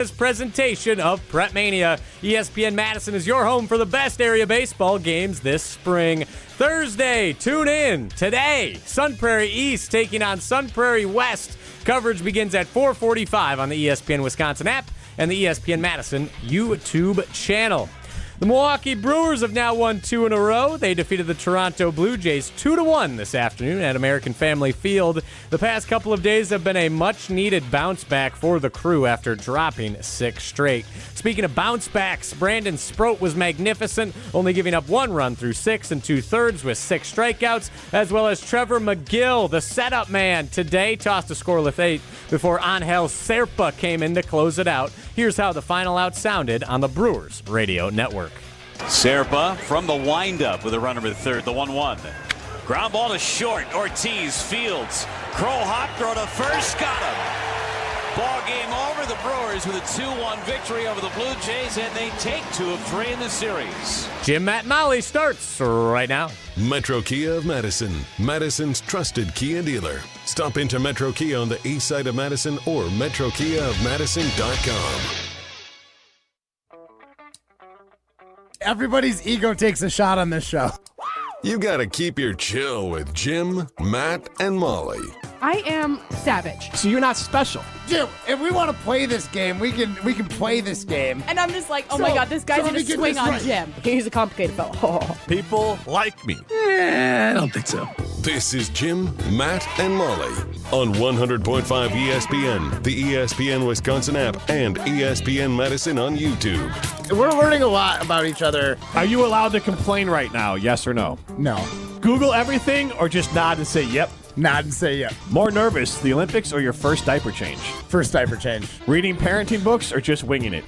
This presentation of Prep Mania. ESPN Madison is your home for the best area baseball games this spring. Thursday, tune in today. Sun Prairie East taking on Sun Prairie West. Coverage begins at 4:45 on the ESPN Wisconsin app and the ESPN Madison YouTube channel. The Milwaukee Brewers have now won 2 in a row. They defeated the Toronto Blue Jays 2-1 this afternoon at American Family Field. The past couple of days have been a much-needed bounce back for the crew after dropping 6 straight. Speaking of bounce backs, Brandon Sproat was magnificent, only giving up 1 run through 6 2/3 with 6 strikeouts, as well as Trevor McGill, the setup man, today tossed a scoreless 8 before Angel Serpa came in to close it out. Here's how the final out sounded on the Brewers radio network. Serpa from the windup with a runner at third, the 1-1. Ground ball to short. Ortiz fields. Crow hop throw to first. Got him. Ball game over. The Brewers with a 2-1 victory over the Blue Jays, and they take 2 of 3 in the series. Jim Matt Molly starts right now. Metro Kia of Madison, Madison's trusted Kia dealer. Stop into Metro Kia on the east side of Madison or metrokiaofmadison.com. Everybody's ego takes a shot on this show. You gotta keep your chill with Jim, Matt, and Molly. I am savage. So you're not special. Jim, if we want to play this game, we can play this game. And I'm just like, oh my God, this guy's going to swing on Jim. He's a complicated fellow. Oh. People like me. I don't think so. This is Jim, Matt, and Molly on 100.5 ESPN, the ESPN Wisconsin app, and ESPN Madison on YouTube. We're learning a lot about each other. Are you allowed to complain right now, yes or no? No. Google everything or just nod and say yep? Nod and say yep. More nervous, the Olympics or your first diaper change? First diaper change. Reading parenting books or just winging it?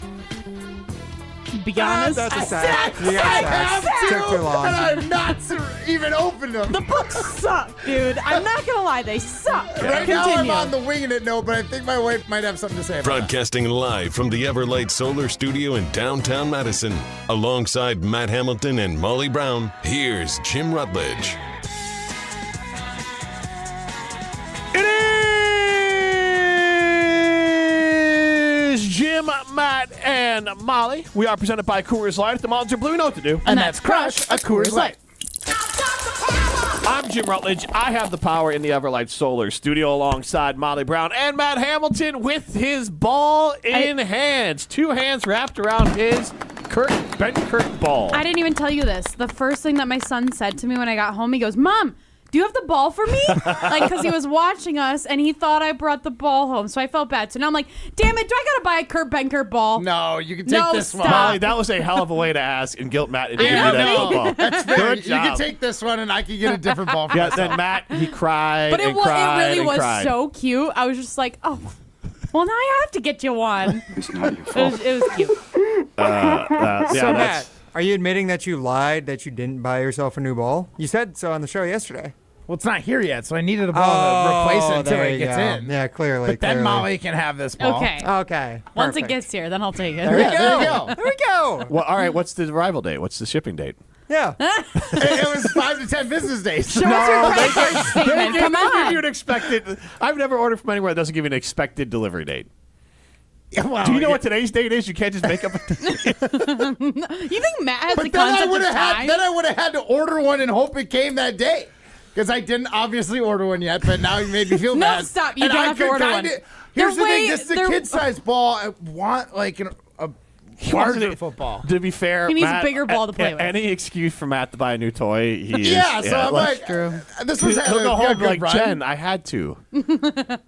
Be honest. That's a sack. I have to, took too long. And I've not even opened them. The books suck, dude. I'm not going to lie. They suck. Yeah. Right now I'm on the winging it note, but I think my wife might have something to say about Broadcasting live from the Everlight Solar Studio in downtown Madison. Alongside Matt Hamilton and Molly Brown, here's Jim Rutledge. Jim, Matt, and Molly. We are presented by Coors Light. If the Mountains are blue, we know what to do. And that's crush a Coors Light. I'm Jim Rutledge. I have the power in the Everlight Solar Studio alongside Molly Brown and Matt Hamilton with his ball in hands. 2 hands wrapped around his bent Kurt ball. I didn't even tell you this. The first thing that my son said to me when I got home, he goes, Mom, do you have the ball for me? Like, because he was watching us, and he thought I brought the ball home, so I felt bad. So now I'm like, damn it, do I got to buy a Kurt Benkert ball? No, you can take this one. Molly, that was a hell of a way to ask and guilt Matt into giving you that football. That's fair. You can take this one, and I can get a different ball for myself. Then Matt, he cried but and cried it really was cried. so cute. I was just like, oh, well, now I have to get you one. It's not your fault. It was cute. So, Matt, are you admitting that you lied, that you didn't buy yourself a new ball? You said so on the show yesterday. Well, it's not here yet, so I needed a ball to replace it until it gets in. Yeah, clearly. But then Molly can have this ball. Okay. Once it gets here, then I'll take it. There we go. There we go. Well, all right, what's the arrival date? What's the shipping date? Yeah. It was 5 to 10 business days. Show us your credit card statement. Come on. Give you an expected. I've never ordered from anywhere that doesn't give you an expected delivery date. Yeah, well, do you know what today's date is? You can't just make up a You think Matt has the then I concept of time? Then I would have had to order one and hope it came that day. Because I didn't obviously order one yet, but now you made me feel bad. No, stop. You don't have to order one. Here's the thing. This is a kid-sized ball. I want, like, a larger football. To be fair, he needs Matt, a bigger ball to play with. Any excuse for Matt to buy a new toy, so I'm like, this was he'll go home like, run. Jen, I had to.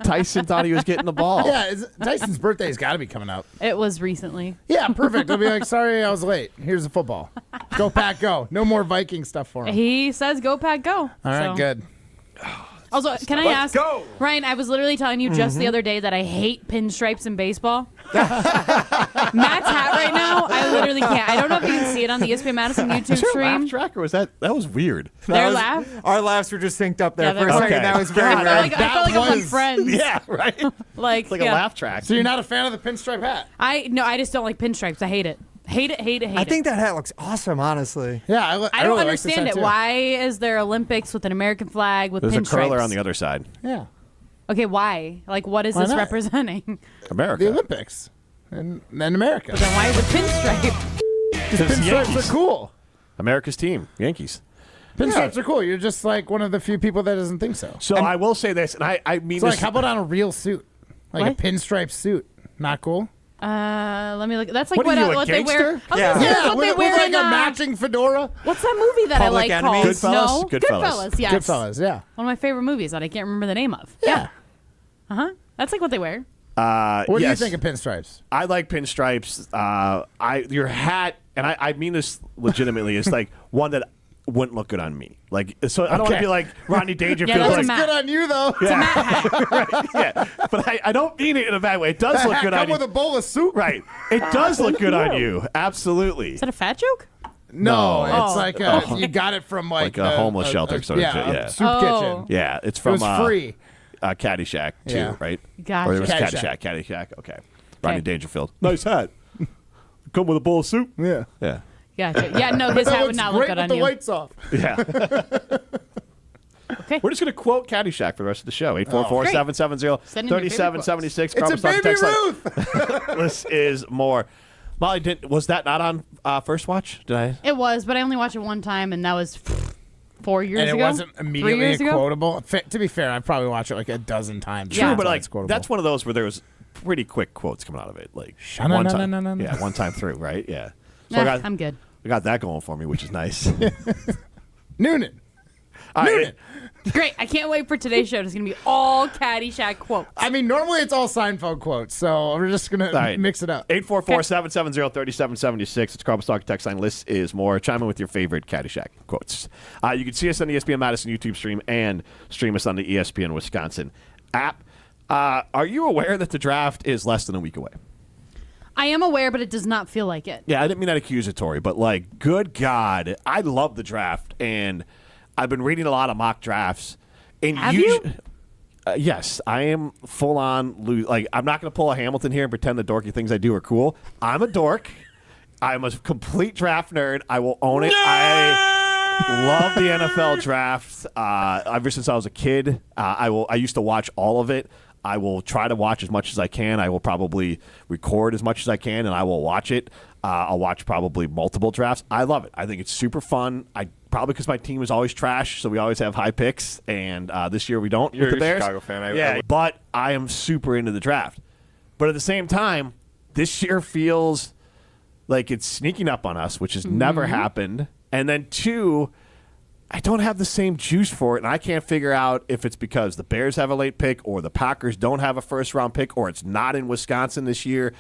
Tyson thought he was getting the ball. Yeah, Tyson's birthday's got to be coming up. It was recently. Yeah, perfect. I'll be like, sorry, I was late. Here's the football. Go Pack, go. No more Viking stuff for him. He says go Pack, go. All right, good. Also, can I ask, Ryan, I was literally telling you just the other day that I hate pinstripes in baseball. Matt's hat right now, I literally can't. I don't know if you can see it on the ESPN Madison YouTube stream. Laugh track, or was that was weird? Their laugh? Our laughs were just synced up there Yeah, for a okay. second. That was very weird. I felt like I'm on Friends. Yeah, right. It's like a laugh track. So you're not a fan of the pinstripe hat? I just don't like pinstripes. I hate it. Hate it. I think that hat looks awesome, honestly. Yeah, I don't understand it. Why is there Olympics with an American flag with There's pinstripes? a curler on the other side. Yeah. Okay, why? Like, what is this representing? America. The Olympics. in America. But then why is it pinstripe? Because pinstripes are cool. America's team, Yankees. Pinstripes are cool. You're just like one of the few people that doesn't think so. So I will say this, and I mean So this. like, how about on a real suit? Like What? a pinstripe suit. Not cool? Let me look. That's like What are you, a what they wear. gangster? I was gonna say, that's what they with wear like in a matching fedora. what's that movie that Public I like Enemy? called? Goodfellas? No, Goodfellas. Yes, Goodfellas, yeah. One of my favorite movies that I can't remember the name of. Yeah. That's like what they wear. What do you yes. think of pinstripes? I like pinstripes. Your hat, and I mean this legitimately, is like one that wouldn't look good on me. Like, so I don't want to Okay. be like Rodney Dangerfield. Yeah, that's like, a Matt. Good on you, though. yeah, but I don't mean it in a bad way. It does look good Come on with you. a bowl of soup. Right. It does look good on you. Absolutely. Is that a fat joke? No, No. it's like you got it from like a homeless shelter sort of shit, a yeah. soup kitchen. Yeah, it's It from was free. Caddyshack too, Yeah. right? Gotcha. Or it was Caddyshack. Caddyshack. Okay. Rodney Okay. Dangerfield. Nice hat. Come with a bowl of soup. Yeah. Yeah. Gotcha. Yeah, no, his That hat would looks not look great good with on the you. lights off. Yeah. Okay. We're just going to quote Caddyshack for the rest of the show. Great. 844-770-3776. It's a Columbus Talk Baby text line. Ruth. This is more. Molly, was that not on First Watch? Did I? It was, but I only watched it one time, and that was 4 years And it ago. wasn't 3 immediately years ago. quotable. To be fair, I've probably watched it like a dozen times. Yeah. True, but until like it's quotable. that's one of those where there was pretty quick quotes coming out of it. Like Sha-na-na-na-na-na. one time, yeah, one time through, right? Yeah. So Nah, I'm good. I got that going for me, which is nice. Noonan. All right. Noonan. Great. I can't wait for today's show. It's going to be all Caddyshack quotes. I mean, normally it's all Seinfeld quotes, so we're just gonna right. mix it up. 844-770-3776. It's Columbus Talk text line. List is more. Chime in with your favorite Caddyshack quotes. You can see us on the ESPN Madison YouTube stream and stream us on the ESPN Wisconsin app. Are you aware that the draft is less than a week away? I am aware, but it does not feel like it. Yeah, I didn't mean that accusatory, but like, good God, I love the draft, and I've been reading a lot of mock drafts. And Have you? Yes, I am full on. Like, I'm not going to pull a Hamilton here and pretend the dorky things I do are cool. I'm a dork. I'm a complete draft nerd. I will own it. I love the NFL draft. Ever since I was a kid, I used to watch all of it. I will try to watch as much as I can. I will probably record as much as I can, and I will watch it. I'll watch probably multiple drafts. I love it. I think it's super fun. Probably because my team is always trash, so we always have high picks, and this year we don't with the Bears. Chicago fan. Yeah, but I am super into the draft. But at the same time, this year feels like it's sneaking up on us, which has never happened. And then two, I don't have the same juice for it, and I can't figure out if it's because the Bears have a late pick or the Packers don't have a first-round pick or it's not in Wisconsin this year.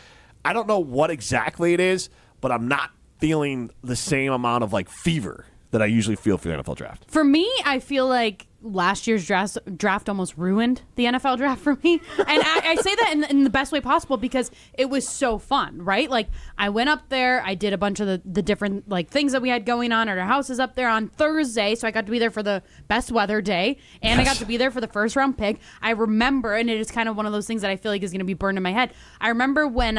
I don't know what exactly it is, but I'm not feeling the same amount of like fever that I usually feel for the NFL draft. For me, I feel like last year's draft almost ruined the NFL draft for me. And I say that in the best way possible because it was so fun, right? Like, I went up there, I did a bunch of the different like things that we had going on at our houses up there on Thursday, so I got to be there for the best weather day, and I got to be there for the first round pick. I remember, and it is kind of one of those things that I feel like is going to be burned in my head. I remember when,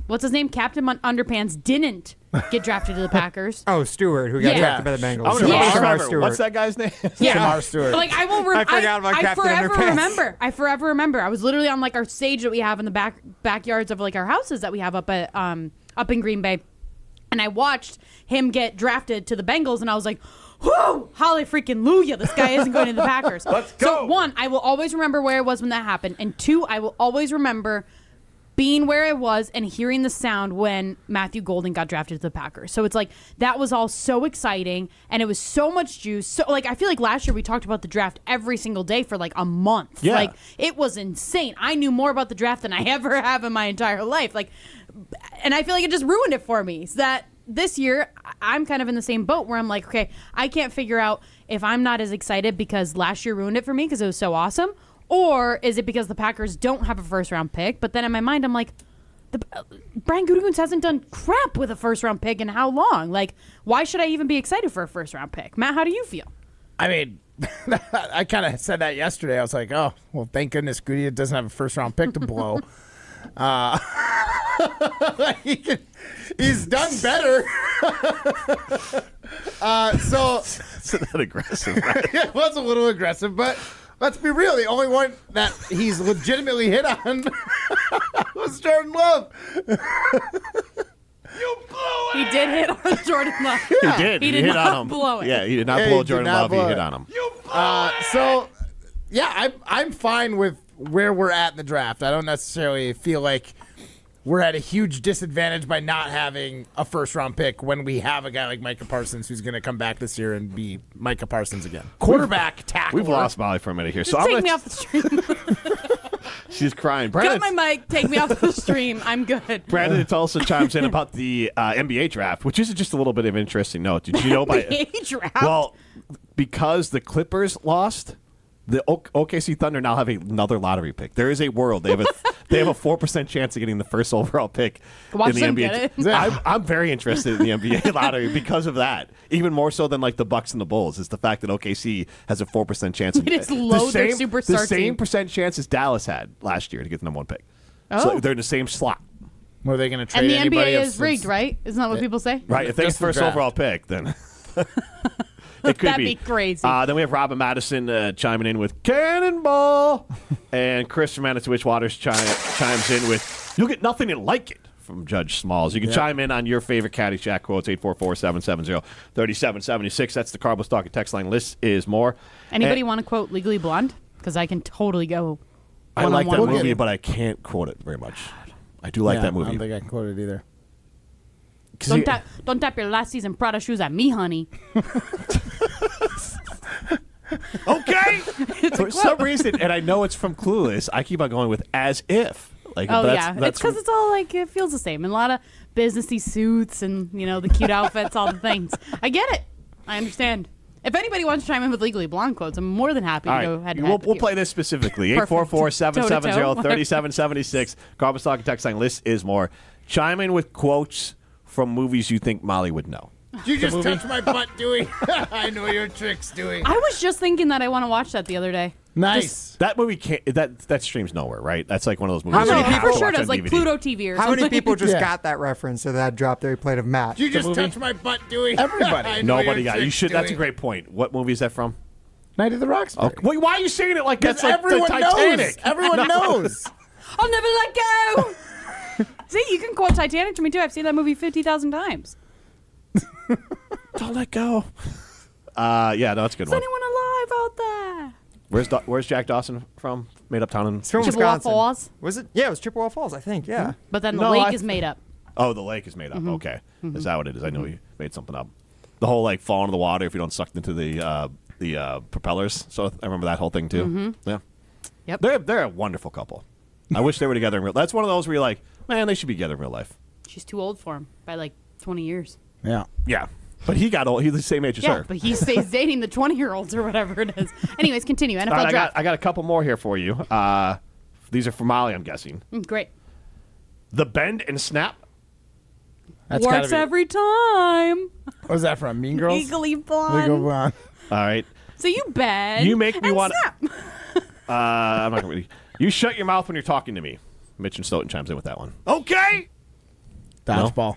what's his name? Captain Underpants didn't get drafted to the Packers. Oh, Stewart, who got Yeah. drafted by the Bengals. I wonder Yeah. if I Shamar remember. Stewart. What's that guy's name? Shamar Stewart. But, like, I will. I forgot about Captain forever Underpants. remember. I forever remember. I was literally on like our stage that we have in the backyards of like our houses that we have up at up in Green Bay, and I watched him get drafted to the Bengals, and I was like, "Whoo, holly freaking Luya! This guy isn't going to the Packers." Let's go. So one, I will always remember where I was when that happened, and two, I will always remember being where I was and hearing the sound when Matthew Golden got drafted to the Packers. So it's like, that was all so exciting, and it was so much juice. So like, I feel like last year we talked about the draft every single day for like a month. Yeah. Like, it was insane. I knew more about the draft than I ever have in my entire life. Like, and I feel like it just ruined it for me. So that this year, I'm kind of in the same boat where I'm like, okay, I can't figure out if I'm not as excited because last year ruined it for me because it was so awesome, or is it because the Packers don't have a first-round pick? But then in my mind, I'm like, Brian Gutekunst hasn't done crap with a first-round pick in how long? Like, why should I even be excited for a first-round pick? Matt, how do you feel? I mean, I kind of said that yesterday. I was like, oh, well, thank goodness Goody doesn't have a first-round pick to blow. He's done better. Isn't that aggressive, right? It was a little aggressive, but let's be real. The only one that he's legitimately hit on was Jordan Love. He did hit on Jordan Love. He did. He did hit not on him. blow it. Yeah, he did not Yeah, blow he did Jordan not Love. He blow hit it. on him. So, yeah, I'm fine with where we're at in the draft. I don't necessarily feel like we're at a huge disadvantage by not having a first-round pick when we have a guy like Micah Parsons who's going to come back this year and be Micah Parsons again. Quarterback, tackler. We've lost Molly for a minute here. Just take me off the stream. She's crying. Cut my mic. Take me off the stream. I'm good. Brandon also chimes in about the NBA draft, which is just a little bit of an interesting note. Did you know NBA draft? Well, because the Clippers lost, the OKC Thunder now have another lottery pick. There is a world they have a 4% chance of getting the first overall pick Watch in the them NBA. get it. I'm very interested in the NBA lottery because of that. Even more so than like the Bucks and the Bulls is the fact that OKC has a 4% chance. They just load their superstar the same team. percent chance as Dallas had last year to get the number one pick. Oh. So they're in the same slot. Were they going to trade And the anybody NBA else is rigged, right? Isn't that what people say? Right, if they get Just the first the draft. overall pick, then it could That'd be crazy. Then we have Robin Madison chiming in with Cannonball, and Chris from Manitowish Waters chimes in with "You'll get nothing and like it" from Judge Smalls. You can chime in on your favorite Caddyshack quotes, 844-770-3776. That's the Carbos Talking text line. List is more. Anybody want to quote Legally Blonde? Because I can totally go. I like that one-on-one. movie, but I can't quote it very much. I do like that I movie. don't think I can quote it either. Don't tap your last season Prada shoes at me, honey. Okay. For some reason, and I know it's from Clueless, I keep on going with as if. Like, Oh that's, yeah, that's it's because it's all like it feels the same. And a lot of businessy suits and the cute outfits, all the things. I get it. I understand. If anybody wants to chime in with Legally Blonde quotes, I'm more than happy to go head to head. We'll play this specifically. Perfect. 844-770-3776. Carbos Talking text line. List is more. Chime in with quotes from movies you think Molly would know. You just touched my butt, Dewey. I know your tricks, Dewey. I was just thinking that I want to watch that the other day. Nice. That movie can't. That streams nowhere, right? That's like one of those movies. How many you have people- to For sure watch does, on like DVD. Pluto TV or How something. many people just Yeah. got that reference to that drop they played of Matt? You just touched my butt, Dewey. Everybody. I know Nobody your got it. You tricks, should. That's a Dewey. great point. What movie is that from? Night of the Roxbury. Okay. Wait, why are you saying it like Because that's like the everyone Titanic? knows. Everyone knows. I'll never let go. See, you can quote Titanic to me too. I've seen that movie 50,000 times. Don't let go. Yeah, no, that's a good Is one. anyone alive out there? Where's Jack Dawson from? Made up town in. It's from Chippewa Wisconsin. Falls? Was it? Yeah, it was Chippewa Falls, I think. Yeah. But then the No, lake I is made up. Oh, the lake is made up. Okay, is that what it is? I know he made something up. The whole like fall into the water if you don't suck into the propellers. So I remember that whole thing too. Yeah. Yep. They're a wonderful couple. I wish they were together in real. That's one of those where you're like, man, they should be together in real life. She's too old for him by like 20 years. Yeah. Yeah, but he got old. He's the same age as Yeah, her. but he stays dating the 20-year-olds or whatever it is. Anyways, continue. NFL All right, draft. I got a couple more here for you. These are for Molly, I'm guessing. Great. The bend and snap. That's gotta Works be- every time. What was that from? Mean Girls? Legally Blonde. Legal Blonde. All right. So you bend. You make me and want. snap. I'm not gonna really. You shut your mouth when you're talking to me. Mitch and Stoughton chimes in with that one. Okay. Dodgeball.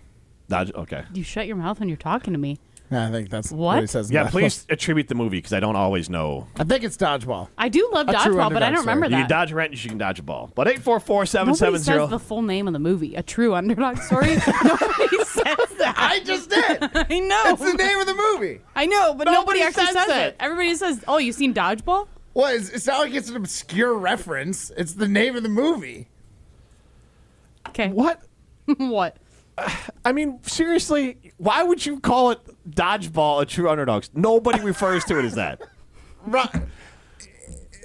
Okay. You shut your mouth when you're talking to me. Yeah, I think that's What? what he says. in Yeah, Dodgeball. please attribute the movie because I don't always know. I think it's Dodgeball. I do love A true dodgeball, but I underdog don't remember You that. can dodge a wrench, you can dodge a ball. But Nobody says 844-770. the full name of the movie. A true underdog story. Nobody says that. I just did. I know. It's the name of the movie. I know, but nobody actually says says that. it. Everybody says, "Oh, you seen dodgeball?" Well, it's not like it's an obscure reference. It's the name of the movie. Okay. What? What? I mean, seriously, why would you call it dodgeball a true underdogs? Nobody refers to it as that. Right.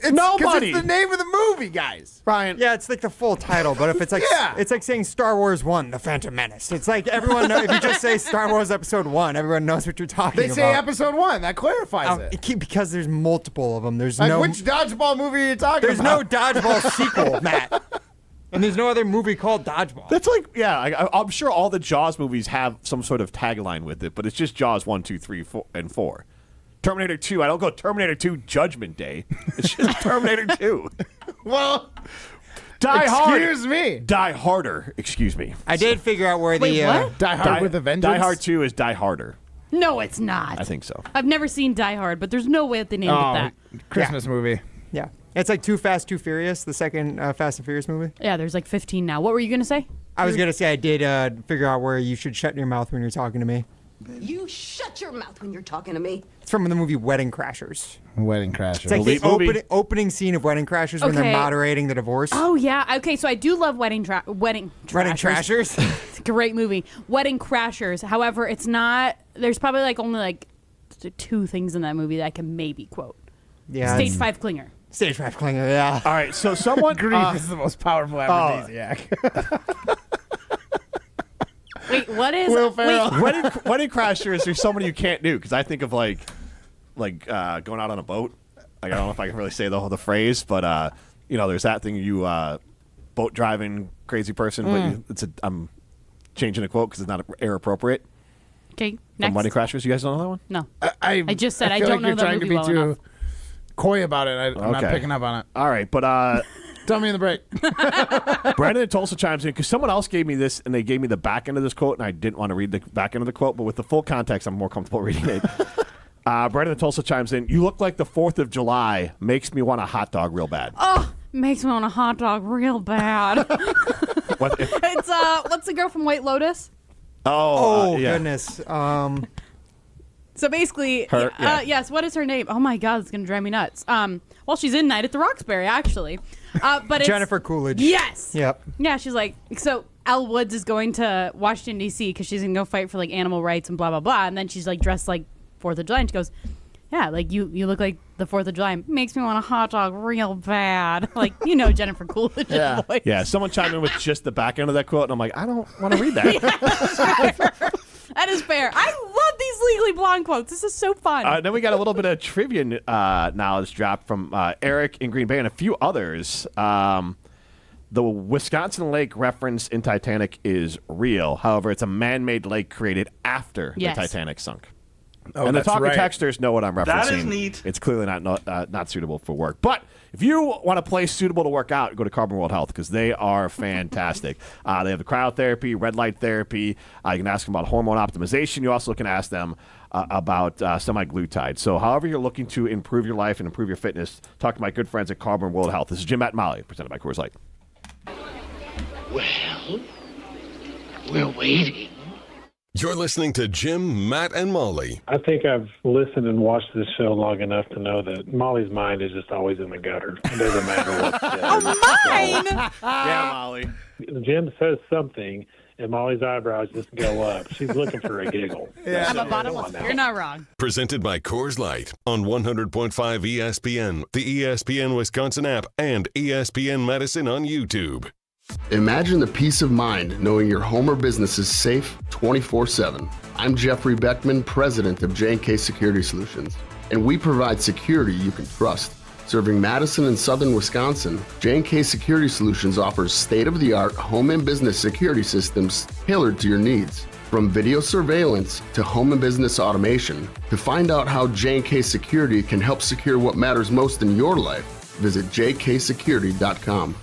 It's, Nobody. 'cause it's the name of the movie, guys. Brian. Yeah, it's like the full title, but if it's like Yeah. it's like saying Star Wars 1, The Phantom Menace. It's like everyone knows, if you just say Star Wars Episode 1, everyone knows what you're talking They about. say episode 1. That clarifies it. Because there's multiple of them. There's Like, no which dodgeball movie are you talking there's no about? dodgeball sequel, Matt. And there's no other movie called Dodgeball. That's like, yeah, I'm sure all the Jaws movies have some sort of tagline with it, but it's just Jaws 1, 2, 3, 4, and 4. Terminator 2, I don't go Terminator 2 Judgment Day. It's just Terminator 2. Well, Die Hard. excuse me. Die Harder, excuse me. I did figure out where Wait, the what? Die Hard with a Vengeance? Die Hard 2 is Die Harder. No, it's not. I think so. I've never seen Die Hard, but there's no way that they named it Oh, that. Christmas movie. Yeah. It's like Too Fast, Too Furious, the second Fast and Furious movie. Yeah, there's like 15 now. What were you going to say? I was going to say I did figure out where you should shut your mouth when you're talking to me. You shut your mouth when you're talking to me. It's from the movie Wedding Crashers. Wedding Crashers. It's like the opening scene of Wedding Crashers when they're moderating the divorce. Oh, yeah. Okay, so I do love Wedding Crashers. Wedding Crashers? It's a great movie. Wedding Crashers. However, it's not, there's probably like only like 2 things in that movie that I can maybe quote. Yeah. Stage 5 clinger. Stage 5 clinger, yeah. All right, so someone... Grief is the most powerful aphrodisiac. Wait, what is... Will Ferrell. Wedding Crashers, there's so many you can't do, because I think of like going out on a boat. Like, I don't know if I can really say the phrase, but there's that thing, you boat driving crazy person, but I'm changing the quote because it's not air appropriate. Okay, next. From Wedding Crashers, you guys don't know that one? No. I just said I feel don't like know you're trying that to movie be well too coy about it. I'm not picking up on it. All right, but tell me in the break. Brandon in Tulsa chimes in because someone else gave me this, and they gave me the back end of this quote, and I didn't want to read the back end of the quote, but with the full context, I'm more comfortable reading it. Brandon in Tulsa chimes in, "You look like the 4th of July. Makes me want a hot dog real bad." Oh, makes me want a hot dog real bad. It's what's the girl from White Lotus? Oh, yeah. Goodness. So basically, yes. What is her name? Oh my God, it's gonna drive me nuts. Well, she's in Night at the Roxbury, actually. But it's Jennifer Coolidge. Yes. Yep. Yeah, she's like, so Elle Woods is going to Washington D.C. because she's gonna go fight for like animal rights and blah blah blah, and then she's like dressed like 4th of July, and she goes, "Yeah, like you look like the 4th of July. Makes me want a hot dog real bad." Like, Jennifer Coolidge. Yeah. Voice. Yeah, someone chimed in with just the back end of that quote, and I'm like, I don't want to read that. That is fair. I love these Legally Blonde quotes. This is so fun. Then we got a little bit of trivia knowledge dropped from Eric in Green Bay and a few others. The Wisconsin lake reference in Titanic is real. However, it's a man-made lake created after the Titanic sunk. Oh, and the that's talking right. texters know what I'm referencing. That is neat. It's clearly not suitable for work. But if you want a place suitable to work out, go to Carbon World Health because they are fantastic. They have the cryotherapy, red light therapy. You can ask them about hormone optimization. You also can ask them about semaglutide. So however you're looking to improve your life and improve your fitness, talk to my good friends at Carbon World Health. This is Jim, Matt, and Molly, presented by Coors Light. Well, we're waiting. You're listening to Jim, Matt, and Molly. I think I've listened and watched this show long enough to know that Molly's mind is just always in the gutter. It doesn't matter what. Mine! Yeah, Molly. Jim says something, and Molly's eyebrows just go up. She's looking for a giggle. Yeah. I'm a bottomless. You're not wrong. Presented by Coors Light on 100.5 ESPN, the ESPN Wisconsin app, and ESPN Madison on YouTube. Imagine the peace of mind knowing your home or business is safe 24/7. I'm Jeffrey Beckman, president of J&K Security Solutions, and we provide security you can trust. Serving Madison and southern Wisconsin, J&K Security Solutions offers state-of-the-art home and business security systems tailored to your needs. From video surveillance to home and business automation, to find out how J&K Security can help secure what matters most in your life, visit jksecurity.com.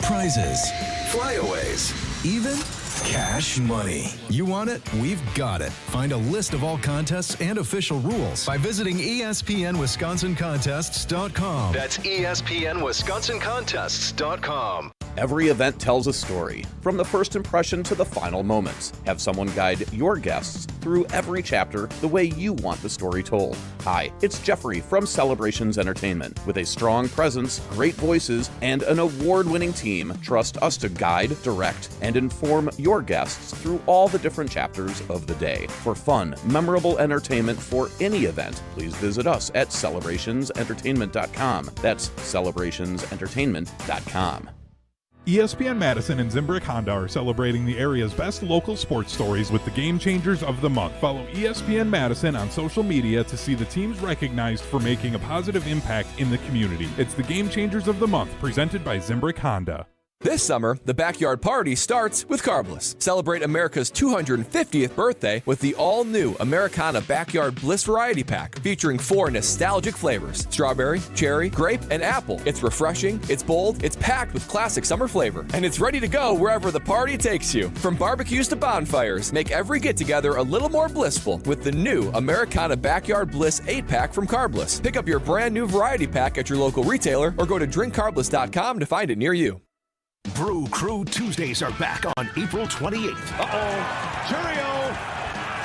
Prizes, flyaways, even cash money. You want it? We've got it. Find a list of all contests and official rules by visiting ESPNWisconsinContests.com. That's ESPNWisconsinContests.com. Every event tells a story, from the first impression to the final moments. Have someone guide your guests through every chapter the way you want the story told. Hi, it's Jeffrey from Celebrations Entertainment. With a strong presence, great voices, and an award-winning team, trust us to guide, direct, and inform your guests through all the different chapters of the day. For fun, memorable entertainment for any event, please visit us at celebrationsentertainment.com. That's celebrationsentertainment.com. ESPN Madison and Zimbrick Honda are celebrating the area's best local sports stories with the Game Changers of the Month. Follow ESPN Madison on social media to see the teams recognized for making a positive impact in the community. It's the Game Changers of the Month, presented by Zimbrick Honda. This summer, the backyard party starts with Carbliss. Celebrate America's 250th birthday with the all-new Americana Backyard Bliss Variety Pack, featuring 4 nostalgic flavors: strawberry, cherry, grape, and apple. It's refreshing, it's bold, it's packed with classic summer flavor, and it's ready to go wherever the party takes you. From barbecues to bonfires, make every get-together a little more blissful with the new Americana Backyard Bliss 8-pack from Carbliss. Pick up your brand new variety pack at your local retailer or go to drinkcarbliss.com to find it near you. Brew Crew Tuesdays are back on April 28th. Churio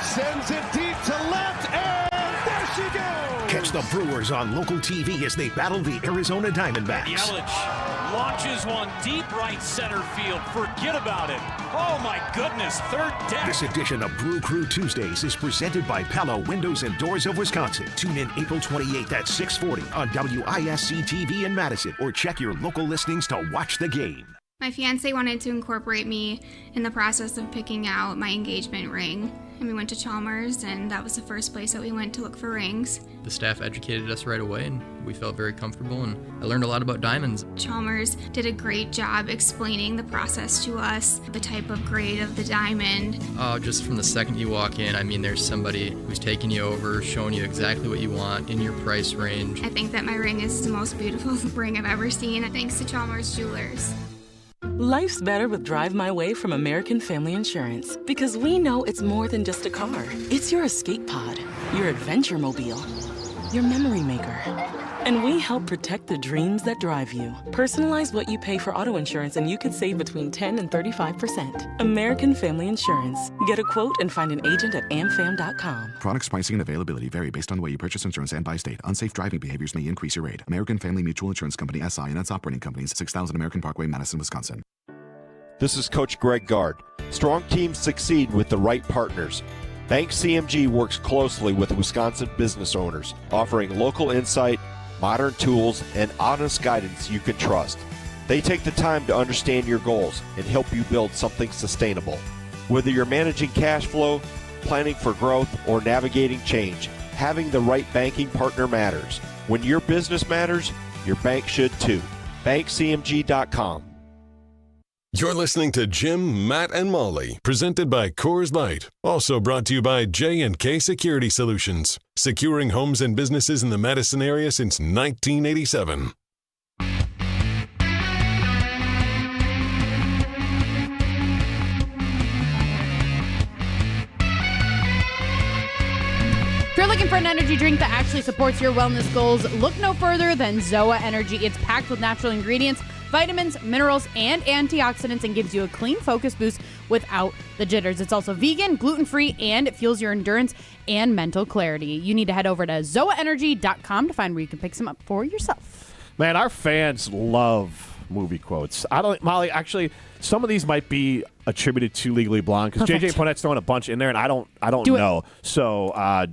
sends it deep to left, and there she goes! Catch the Brewers on local TV as they battle the Arizona Diamondbacks. Yelich launches one deep right center field. Forget about it. Oh, my goodness, third deck. This edition of Brew Crew Tuesdays is presented by Pella Windows and Doors of Wisconsin. Tune in April 28th at 6:40 on WISC TV in Madison, or check your local listings to watch the game. My fiance wanted to incorporate me in the process of picking out my engagement ring. And we went to Chalmers, and that was the first place that we went to look for rings. The staff educated us right away, and we felt very comfortable, and I learned a lot about diamonds. Chalmers did a great job explaining the process to us, the type of grade of the diamond. Just from the second you walk in, I mean, there's somebody who's taking you over, showing you exactly what you want in your price range. I think that my ring is the most beautiful ring I've ever seen, thanks to Chalmers Jewelers. Life's better with Drive My Way from American Family Insurance, because we know it's more than just a car. It's your escape pod, your adventure mobile, your memory maker. And we help protect the dreams that drive you. Personalize what you pay for auto insurance and you could save between 10 and 35%. American Family Insurance. Get a quote and find an agent at amfam.com. Products, pricing, and availability vary based on the way you purchase insurance and by state. Unsafe driving behaviors may increase your rate. American Family Mutual Insurance Company, SI, and its operating companies, 6000 American Parkway, Madison, Wisconsin. This is Coach Greg Gard. Strong teams succeed with the right partners. Bank CMG works closely with Wisconsin business owners, offering local insight, modern tools, and honest guidance you can trust. They take the time to understand your goals and help you build something sustainable. Whether you're managing cash flow, planning for growth, or navigating change, having the right banking partner matters. When your business matters, your bank should too. BankCMG.com. You're listening to Jim, Matt, and Molly, presented by Coors Light. Also brought to you by J&K Security Solutions, securing homes and businesses in the Madison area since 1987. If you're looking for an energy drink that actually supports your wellness goals, look no further than ZOA Energy. It's packed with natural ingredients, vitamins, minerals, and antioxidants, and gives you a clean focus boost without the jitters. It's also vegan, gluten-free, and it fuels your endurance and mental clarity. You need to head over to zoaenergy.com to find where you can pick some up for yourself. Man, our fans love movie quotes. Molly, actually, some of these might be attributed to Legally Blonde, because JJ Ponette's throwing a bunch in there, and I don't know. So I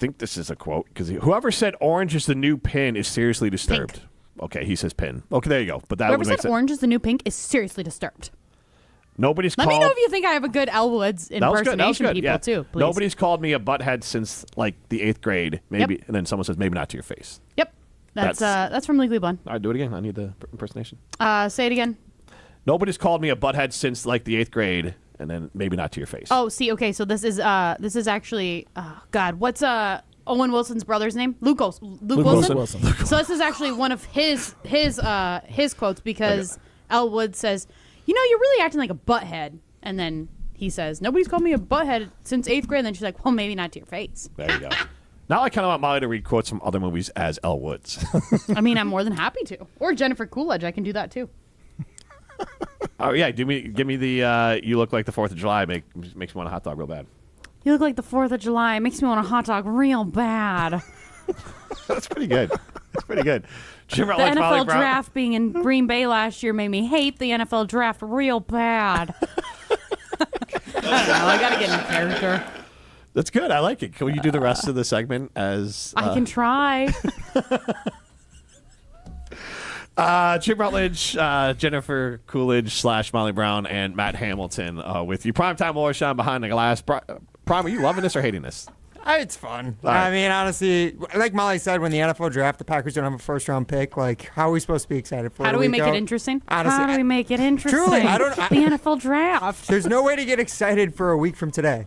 think this is a quote, because whoever said orange is the new pin is seriously disturbed. Pink. Okay, he says pin. Okay, there you go. But that whoever said orange is the new pink is seriously disturbed. Let me know if you think I have a good Elwoods impersonation people too, please. Nobody's called me a butthead since like the 8th grade, maybe, and then someone says maybe not to your face. Yep, that's from Legally Blonde. All right, do it again. I need the impersonation. Say it again. Nobody's called me a butthead since like the 8th grade, and then maybe not to your face. Oh, see, okay, so this is actually, God, what's Owen Wilson's brother's name? Luke Wilson. So this is actually one of his quotes, because Elwood says, "You know, you're really acting like a butthead," and then he says, "Nobody's called me a butthead since 8th grade." And then she's like, "Well, maybe not to your face." There you go. Now I kind of want Molly to read quotes from other movies as Elle Woods. I mean, I'm more than happy to. Or Jennifer Coolidge, I can do that too. Oh yeah, give me the "You look like the 4th of July" makes me want a hot dog real bad. You look like the 4th of July. It makes me want a hot dog real bad. That's pretty good. That's pretty good. The NFL draft being in Green Bay last year made me hate the NFL draft real bad. I don't know. I got to get in character. That's good. I like it. Can you do the rest of the segment as... I can try. Jim Rutledge, Jennifer Coolidge / Molly Brown, and Matt Hamilton with you. Primetime Lorshan behind the glass. Prime, are you loving this or hating this? It's fun. All right. I mean, honestly, like Molly said, when the NFL draft, the Packers don't have a first-round pick. Like, how are we supposed to be excited for it? How do we make it interesting? Honestly, How do we make it interesting? Truly, the NFL draft. There's no way to get excited for a week from today.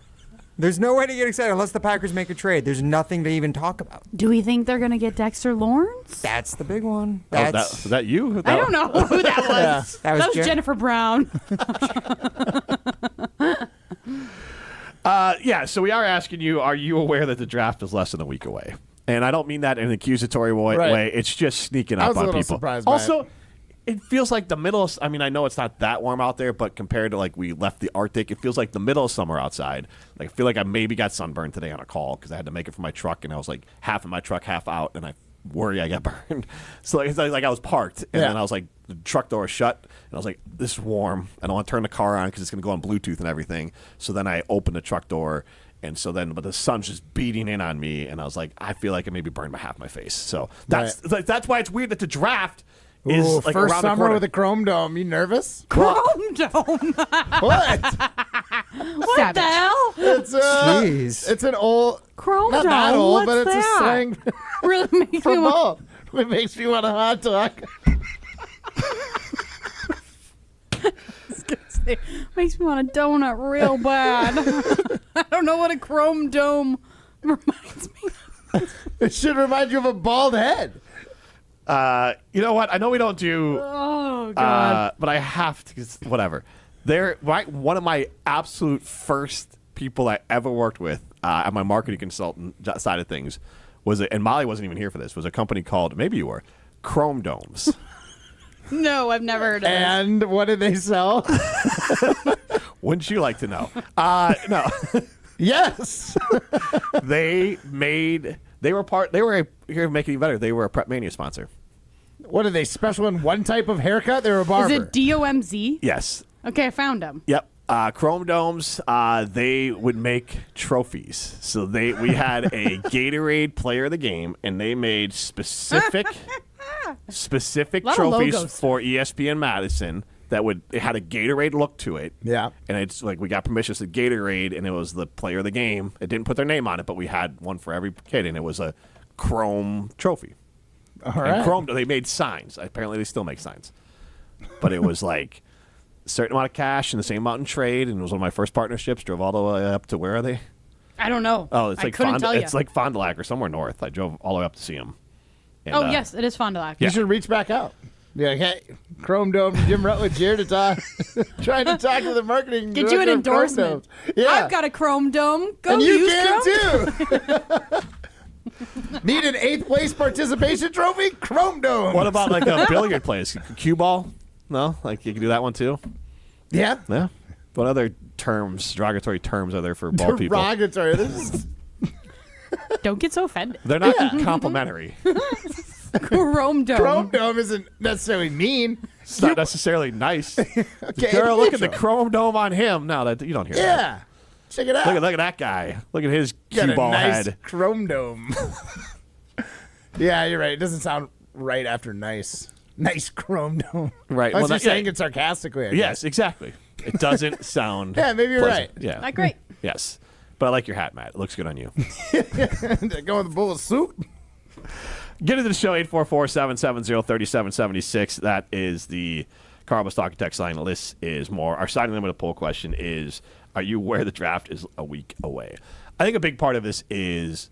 There's no way to get excited unless the Packers make a trade. There's nothing to even talk about. Do we think they're going to get Dexter Lawrence? That's the big one. Was that you? I don't know who that was. That was Jennifer Brown. Yeah, so we are asking you, are you aware that the draft is less than a week away? And I don't mean that in an accusatory way. It's just sneaking up on people. Surprised by Also, it feels like the middle of, I mean, I know it's not that warm out there, but compared to like we left the Arctic, it feels like the middle of summer outside. Like I feel like I maybe got sunburned today on a call because I had to make it for my truck, and I was like half in my truck, half out, and I worry I got burned. So it's like I was parked, and then I was like, the truck door was shut, and I was like, this is warm. I don't want to turn the car on because it's going to go on Bluetooth and everything. So then I opened the truck door, and so then, but the sun's just beating in on me, and I was like, I feel like I maybe burned by half my face. So that's why it's weird that the draft is like first around the summer corner. with a Chrome Dome. You nervous? Chrome Dome. What? What the hell? It's an old Chrome not Dome. that old, but What's it's that? a slang Really makes for me want. both. It makes me want a hot dog. Makes me want a donut real bad. I don't know what a Chrome Dome reminds me of. It should remind you of a bald head. You know what? I know we don't do. Oh God! But I have to. Whatever. One of my absolute first people I ever worked with at my marketing consultant side of things was, and Molly wasn't even here for this, was a company called, maybe you were, Chrome Domes. No, I've never heard of it. And what did they sell? Wouldn't you like to know? No. Yes. They were here making it better. They were a Prep Mania sponsor. What are they special in one type of haircut? They were a barber. Is it DOMZ? Yes. Okay, I found them. Yep. Chrome Domes, they would make trophies. So we had a Gatorade player of the game, and they made specific trophies for ESPN Madison it had a Gatorade look to it. Yeah. And it's like we got permission to Gatorade, and it was the player of the game. It didn't put their name on it, but we had one for every kid, and it was a Chrome trophy. All right. And Chrome, they made signs. Apparently, they still make signs. But it was like a certain amount of cash and the same amount in trade, and it was one of my first partnerships. Drove all the way up to where are they? I don't know. Oh, it's I like couldn't tell you. It's like Fond du Lac or somewhere north. I drove all the way up to see them. And, yes, it is Fond du Lac. You should reach back out. Be like, hey, Chrome Dome, Jim Rutledge here to talk. Trying to talk to the marketing Get you an director of Chrome endorsement. Domes. Yeah. I've got a Chrome Dome. Go and you use can Chrome. too. Need an 8th place participation trophy? Chrome Dome. What about like a billiard place? Cue ball? No? Like you can do that one too? Yeah. Yeah. What other derogatory terms are there for ball people? Derogatory. Don't get so offended. They're not complimentary. Chrome Dome. Chrome Dome isn't necessarily mean. It's not necessarily nice. Okay, Girl, look at the neutral. Chrome Dome on him. No, you don't hear that. Yeah. Check it out. Look at that guy. Look at his Got cue a ball nice head. Chrome Dome. Yeah, you're right. It doesn't sound right after nice. Nice Chrome Dome. Right. Unless Well, you're saying it sarcastically. I Yes, guess. exactly. It doesn't sound. Yeah, maybe you're pleasant. right. Yeah. Not great. Yes. But I like your hat, Matt. It looks good on you. Go with a bowl of soup. Get into the show, 844-770-3776. That is the Carl Talking text line. The list is more. Our signing limit poll question is, are you aware the draft is a week away? I think a big part of this is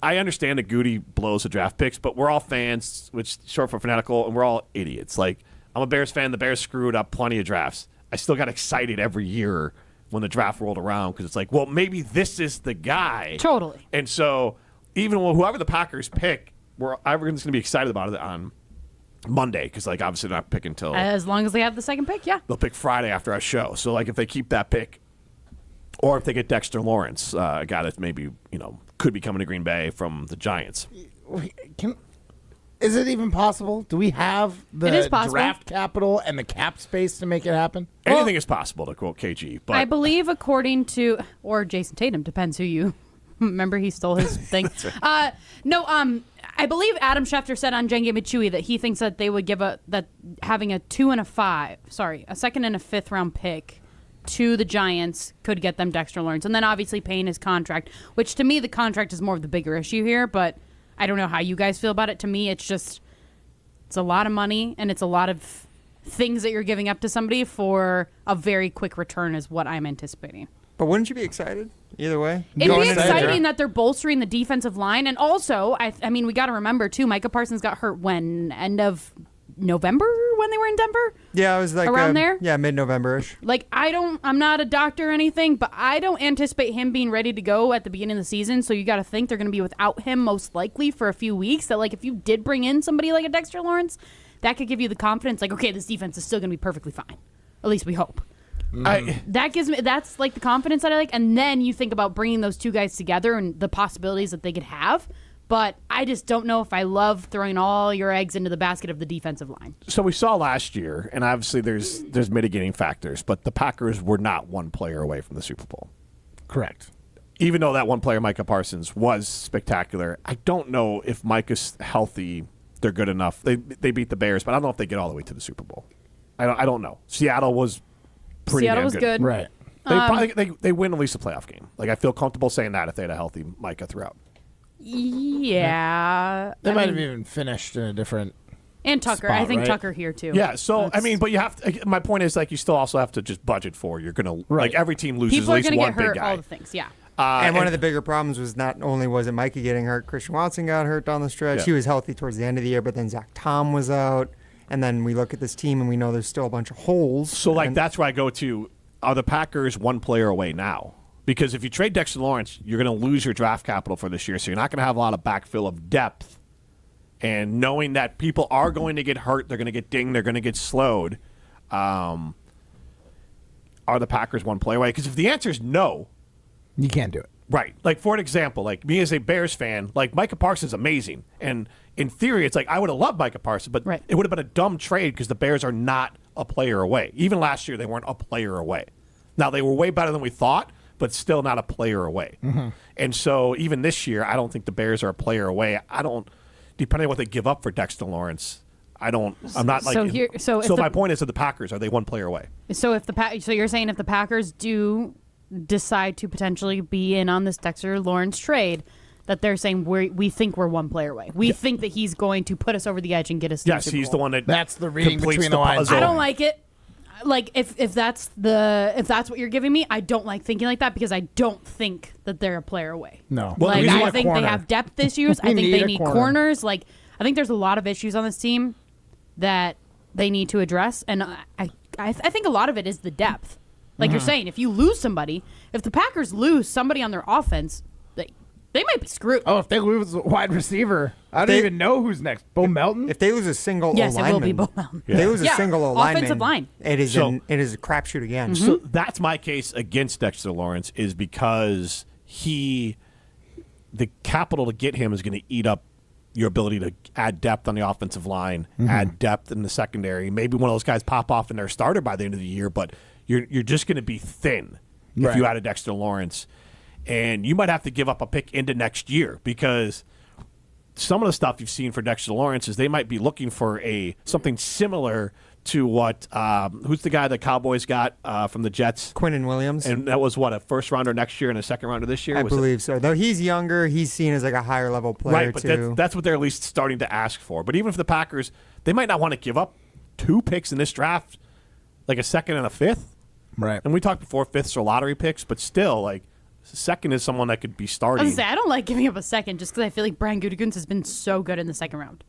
I understand that Goody blows the draft picks, but we're all fans, which is short for fanatical, and we're all idiots. Like, I'm a Bears fan. The Bears screwed up plenty of drafts. I still got excited every year when the draft rolled around because it's like, well, maybe this is the guy. Totally. And so even whoever the Packers pick, everyone's going to be excited about it on Monday because, like, obviously they're not picking until As long as they have the second pick, yeah. they'll pick Friday after our show. So, like, if they keep that pick, or if they get Dexter Lawrence, a guy that maybe could be coming to Green Bay from the Giants. Is it even possible? Do we have the draft capital and the cap space to make it happen? Anything is possible, to quote KG. But I believe according to, or Jason Tatum, depends who you remember, he stole his thing. Right. I believe Adam Schefter said on Jen Game Chewy that he thinks that they would give having a second and a fifth round pick to the Giants could get them Dexter Lawrence. And then obviously paying his contract, which to me the contract is more of the bigger issue here, but I don't know how you guys feel about it. To me, it's a lot of money, and it's a lot of things that you're giving up to somebody for a very quick return is what I'm anticipating. But wouldn't you be excited either way? It'd be exciting that they're bolstering the defensive line. And also, I mean, we got to remember, too, Micah Parsons got hurt when? End of November when they were in Denver? Yeah, it was like around there? Yeah, mid-November-ish. Like, I'm not a doctor or anything, but I don't anticipate him being ready to go at the beginning of the season. So you got to think they're going to be without him most likely for a few weeks. That, like, if you did bring in somebody like a Dexter Lawrence, that could give you the confidence, like, okay, this defense is still going to be perfectly fine. At least we hope. That's like the confidence that I like. And then you think about bringing those two guys together and the possibilities that they could have. But I just don't know if I love throwing all your eggs into the basket of the defensive line. So we saw last year, and obviously there's mitigating factors, but the Packers were not one player away from the Super Bowl. Correct. Even though that one player, Micah Parsons, was spectacular, I don't know if Micah's healthy, they're good enough. They beat the Bears, but I don't know if they get all the way to the Super Bowl. I don't know. Seattle was pretty Seattle damn was good. Right. They win at least a playoff game. Like, I feel comfortable saying that if they had a healthy Micah throughout. Yeah. They might have even finished in a different And Tucker. spot, I think right? Tucker here, too. Yeah, so, I mean, but you have to, my point is, like, you still also have to just budget for, you're going to, like, every team loses People at are least going to one get big hurt, guy. all the things, yeah. And one of the bigger problems was not only was it Micah getting hurt, Christian Watson got hurt down the stretch. Yeah. He was healthy towards the end of the year, but then Zach Tom was out. And then we look at this team and we know there's still a bunch of holes. So, like, that's where I go to, are the Packers one player away now? Because if you trade Dexter Lawrence, you're going to lose your draft capital for this year, so you're not going to have a lot of backfill of depth. And knowing that people are going to get hurt, they're going to get dinged, they're going to get slowed, are the Packers one player away? Because if the answer is no, you can't do it. Right. Like, for an example, like, me as a Bears fan, like, Micah Parsons is amazing. And in theory, it's like, I would have loved Micah Parsons, but it would have been a dumb trade because the Bears are not a player away. Even last year, they weren't a player away. Now, they were way better than we thought, but still not a player away. Mm-hmm. And so, even this year, I don't think the Bears are a player away. Depending on what they give up for Dexter Lawrence, I'm not like. So my point is that the Packers, are they one player away? So so you're saying if the Packers do decide to potentially be in on this Dexter Lawrence trade, that they're saying we think we're one player away. We think that he's going to put us over the edge and get us to the Super he's Bowl. the one that that's the reading completes between the lines. I don't like it. Like if that's what you're giving me, I don't like thinking like that because I don't think that they're a player away. No. Well, Like I a think corner. they have depth issues. I think they need corners. Like I think there's a lot of issues on this team that they need to address, and I think a lot of it is the depth. Like you're saying, if you lose somebody, if the Packers lose somebody on their offense, they might be screwed. Oh, if they lose a wide receiver, I don't even know who's next. Bo Melton? If they lose a single Yes, O-lineman, it will be Bo Melton. If they lose a single O-lineman, offensive line. it is a crapshoot again. So that's my case against Dexter Lawrence is because the capital to get him is going to eat up your ability to add depth on the offensive line, add depth in the secondary. Maybe one of those guys pop off and they're a starter by the end of the year, but you're just going to be thin if you add a Dexter Lawrence. And you might have to give up a pick into next year because some of the stuff you've seen for Dexter Lawrence is they might be looking for something similar to what who's the guy the Cowboys got from the Jets? Quinnen Williams. And that was what, a first rounder next year and a second rounder this year? I believe so. Though he's younger, he's seen as like a higher level player right, but too. that's what they're at least starting to ask for. But even for the Packers, they might not want to give up 2 picks in this draft, like a second and a fifth. Right. And we talked before, fifths are lottery picks, but still, like, second is someone that could be I starting. was gonna say, I don't like giving up a second just because I feel like Brian Gutekunst has been so good in the second round.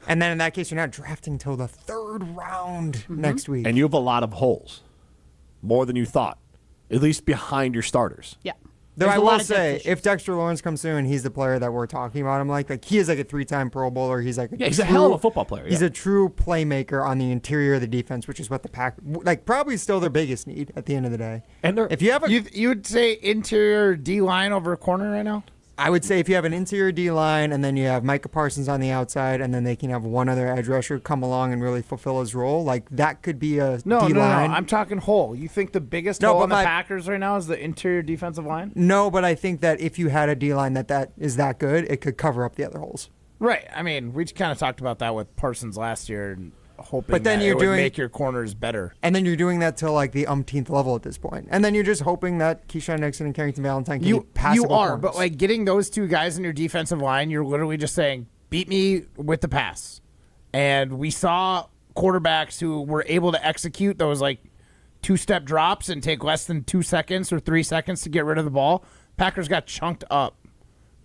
And then in that case, you're not drafting till the 3rd round next week. And you have a lot of holes, more than you thought, at least behind your starters. Yeah. Though There's I a lot will of say, depth if Dexter Lawrence comes through and he's the player that we're talking about, I'm like he is like a 3-time Pro Bowler. He's like he's a hell of a football player. He's a true playmaker on the interior of the defense, which is what the Pack probably still their biggest need at the end of the day. And if you have you would say interior D line over a corner right now. I would say if you have an interior D line and then you have Micah Parsons on the outside and then they can have one other edge rusher come along and really fulfill his role, like that could be a No, D-line. I'm talking hole. You think the biggest hole in the Packers right now is the interior defensive line? No, but I think that if you had a D line that is that good, it could cover up the other holes. Right. I mean, we kind of talked about that with Parsons last year. And hoping But then that you're it would doing- make your corners better. And then you're doing that to like the umpteenth level at this point. And then you're just hoping that Keyshawn Nixon and Carrington Valentine can get passable You are, corners. but like getting those two guys in your defensive line, you're literally just saying, beat me with the pass. And we saw quarterbacks who were able to execute those like two-step drops and take less than 2 seconds or 3 seconds to get rid of the ball. Packers got chunked up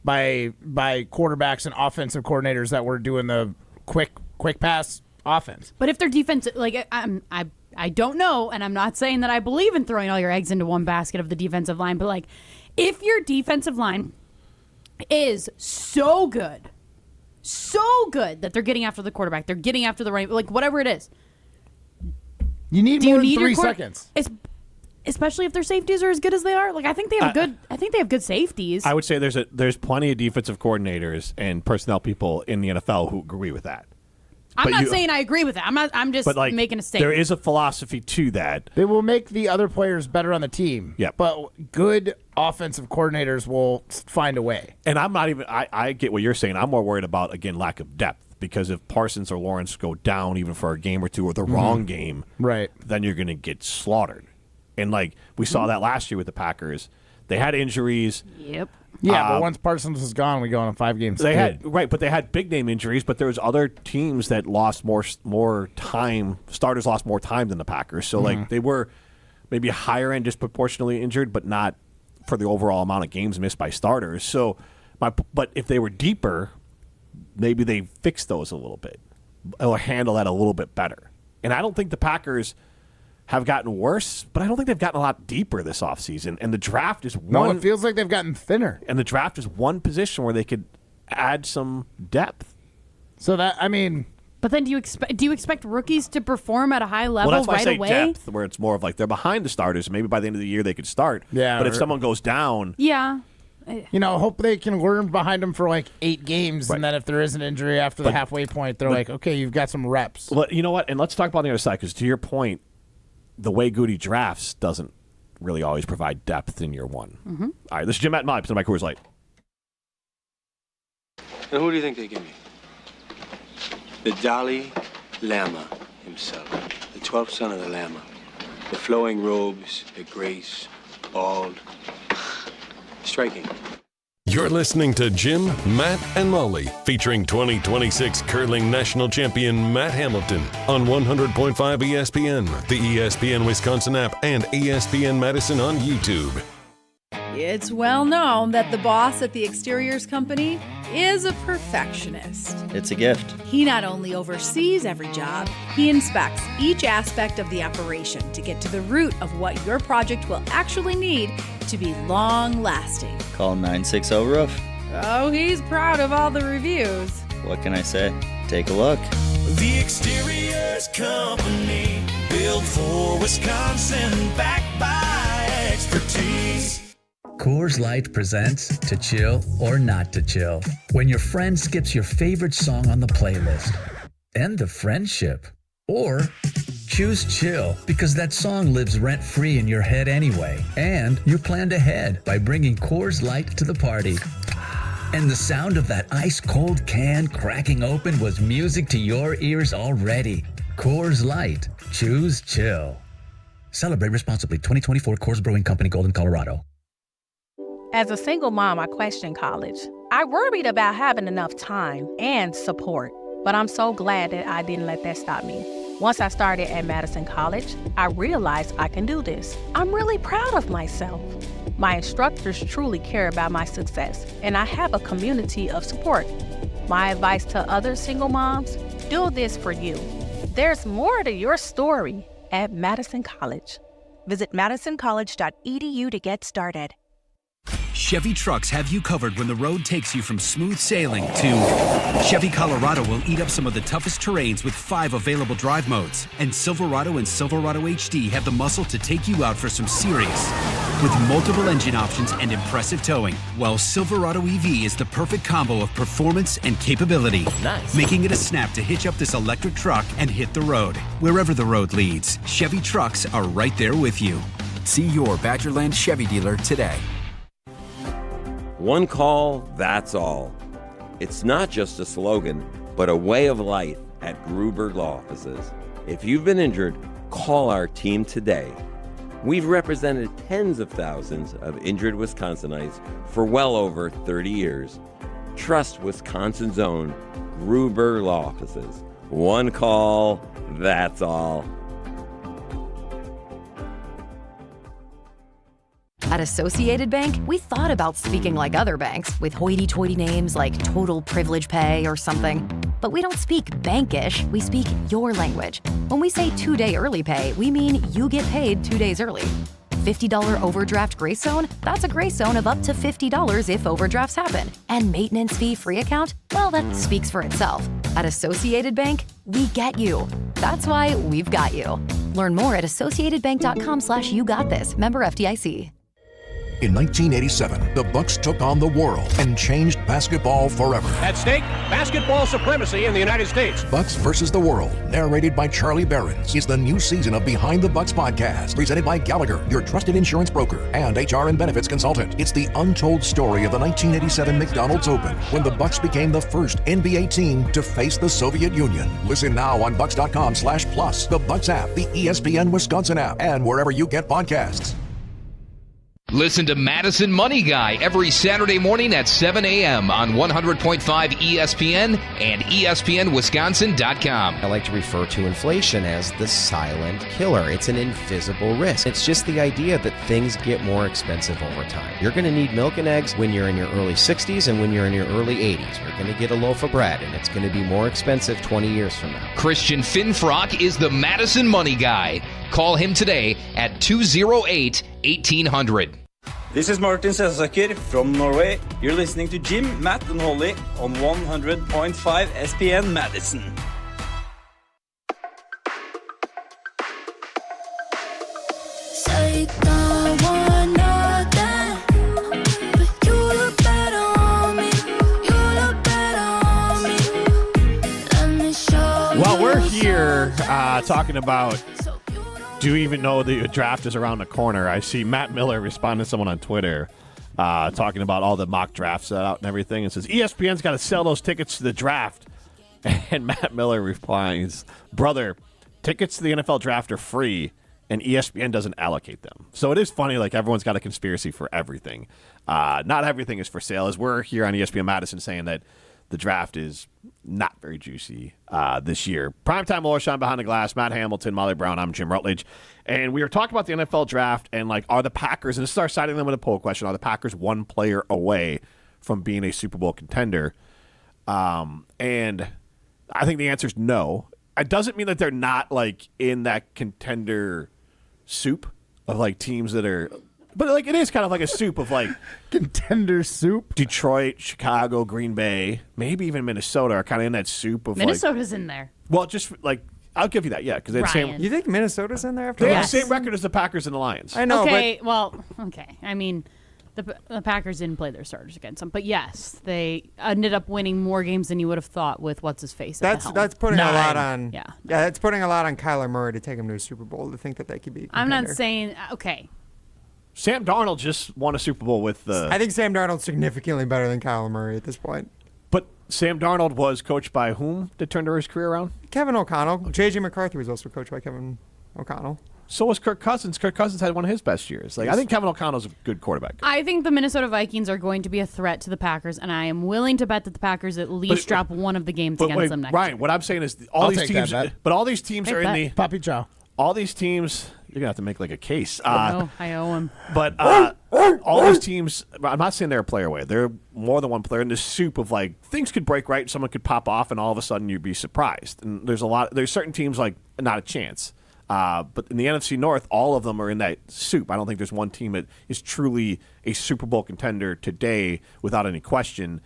by quarterbacks and offensive coordinators that were doing the quick pass offense. But if their defense, like I don't know, and I'm not saying that I believe in throwing all your eggs into one basket of the defensive line, but like if your defensive line is so good that they're getting after the quarterback, they're getting after the right, like whatever it is. You need more than 3 seconds. Especially if their safeties are as good as they are. Like I think they have good safeties. I would say there's plenty of defensive coordinators and personnel people in the NFL who agree with that. I'm not saying I agree with that. I'm just making a statement. There is a philosophy to that. They will make the other players better on the team. Yeah. But good offensive coordinators will find a way. And I'm not even I get what you're saying. I'm more worried about, again, lack of depth. Because if Parsons or Lawrence go down even for a game or two or the wrong game, right, then you're going to get slaughtered. And like we saw that last year with the Packers. They had injuries. Yep. Yeah, but once Parsons was gone, we go on a 5-game skid. They had but they had big name injuries. But there was other teams that lost more time. Starters lost more time than the Packers. So like they were maybe higher end disproportionately injured, but not for the overall amount of games missed by starters. So, but if they were deeper, maybe they fix those a little bit or handle that a little bit better. And I don't think the Packers have gotten worse, but I don't think they've gotten a lot deeper this offseason. And the draft is one. No, it feels like they've gotten thinner. And the draft is one position where they could add some depth. So that, I mean. But then do you expect rookies to perform at a high level well, that's why right I say away? Depth, where it's more of like they're behind the starters. Maybe by the end of the year they could start. Yeah. But if someone goes down. Yeah. You know, hope they can learn behind them for like 8 games, and then if there is an injury after the halfway point, they're like, okay, you've got some reps. Well, you know what? And let's talk about the other side, because to your point, the way Goody drafts doesn't really always provide depth in year one. Mm-hmm. All right, this is Jim Matt and Molly, presented by Coors Light. And who do you think they give me? The Dalai Lama himself, the 12th son of the Lama. The flowing robes, the grace, bald, striking. You're listening to Jim, Matt, and Molly, featuring 2026 curling national champion Matt Hamilton on 100.5 ESPN, the ESPN Wisconsin app, and ESPN Madison on YouTube. It's well known that the boss at the exteriors company is a perfectionist. It's a gift. He not only oversees every job, he inspects each aspect of the operation to get to the root of what your project will actually need to be long-lasting. Call 960-ROOF. Oh, he's proud of all the reviews. What can I say? Take a look. The Exteriors Company, built for Wisconsin, backed by expertise. Coors Light presents To Chill or Not to Chill. When your friend skips your favorite song on the playlist. End the friendship. Or choose chill because that song lives rent-free in your head anyway. And you planned ahead by bringing Coors Light to the party. And the sound of that ice-cold can cracking open was music to your ears already. Coors Light. Choose chill. Celebrate responsibly. 2024 Coors Brewing Company, Golden, Colorado. As a single mom, I questioned college. I worried about having enough time and support, but I'm so glad that I didn't let that stop me. Once I started at Madison College, I realized I can do this. I'm really proud of myself. My instructors truly care about my success, and I have a community of support. My advice to other single moms, do this for you. There's more to your story at Madison College. Visit madisoncollege.edu to get started. Chevy trucks have you covered when the road takes you from smooth sailing to Chevy Colorado will eat up some of the toughest terrains with 5 available drive modes. And Silverado and Silverado HD have the muscle to take you out for some serious. With multiple engine options and impressive towing, while Silverado EV is the perfect combo of performance and capability. Nice. Making it a snap to hitch up this electric truck and hit the road. Wherever the road leads, Chevy trucks are right there with you. See your Badgerland Chevy dealer today. One call, that's all. It's not just a slogan, but a way of life at Gruber Law Offices. If you've been injured, call our team today. We've represented tens of thousands of injured Wisconsinites for well over 30 years. Trust Wisconsin's own Gruber Law Offices. One call, that's all. At Associated Bank, we thought about speaking like other banks with hoity-toity names like Total Privilege Pay or something. But we don't speak bankish, we speak your language. When we say 2-day early pay, we mean you get paid 2 days early. $50 overdraft grace zone? That's a grace zone of up to $50 if overdrafts happen. And maintenance fee free account? Well, that speaks for itself. At Associated Bank, we get you. That's why we've got you. Learn more at associatedbank.com/you-got-this. Member FDIC. In 1987, the Bucks took on the world and changed basketball forever. At stake, basketball supremacy in the United States. Bucks versus the World, narrated by Charlie Behrens, is the new season of Behind the Bucks podcast, presented by Gallagher, your trusted insurance broker and HR and benefits consultant. It's the untold story of the 1987 McDonald's Open, when the Bucks became the first NBA team to face the Soviet Union. Listen now on Bucks.com/plus, the Bucks app, the ESPN Wisconsin app, and wherever you get podcasts. Listen to Madison Money Guy every Saturday morning at 7 a.m. on 100.5 ESPN and ESPNWisconsin.com. I like to refer to inflation as the silent killer. It's an invisible risk. It's just the idea that things get more expensive over time. You're going to need milk and eggs when you're in your early 60s and when you're in your early 80s. You're going to get a loaf of bread, and it's going to be more expensive 20 years from now. Christian Finfrock is the Madison Money Guy. Call him today at 208-1800. This is Martin Sesaker from Norway. You're listening to Jim, Matt and Holly on 100.5 ESPN Madison. While we're here talking about do you even know the draft is around the corner, I see Matt Miller respond to someone on Twitter talking about all the mock drafts out and everything, and says ESPN's got to sell those tickets to the draft. And Matt Miller replies, brother, tickets to the NFL draft are free and ESPN doesn't allocate them. So it is funny, like everyone's got a conspiracy for everything. Not everything is for sale, as we're here on ESPN Madison saying that the draft is not very juicy this year. Primetime Lorshon behind the glass, Matt Hamilton, Molly Brown, I'm Jim Rutledge. And we were talking about the NFL draft and, like, are the Packers, and this is our citing them with a poll question, are the Packers one player away from being a Super Bowl contender? And I think the answer is no. It doesn't mean that they're not, like, in that contender soup of, like, teams that are... But, like, it is kind of like a soup of, like... contender soup? Detroit, Chicago, Green Bay, maybe even Minnesota are kind of in that soup of, Minnesota's in there. Well, just, like, I'll give you that, yeah. Because they have the same... You think Minnesota's in there after They that? have the same record as the Packers and the Lions. I know, okay, okay. I mean, the Packers didn't play their starters against them. But, yes, they ended up winning more games than you would have thought with what's-his-face at the helm. That's putting a lot on... Yeah. Yeah, that's putting a lot on Kyler Murray to take him to a Super Bowl, to think that they could be a contender. I'm not saying... Okay. Sam Darnold just won a Super Bowl with the... I think Sam Darnold's significantly better than Kyler Murray at this point. But Sam Darnold was coached by whom to turn his career around? Kevin O'Connell. J.J. McCarthy was also coached by Kevin O'Connell. So was Kirk Cousins. Kirk Cousins had one of his best years. Like, I think Kevin O'Connell's a good quarterback. I think the Minnesota Vikings are going to be a threat to the Packers, and I am willing to bet that the Packers at least drop one of the games against them next Ryan, year. what I'm saying is all these teams... But all these teams are in the... Puppy Joe. All these teams... You're going to have to make, like, a case. No, I owe him. But all these teams, I'm not saying they're a player away. They're more than one player in this soup of, like, things could break right, someone could pop off, and all of a sudden you'd be surprised. And there's certain teams, like, not a chance. But in the NFC North, all of them are in that soup. I don't think there's one team that is truly a Super Bowl contender today without any question.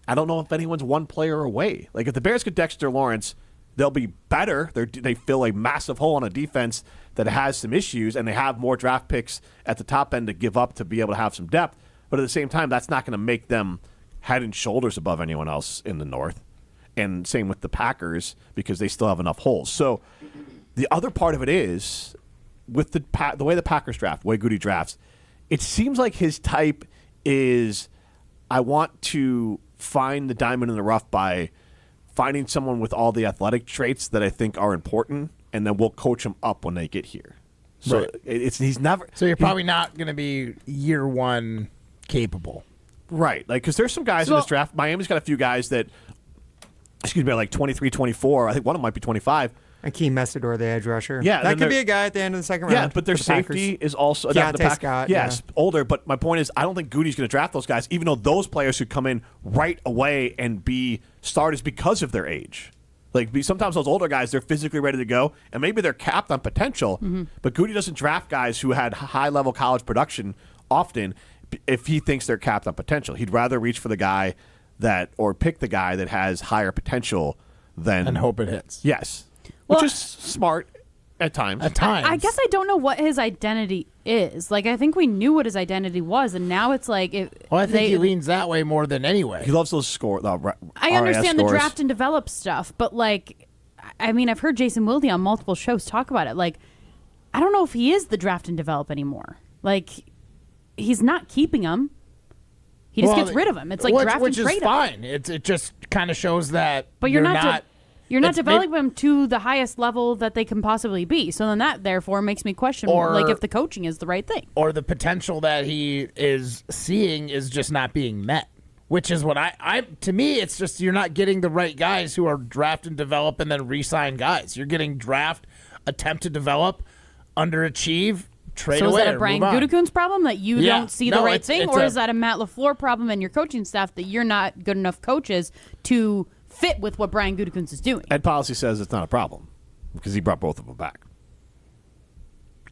I don't know if anyone's one player away. Like, if the Bears get Dexter Lawrence, they'll be better. They fill a massive hole on a defense that has some issues, and they have more draft picks at the top end to give up to be able to have some depth. But at the same time, that's not going to make them head and shoulders above anyone else in the North. And same with the Packers, because they still have enough holes. So the other part of it is, with the way the Packers draft, the way Goody drafts, it seems like his type is, I want to find the diamond in the rough by finding someone with all the athletic traits that I think are important, and then we'll coach them up when they get here. So he's never. So you're probably not going to be year one capable. Right. Like, because there's some guys in this draft. Miami's got a few guys that, are like 23, 24. I think one of them might be 25. Akeem Messidor, the edge rusher. Yeah, that could be a guy at the end of the second round. Yeah, but their safety is also Scott. Yes, older. But my point is, I don't think Goody's going to draft those guys, even though those players should come in right away and be starters because of their age. Like, sometimes those older guys, they're physically ready to go, and maybe they're capped on potential. Mm-hmm. But Goody doesn't draft guys who had high-level college production often if he thinks they're capped on potential. He'd rather reach for the guy or pick the guy that has higher potential than and hope it hits. Yes. Which is smart at times. I guess I don't know what his identity is. Like, I think we knew what his identity was, and now it's like... I think he leans that way more than anyway. He loves those scores. I understand the draft and develop stuff, but, like, I mean, I've heard Jason Wilde on multiple shows talk about it. Like, I don't know if he is the draft and develop anymore. Like, he's not keeping him. He just gets rid of him. It's like draft and trade him. Which is fine. It just kind of shows that but you're not developing them to the highest level that they can possibly be. So then that, therefore, makes me question if the coaching is the right thing. Or the potential that he is seeing is just not being met, which is what to me, it's just you're not getting the right guys who are draft and develop and then re-sign guys. You're getting draft, attempt to develop, underachieve, trade away. So is that a Brian Gutekunst problem that you don't see the right thing? Or is that a Matt LaFleur problem and your coaching staff that you're not good enough coaches to fit with what Brian Gutekunst is doing? Ed Policy says it's not a problem because he brought both of them back.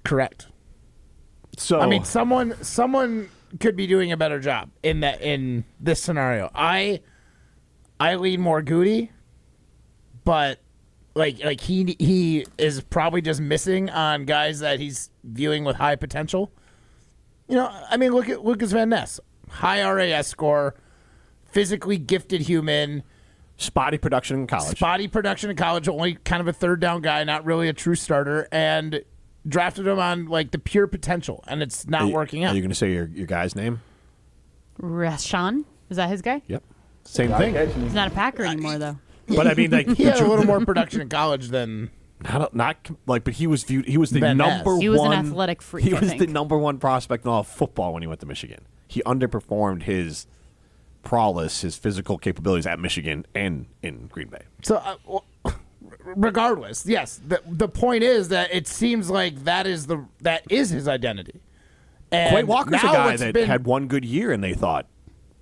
Correct. So I mean, someone could be doing a better job in this scenario. I lean more Goody, but like he is probably just missing on guys that he's viewing with high potential. You know, I mean, look at Lucas Van Ness, high RAS score, physically gifted human. Spotty production in college. Only kind of a third down guy, not really a true starter, and drafted him on like the pure potential, and it's not working out. Are you going to say your guy's name? Rashawn? Is that his guy? Yep. Same thing. He's not a Packer anymore, though. But I mean, like he had a little more production in college than but he was viewed. He was the Ben number one. He was an athletic freak. He was the number one prospect in all of football when he went to Michigan. He underperformed his prowess, his physical capabilities at Michigan and in Green Bay. So, regardless, yes, the point is that it seems like that is his identity. And Quay Walker's a guy that had one good year, and they thought,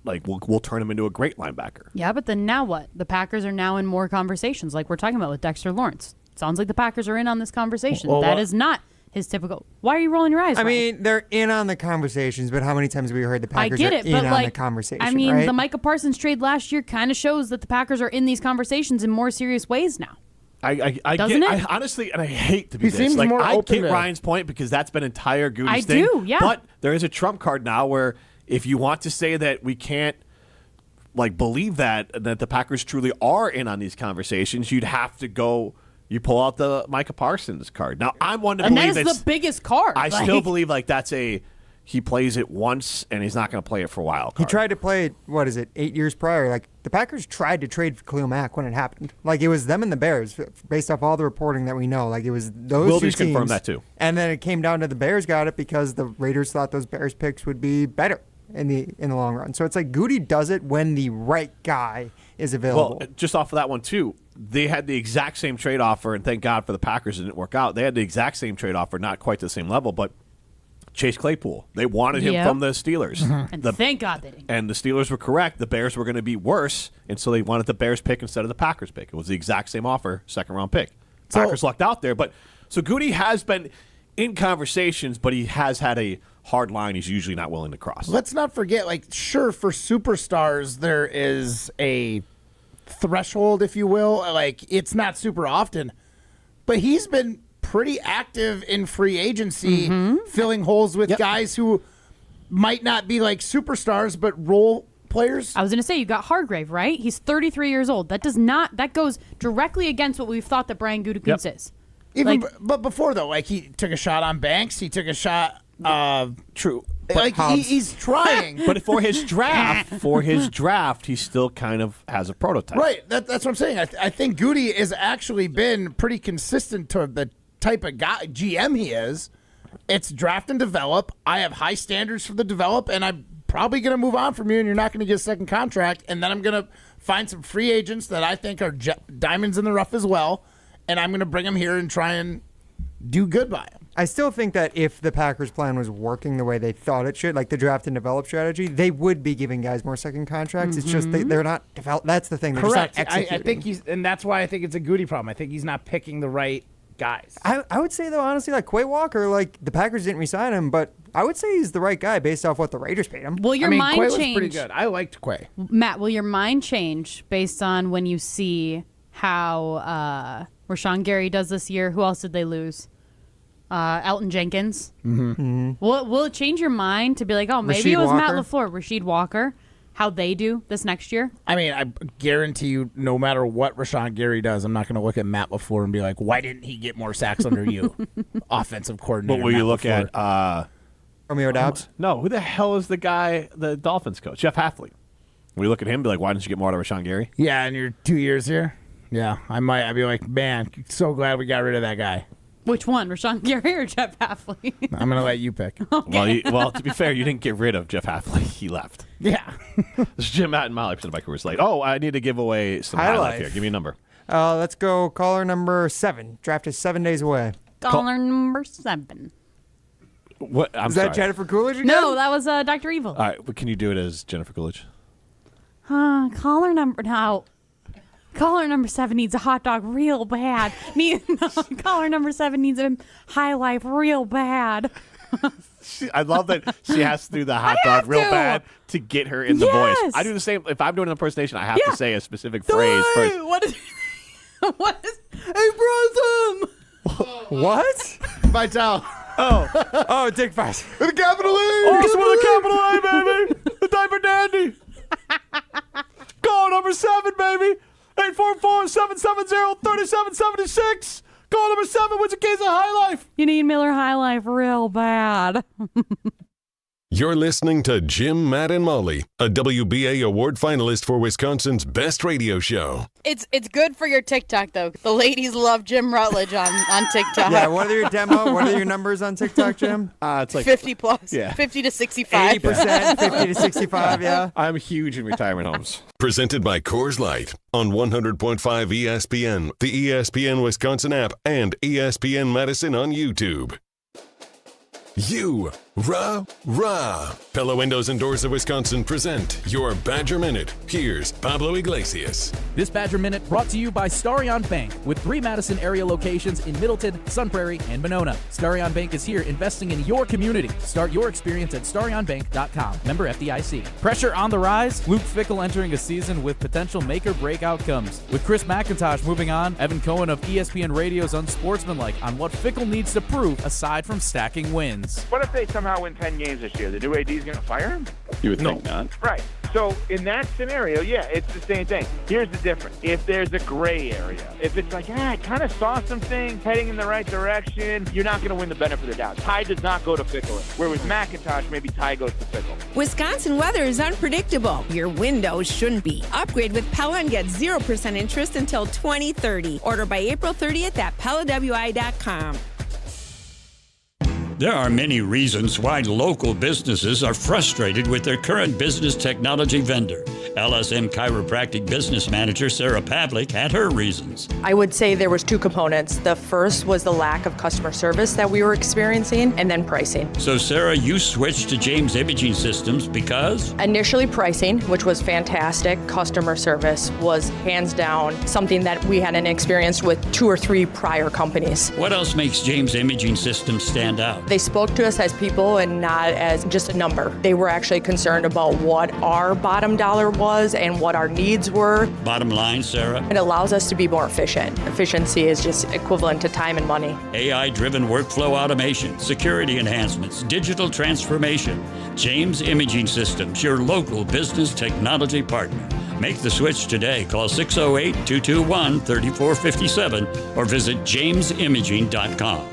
like, we'll turn him into a great linebacker. Yeah, but then now what? The Packers are now in more conversations, like we're talking about with Dexter Lawrence. Sounds like the Packers are in on this conversation. That is not his typical. Why are you rolling your eyes? I mean, they're in on the conversations, but how many times have we heard the Packers are in on the conversation? I mean, right? the Micah Parsons trade last year kind of shows that the Packers are in these conversations in more serious ways now. I honestly, and I hate to be this. Like, I get Ryan's point because that's been entire Goody's thing. I do, yeah. But there is a trump card now where if you want to say that we can't believe that the Packers truly are in on these conversations, you'd have to go. You pull out the Micah Parsons card. Now, I'm one to believe that is the biggest card. I still believe that's he plays it once and he's not going to play it for a while. He tried to play it, 8 years prior? Like, the Packers tried to trade for Khalil Mack when it happened. Like, it was them and the Bears, based off all the reporting that we know. Like, it was those two teams. Confirmed that too. And then it came down to the Bears got it because the Raiders thought those Bears picks would be better in the long run. So it's like Goody does it when the right guy is available. Well, just off of that one too, they had the exact same trade offer, and thank God for the Packers it didn't work out. They had the exact same trade offer, not quite to the same level, but Chase Claypool. They wanted him from the Steelers. And thank God they didn't. And the Steelers were correct. The Bears were going to be worse, and so they wanted the Bears pick instead of the Packers pick. It was the exact same offer, second-round pick. Packers lucked out there. So Goody has been in conversations, but he has had a hard line he's usually not willing to cross. Let's not forget, sure, for superstars, there is a threshold, if you will. Like, it's not super often, but he's been pretty active in free agency, filling holes with guys who might not be like superstars, but role players. I was going to say, you got Hargrave, right? He's 33 years old. That goes directly against what we've thought that Brian Gutekunst is. But before though, he took a shot on Banks. He took a shot. True. Like he's trying. But for his draft, he still kind of has a prototype. Right. That's what I'm saying. I think Goody has actually been pretty consistent to the type of guy GM he is. It's draft and develop. I have high standards for the develop, and I'm probably going to move on from you, and you're not going to get a second contract. And then I'm going to find some free agents that I think are diamonds in the rough as well, and I'm going to bring them here and try and do good by them. I still think that if the Packers' plan was working the way they thought it should, like the draft and develop strategy, they would be giving guys more second contracts. It's just they're not developed. That's the thing. They're Correct. Just not executing. I think and that's why I think it's a Goody problem. I think he's not picking the right guys. I would say, though, honestly, like Quay Walker, like the Packers didn't re-sign him, but I would say he's the right guy based off what the Raiders paid him. Will your mind Quay change? was pretty good. I liked Quay. Matt, will your mind change based on when you see how Rashawn Gary does this year? Who else did they lose? Elton Jenkins. Mm-hmm. Will it change your mind to be like, oh, maybe Rasheed it was Walker. Matt LaFleur, Rasheed Walker, how they do this next year? I mean, I guarantee you, no matter what Rashawn Gary does, I'm not going to look at Matt LaFleur and be like, why didn't he get more sacks under you, offensive coordinator? But will you Matt look LaFleur. at Romeo Doubs? No, who the hell is the guy, the Dolphins coach, Jeff Hafley? We look at him and be like, why didn't you get more out of Rashawn Gary? Yeah, in your 2 years here? Yeah, I'd be like, man, so glad we got rid of that guy. Which one, Rashawn Gary or Jeff Hafley? I'm going to let you pick. Okay. Well, to be fair, you didn't get rid of Jeff Hafley. He left. Yeah. This is Jim, Matt, and Molly presented by Coors Light. Oh, I need to give away some High highlight Life. here. Give me a number. Let's go caller number 7. Draft is 7 days away. Caller number 7. What? I'm Is sorry. that Jennifer Coolidge again? No, that was Dr. Evil. All right, but can you do it as Jennifer Coolidge? Caller number 7 needs a hot dog real bad. Caller number 7 needs a high life real bad. I love that she has to do the hot dog real bad to get her in the voice. I do the same. If I'm doing an impersonation, I have to say a specific phrase first. What is Hey, Brosum! What? Vital. Oh, Dick Vice. With a capital A. Oh, it's with a capital A, baby. The diaper dandy. Call number 7, baby. 844-770-3776. Call number 7 wins a case of High Life. You need Miller High Life real bad. You're listening to Jim, Matt, and Molly, a WBA award finalist for Wisconsin's best radio show. It's good for your TikTok, though. The ladies love Jim Rutledge on TikTok. Yeah, what are your what are your numbers on TikTok, Jim? It's like 50 plus. Yeah. 50 to 65. 80%, 50 to 65, yeah. I'm huge in retirement homes. Presented by Coors Light on 100.5 ESPN, the ESPN Wisconsin app, and ESPN Madison on YouTube. Rah. Pella Windows and Doors of Wisconsin present your Badger Minute. Here's Pablo Iglesias. This Badger Minute brought to you by Starion Bank, with 3 Madison area locations in Middleton, Sun Prairie, and Monona. Starion Bank is here investing in your community. Start your experience at starionbank.com. Member FDIC. Pressure on the rise. Luke Fickell entering a season with potential make-or-break outcomes. With Chris McIntosh moving on, Evan Cohen of ESPN Radio's Unsportsmanlike on what Fickell needs to prove aside from stacking wins. What if they somehow win 10 games this year? The new AD is going to fire him? You would think not. Right. So in that scenario, yeah, it's the same thing. Here's the difference. If there's a gray area, if it's like, I kind of saw some things heading in the right direction, you're not going to win the benefit of the doubt. Ty does not go to Fickell. Where with McIntosh, maybe Ty goes to Fickell. Wisconsin weather is unpredictable. Your windows shouldn't be. Upgrade with Pella and get 0% interest until 2030. Order by April 30th at PellaWI.com. There are many reasons why local businesses are frustrated with their current business technology vendor. LSM Chiropractic Business Manager Sarah Pavlik had her reasons. I would say there was 2 components. The first was the lack of customer service that we were experiencing, and then pricing. So Sarah, you switched to James Imaging Systems because? Initially pricing, which was fantastic. Customer service was hands down something that we hadn't experienced with 2 or 3 prior companies. What else makes James Imaging Systems stand out? They spoke to us as people and not as just a number. They were actually concerned about what our bottom dollar was and what our needs were. Bottom line, Sarah? It allows us to be more efficient. Efficiency is just equivalent to time and money. AI-driven workflow automation, security enhancements, digital transformation. James Imaging Systems, your local business technology partner. Make the switch today. Call 608-221-3457 or visit jamesimaging.com.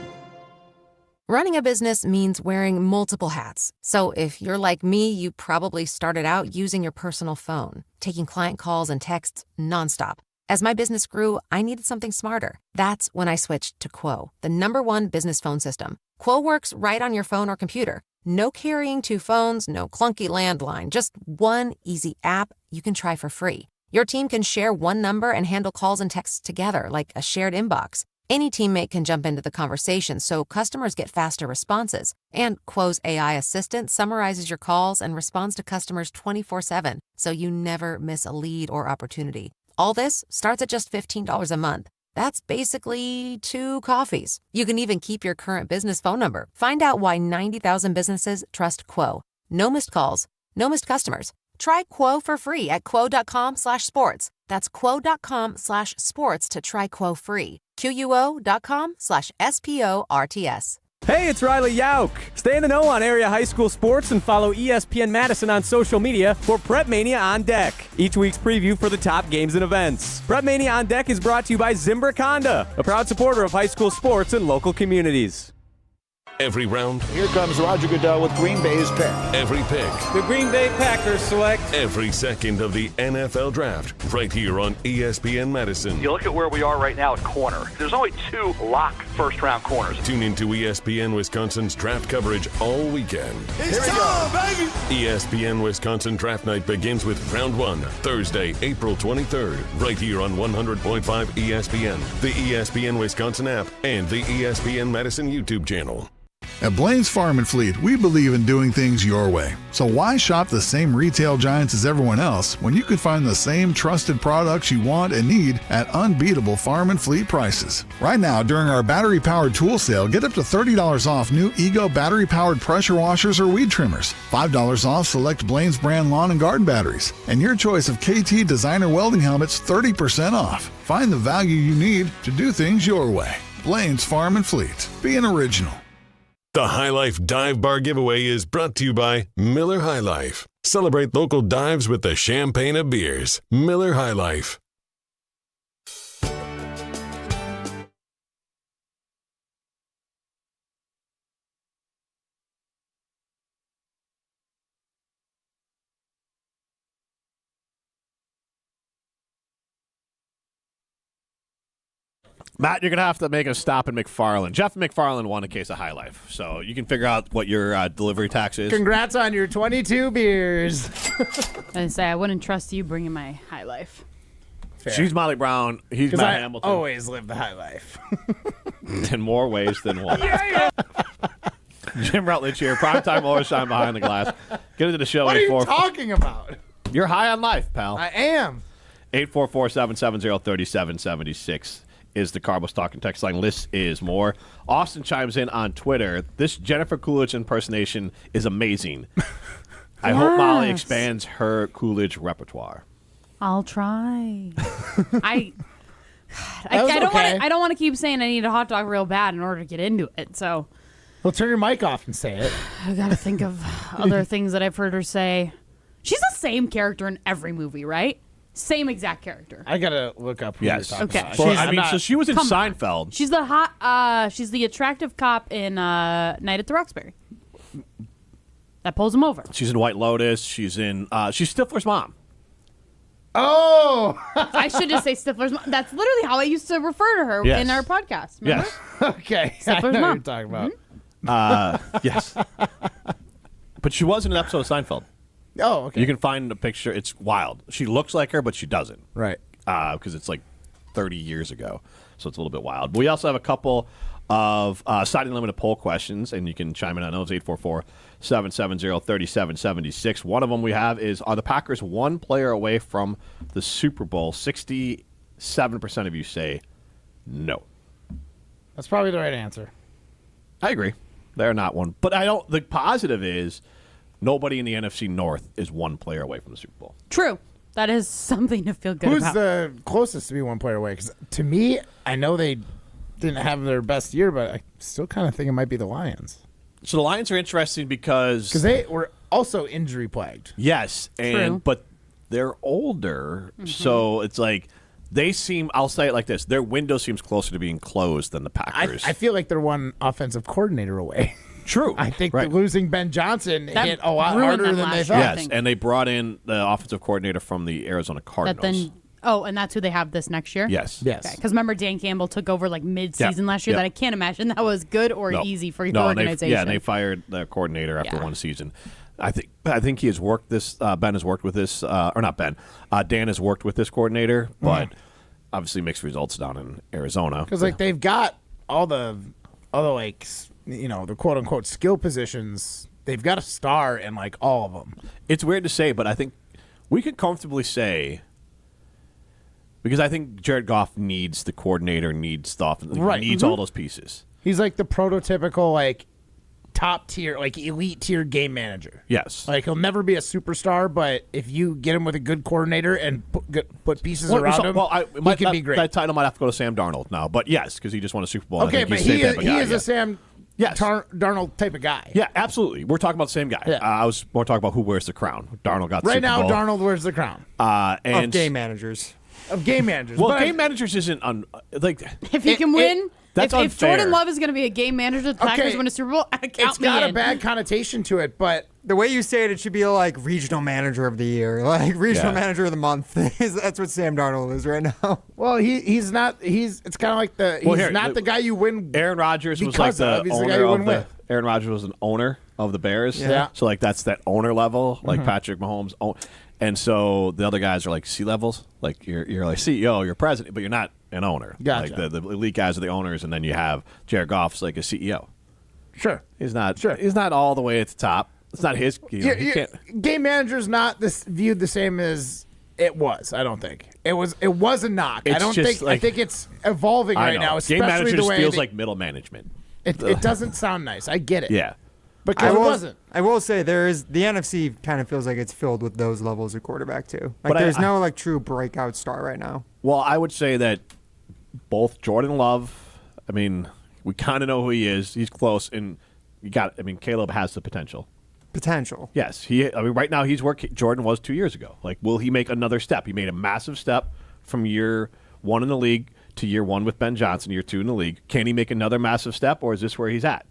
Running a business means wearing multiple hats. So if you're like me, you probably started out using your personal phone, taking client calls and texts nonstop. As my business grew, I needed something smarter. That's when I switched to Quo, the #1 business phone system. Quo works right on your phone or computer. No carrying 2 phones, no clunky landline, just one easy app you can try for free. Your team can share one number and handle calls and texts together like a shared inbox. Any teammate can jump into the conversation so customers get faster responses. And Quo's AI assistant summarizes your calls and responds to customers 24/7, so you never miss a lead or opportunity. All this starts at just $15 a month. That's basically 2 coffees. You can even keep your current business phone number. Find out why 90,000 businesses trust Quo. No missed calls, no missed customers. Try Quo for free at quo.com/sports. That's quo.com/sports to try Quo free. QUO.com/SPORTS. Hey, it's Riley Yauk. Stay in the know on area high school sports and follow ESPN Madison on social media for Prep Mania on Deck, each week's preview for the top games and events. Prep Mania on Deck is brought to you by Zimbrick Honda, a proud supporter of high school sports and local communities. Every round. Here comes Roger Goodell with Green Bay's pick. Every pick. The Green Bay Packers select. Every second of the NFL Draft, right here on ESPN Madison. You look at where we are right now at corner. There's only 2 lock first-round corners. Tune into ESPN Wisconsin's draft coverage all weekend. It's time, baby! ESPN Wisconsin Draft Night begins with Round 1, Thursday, April 23rd, right here on 100.5 ESPN, the ESPN Wisconsin app, and the ESPN Madison YouTube channel. At Blaine's Farm and Fleet, we believe in doing things your way. So why shop the same retail giants as everyone else when you can find the same trusted products you want and need at unbeatable farm and fleet prices? Right now, during our battery-powered tool sale, get up to $30 off new Ego battery-powered pressure washers or weed trimmers, $5 off select Blaine's brand lawn and garden batteries, and your choice of KT designer welding helmets 30% off. Find the value you need to do things your way. Blaine's Farm and Fleet. Be an original. The High Life Dive Bar giveaway is brought to you by Miller High Life. Celebrate local dives with the champagne of beers. Miller High Life. Matt, you're going to have to make a stop in McFarland. Jeff McFarland won a case of High Life, so you can figure out what your delivery tax is. Congrats on your 22 beers. I say I wouldn't trust you bringing my High Life. Fair. She's Molly Brown. He's Matt Hamilton. Always live the high life. In more ways than one. Jim Rutledge here. Primetime overshine behind the glass. Get into the show. What are you talking about? You're high on life, pal. I am. 844-770-3776 is the Carbos Talking text line. List is more. Austin chimes in on Twitter. This Jennifer Coolidge impersonation is amazing. I hope Molly expands her Coolidge repertoire. I'll try. I don't want to keep saying I need a hot dog real bad in order to get into it. So, well, turn your mic off and say it. I gotta think of other things that I've heard her say. She's the same character in every movie, right? Same exact character. I gotta look up who yes. you're talking about. Well, so she was in Seinfeld. She's the she's the attractive cop in Night at the Roxbury. That pulls him over. She's in White Lotus. She's in. She's Stifler's mom. Oh! I should just say Stifler's mom. That's literally how I used to refer to her in our podcast. Remember? Yes. Okay. Stifler's I know mom. what you're talking about. Yes. But she was in an episode of Seinfeld. Oh, okay. You can find a picture. It's wild. She looks like her, but she doesn't. Right. Because it's like 30 years ago. So it's a little bit wild. But we also have a couple of side limited poll questions, and you can chime in on those, 844-770-3776. One of them we have is, are the Packers one player away from the Super Bowl? 67% of you say no. That's probably the right answer. I agree. They're not one. But the positive is nobody in the NFC North is one player away from the Super Bowl. True. That is something to feel good Who's about. the closest to be one player away? Because to me, I know they didn't have their best year, but I still kind of think it might be the Lions. So the Lions are interesting because they were also injury plagued. Yes, but they're older, so it's like They seem, I'll say it like this, their window seems closer to being closed than the Packers. I feel like they're one offensive coordinator away. True. I think right. losing Ben Johnson That hit a lot ruined harder them than they last thought. year. Yes, and they brought in the offensive coordinator from the Arizona Cardinals. And that's who they have this next year? Yes. Because remember, Dan Campbell took over like mid-season last year. That I can't imagine that was good or easy for your organization. And they fired the coordinator after one season. I think he has worked this. Ben has worked with this, or not Ben. Dan has worked with this coordinator, but obviously mixed results down in Arizona. Because like they've got all the like the quote unquote skill positions. They've got a star in like all of them. It's weird to say, but I think we could comfortably say. Because I think Jared Goff needs the coordinator, needs stuff, needs all those pieces. He's like the prototypical like top tier, like elite tier game manager. Yes, like he'll never be a superstar, but if you get him with a good coordinator and put pieces around him, he can be great. That title might have to go to Sam Darnold now, but yes, because he just won a Super Bowl. Okay, but he is a Sam Darnold type of guy. Yeah, absolutely. We're talking about the same guy. Yeah. I was more talking about who wears the crown. Darnold got the right Super now. Bowl. Darnold wears the crown and of game managers. Of game managers. Well, game managers isn't like if he can win. That's if Jordan Love is going to be a game manager, the Packers win a Super Bowl. It's got a bad connotation to it, but the way you say it should be like regional manager of the year, like regional manager of the month. That's what Sam Darnold is right now. Well, he's not. It's kind of like the guy you win. Aaron Rodgers was like the owner of the. Aaron Rodgers was an owner of the Bears. Yeah. So like that's that owner level, like Patrick Mahomes. And so the other guys are like C-levels. Like you're like CEO, you're president, but you're not an owner. Gotcha. Like the elite guys are the owners, and then you have Jared Goff's like a CEO. Sure. He's not all the way at the top. It's not his. He can't. Game manager's not viewed the same as it was. I don't think it was a knock. It's I don't think. I think it's evolving right now. Especially game manager the just way feels like middle management. It doesn't sound nice. I get it. Yeah. But it wasn't. I will say the NFC kind of feels like it's filled with those levels of quarterback too. Like there's no like true breakout star right now. Well, I would say that both Jordan Love, I mean, we kind of know who he is. He's close, and Caleb has the potential. Potential. Yes, right now he's where Jordan was 2 years ago. Like, will he make another step? He made a massive step from year one in the league to year one with Ben Johnson, year two in the league. Can he make another massive step, or is this where he's at?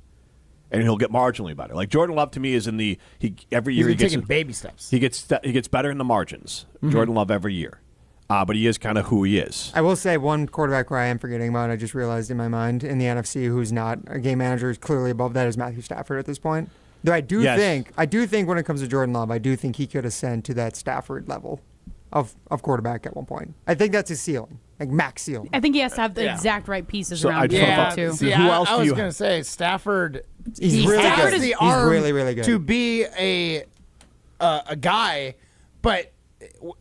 And he'll get marginally better. Like Jordan Love to me is every year he gets taking baby steps. He gets better in the margins. Jordan Love every year, but he is kind of who he is. I will say one quarterback where I am forgetting about. I just realized in my mind in the NFC who's not a game manager is clearly above that is Matthew Stafford at this point. Though I do think when it comes to Jordan Love, I do think he could ascend to that Stafford level of quarterback at one point. I think that's his ceiling, like max ceiling. I think he has to have the exact right pieces around him too. See, who else I was going to say Stafford. He's really has good. the arm really, really good to be a guy, but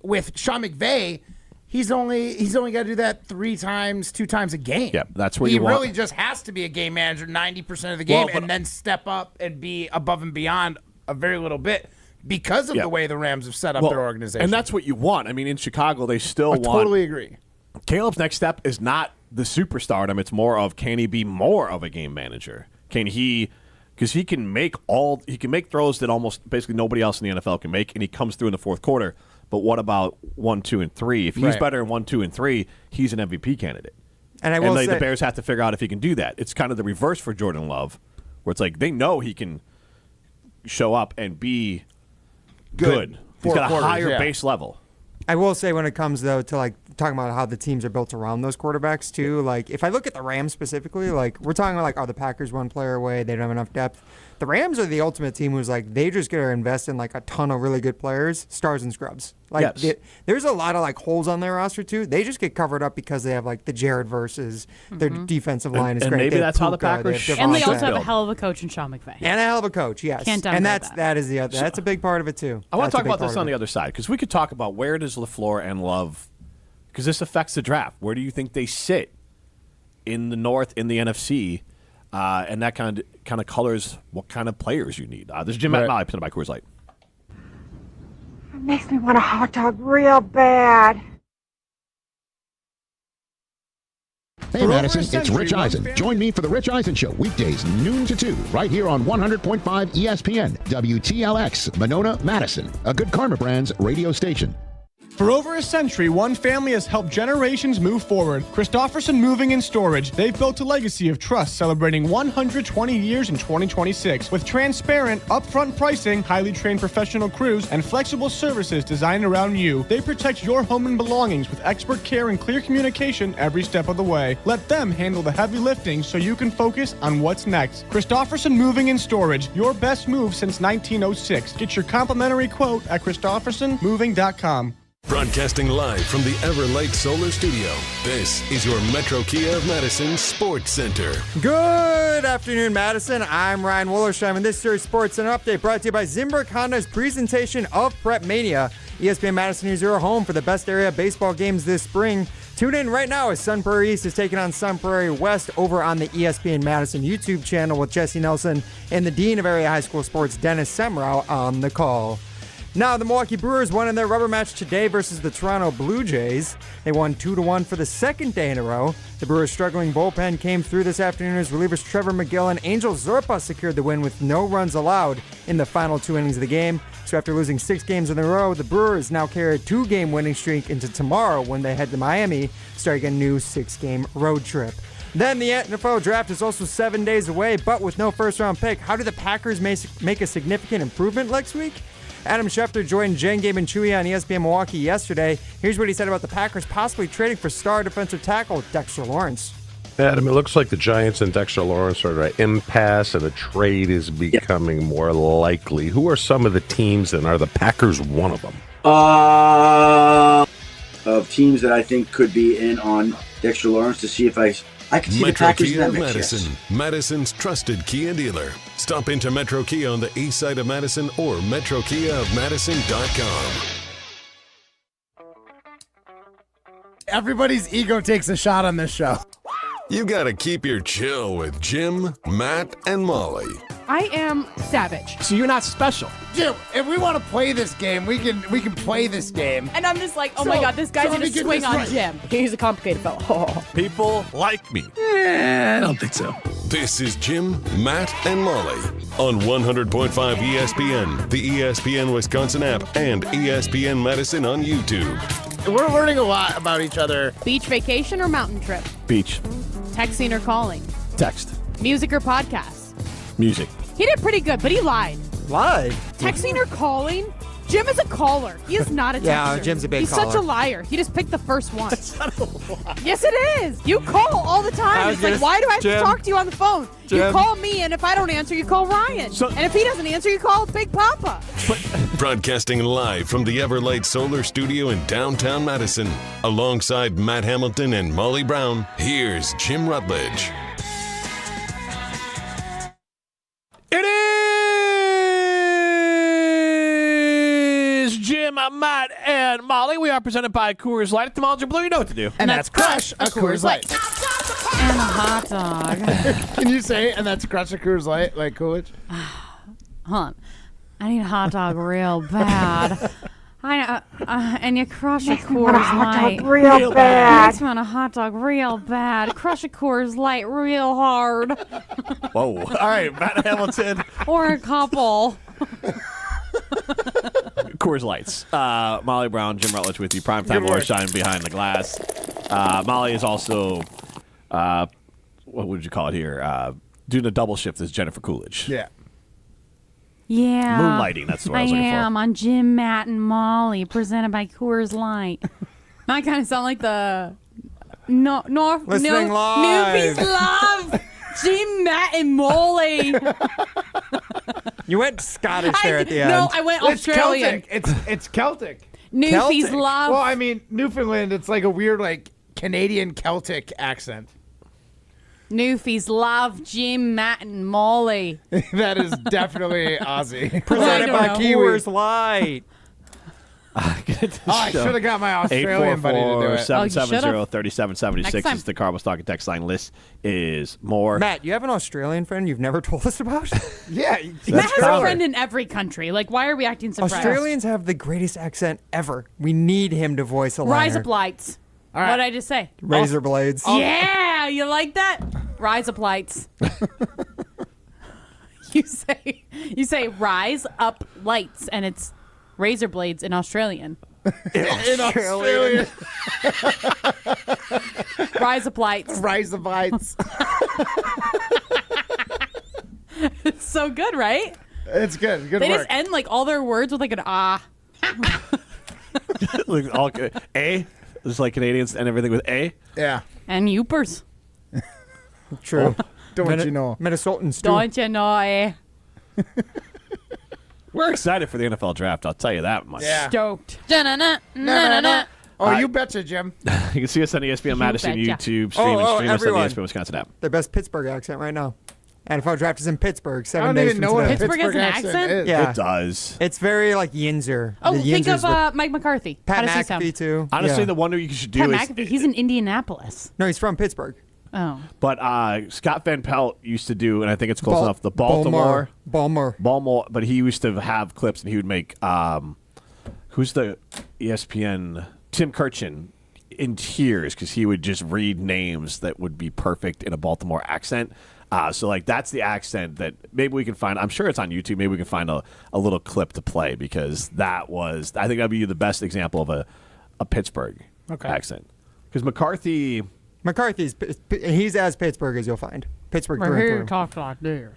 with Sean McVay, he's only got to do that 2 times a game. Yeah, that's what he you want. really just has to be a game manager 90% of the game, and then step up and be above and beyond a very little bit because of the way the Rams have set up their organization. And that's what you want. I mean, in Chicago, they still want. I totally agree. Caleb's next step is not the superstardom. It's more of, can he be more of a game manager? Can he, because he can make throws that almost basically nobody else in the NFL can make, and he comes through in the fourth quarter. But what about 1, 2, and 3? If he's better in 1, 2, and 3, he's an MVP candidate. And the Bears have to figure out if he can do that. It's kind of the reverse for Jordan Love, where it's like they know he can show up and be good. He's got a higher base level. I will say when it comes, though, to like talking about how the teams are built around those quarterbacks, too, like if I look at the Rams specifically, like we're talking about like, are the Packers one player away? They don't have enough depth. The Rams are the ultimate team who's like, they just got to invest in like a ton of really good players, stars and scrubs. Like there's a lot of like holes on their roster, too. They just get covered up because they have like the Jared versus their defensive line is and great. maybe that's how the Packers and they also have a hell of a coach in Sean McVay. And a hell of a coach, yes. Can't and that's a big part of it, too. I want to talk about this on the other side, because we could talk about where does LaFleur and Love, because this affects the draft. Where do you think they sit in the North, in the NFC? And that kind of colors what kind of players you need. This is Jim Matt Molly, presented by Coors Light. It makes me want a hot dog real bad. Hey, Madison, it's Rich Eisen. Join me for the Rich Eisen Show, weekdays noon to 2, right here on 100.5 ESPN, WTLX, Monona, Madison, a Good Karma Brands radio station. For over a century, one family has helped generations move forward. Christofferson Moving and Storage. They've built a legacy of trust celebrating 120 years in 2026 with transparent, upfront pricing, highly trained professional crews, and flexible services designed around you. They protect your home and belongings with expert care and clear communication every step of the way. Let them handle the heavy lifting so you can focus on what's next. Christofferson Moving and Storage. Your best move since 1906. Get your complimentary quote at ChristoffersonMoving.com. Broadcasting live from the Everlight Solar Studio, this is your Metro Kia of Madison Sports Center. Good afternoon, Madison. I'm Ryan Wollersheim, and this year's Sports Center update brought to you by Zimbrick Honda's presentation of Prep Mania. ESPN Madison is your home for the best area baseball games this spring. Tune in right now as Sun Prairie East is taking on Sun Prairie West over on the ESPN Madison YouTube channel with Jesse Nelson and the Dean of Area High School Sports, Dennis Semrau, on the call. Now, the Milwaukee Brewers won in their rubber match today versus the Toronto Blue Jays. They won 2-1 for the second day in a row. The Brewers' struggling bullpen came through this afternoon as relievers Trevor McGill and Angel Zorpa secured the win with no runs allowed in the final 2 innings of the game. So after losing 6 games in a row, the Brewers now carry a 2-game winning streak into tomorrow when they head to Miami, starting a new 6-game road trip. Then the NFL draft is also 7 days away, but with no first-round pick. How do the Packers make a significant improvement next week? Adam Schefter joined Jen, Gabe, and Chewy on ESPN Milwaukee yesterday. Here's what he said about the Packers possibly trading for star defensive tackle Dexter Lawrence. Adam, it looks like the Giants and Dexter Lawrence are at an impasse and a trade is becoming more likely. Who are some of the teams, and are the Packers one of them? Of teams that I think could be in on Dexter Lawrence to see if I can see Metro the Packers Kia in that mix, Madison, yes. Madison's trusted Kia dealer. Stop into Metro Kia on the east side of Madison or metrokiaofmadison.com. Everybody's ego takes a shot on this show. You gotta keep your chill with Jim, Matt, and Molly. I am savage. So you're not special. Jim, if we want to play this game, we can play this game. And I'm just like, oh my God, this guy's going to swing on Jim. He's a complicated fellow. People like me. I don't think so. This is Jim, Matt, and Molly on 100.5 ESPN, the ESPN Wisconsin app, and ESPN Madison on YouTube. We're learning a lot about each other. Beach vacation or mountain trip? Beach. Texting or calling? Text. Music or podcast? Music. He did pretty good, but he lied. Lied? Texting or calling? Jim is a caller. He is not a texter. Yeah, Jim's a big He's caller. such a liar. He just picked the first one. That's not a lie. Yes, it is. You call all the time. It's like, why do I have to talk to you on the phone? You call me, and if I don't answer, you call Ryan. And if he doesn't answer, you call Big Papa. Broadcasting live from the Everlight Solar Studio in downtown Madison, alongside Matt Hamilton and Molly Brown, here's Jim Rutledge. It is Jim, Matt, and Molly. We are presented by Coors Light. At the Malls are blue, you know what to do. And that's crush a Coors Light. And a hot dog. Can you say it? And that's crush a Coors Light, like Coolidge? Hold on. I need a hot dog real bad. And you crush a Coors want a hot Light dog real bad. I just want a hot dog real bad. Crush a Coors Light real hard. Whoa. All right, Matt Hamilton. Or a couple. Coors Lights. Molly Brown, Jim Rutledge with you. Primetime Wollersheim behind the glass. Molly is also, what would you call it here? Doing a double shift as Jennifer Coolidge. Yeah. Yeah. Moonlighting, that's what I was looking for. I am on Jim, Matt, and Molly, presented by Coors Light. I kind of sound like the Listening live. Newbies love Jim, Matt, and Molly. You went Scottish there at the end. No, I went Australian. It's Celtic. Newbies love. Well, I mean, Newfoundland, it's like a weird, like, Canadian Celtic accent. Newfies love Jim, Matt, and Molly. That is definitely Aussie. Presented by Coors Light. I should have got my Australian buddy to do it. 844-770-3776 is the Car Was Talking text line. List is more. Matt, you have an Australian friend you've never told us about? Yeah. Matt has a friend in every country. Like, why are we acting surprised? Australians have the greatest accent ever. We need him to voice a Rise liner. Up Lights. All right. What did I just say? Razor blades. Yeah, you like that? Rise Up Lights. You say Rise Up Lights, and it's razor blades in Australian. In Australia. Rise of Lights. Rise of Lights. It's so good, right? It's good. Good They work. just end like all their words with like an ah. Like all A, just like Canadians and everything with A. Yeah. And youpers. True. Don't you know? Minnesotans too. Don't you know, eh? We're excited for the NFL draft. I'll tell you that much. Yeah. Stoked. Da-na-na. Oh, you betcha, Jim. You can see us on ESPN Madison betcha. YouTube, stream us on the everyone. ESPN Wisconsin app. The best Pittsburgh accent right now. NFL draft is in Pittsburgh. 7 don't days even from know what today. a Pittsburgh has an accent? is. Yeah. It does. It's very like Yinzer. Oh, The think Yinzer's of Mike McCarthy. Pat How does he sound? McAfee too. Honestly, Yeah. the one you should do Pat is. McAfee. He's in Indianapolis. No, he's from Pittsburgh. Oh. But Scott Van Pelt used to do, and I think it's close enough, the Baltimore. Baltimore. But he used to have clips, and he would make, who's the ESPN, Tim Kirchin, in tears, because he would just read names that would be perfect in a Baltimore accent. So, like, that's the accent that maybe we can find. I'm sure it's on YouTube. Maybe we can find a little clip to play, because that was, I think that would be the best example of a Pittsburgh accent. Because McCarthy's he's as Pittsburgh as you'll find. Pittsburgh We're through here to and through. talk like this.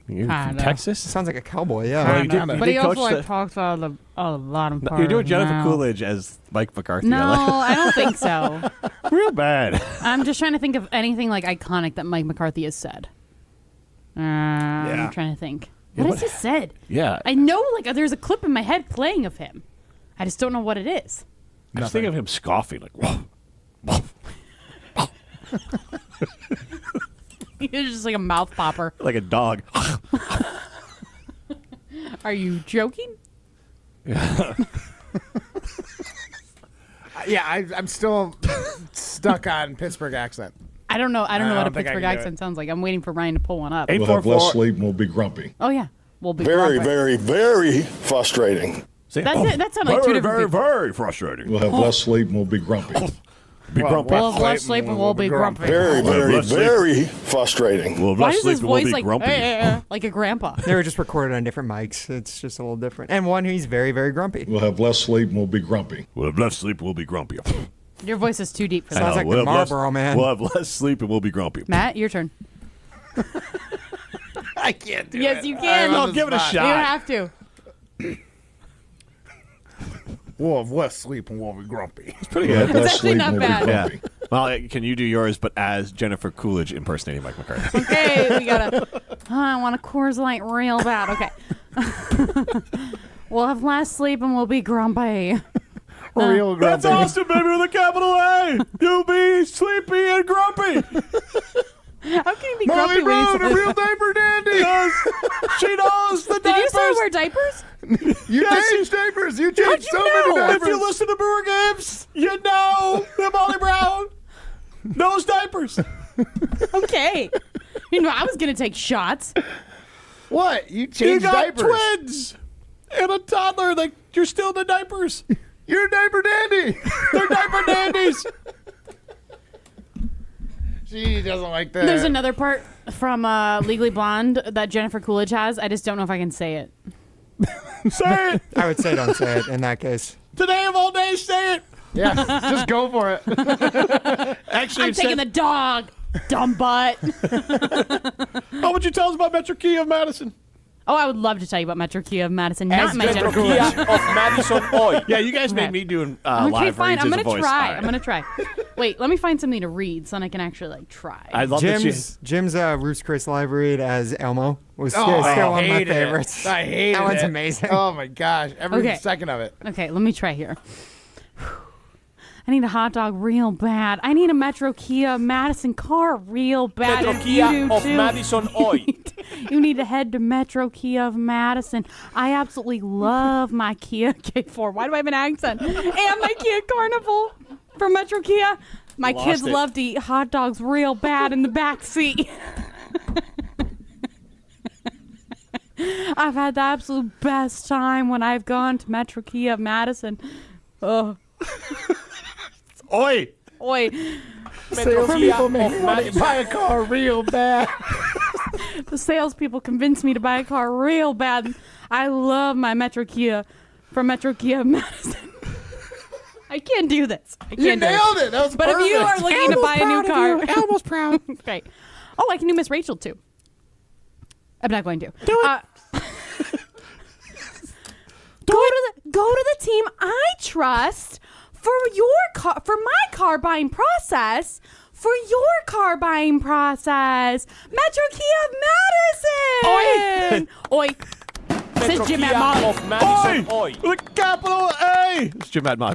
You're from Texas? Sounds like a cowboy, yeah. Well, you did But he also coach like talks out of the bottom part. You're doing of Jennifer his mouth. Coolidge as Mike McCarthy. No, I don't think so. Real bad. I'm just trying to think of anything like iconic that Mike McCarthy has said. I'm trying to think. Yeah, What has he said? Yeah. I know, like, there's a clip in my head playing of him. I just don't know what it is. I just think of him scoffing, like, whoa, whoa. He's just like a mouth popper. Like a dog. Are you joking? Yeah, I'm still stuck on Pittsburgh accent. I don't know. I don't know what a don't think I Pittsburgh can do accent sounds like. I'm waiting for Ryan to pull one up. We'll have less sleep and we'll be grumpy. Oh yeah, we'll be Very, grumpy. very, very frustrating. That's it. That sounded like two different people. very frustrating. We'll have less sleep and we'll be grumpy. Be grumpy. We'll have less sleep and we'll be grumpy. Very, very, very frustrating. We'll have Why less is sleep his and we'll voice be like grumpy. like a grandpa? They were just recorded on different mics. It's just a little different. And one, he's very, very grumpy. We'll have less sleep and we'll be grumpy. We'll have less sleep and we'll be grumpy. Your voice is too deep for Sounds that. like the Marlboro Man. We'll have less sleep and we'll be grumpy. Matt, your turn. I can't do it. Yes, you can. No, give it a shot. You have to. We'll have less sleep and we'll be grumpy. It's pretty We'll have good. less actually sleep not and we'll bad. be Yeah. grumpy. Well, can you do yours, but as Jennifer Coolidge impersonating Mike McCarthy? Okay, we gotta. I want a Coors Light real bad. Okay. We'll have less sleep and we'll be grumpy. Real grumpy. That's Austin, baby, with a capital A. You'll be sleepy and grumpy. How can you be Molly grumpy when Brown, a you real diaper dandy. Yes. She knows the Did diapers. you say wear diapers? You changed diapers. You changed so many If diapers. you listen to Brewer Games, you know that Molly Brown knows diapers. Okay. You know, I was gonna take shots. What? You You changed got diapers. twins and a toddler. Like you're still in the diapers. You're a diaper dandy. They're diaper dandies. She doesn't like that. There's another part from Legally Blonde that Jennifer Coolidge has. I just don't know if I can say it. Say it. I would say don't say it in that case. Today of all days, say it. Yeah, just go for it. Actually, I'm taking the dog, dumb butt. How would you tell us about Metro Kia of Madison? Oh, I would love to tell you about Metro Kia of Madison. Not my Jennifer Kia Coolidge. of Madison. Oy. Yeah, you guys Okay. made me doing Okay, live fine. reads I'm as gonna a voice. try. All right. I'm gonna try. Wait, let me find something to read so then I can actually like try. I love that you. Jim's Roost Chris live read as Elmo was Oh, still I one of my hated it. favorites. I hated that one's it. amazing. Oh my gosh, every Okay. second of it. Okay, let me try here. I need a hot dog real bad. I need a Metro Kia Madison car real bad. Metro And Kia you do of too. Madison. Oy. You need to head to Metro Kia of Madison. I absolutely love my Kia K4. Why do I have an accent? And my Kia Carnival from Metro Kia. My Lost kids it. love to eat hot dogs real bad in the back seat. I've had the absolute best time when I've gone to Metro Kia of Madison. Oh, Oi. oi. Salespeople make money. Buy a car real bad. The salespeople convinced me to buy a car real bad. I love my Metro Kia from Metro Kia of Madison. I can't do this. I can't You do nailed it. That was But if you are perfect. looking to buy a new car, Elmo's proud. okay. Oh, I can do Miss Rachel too. I'm not going to. Do it. Go to the team I trust for my car buying process. For your car buying process, Metro Kia of Madison. Oi. Says Jim at Molly. Oi! With a capital A! It's Jim at Molly.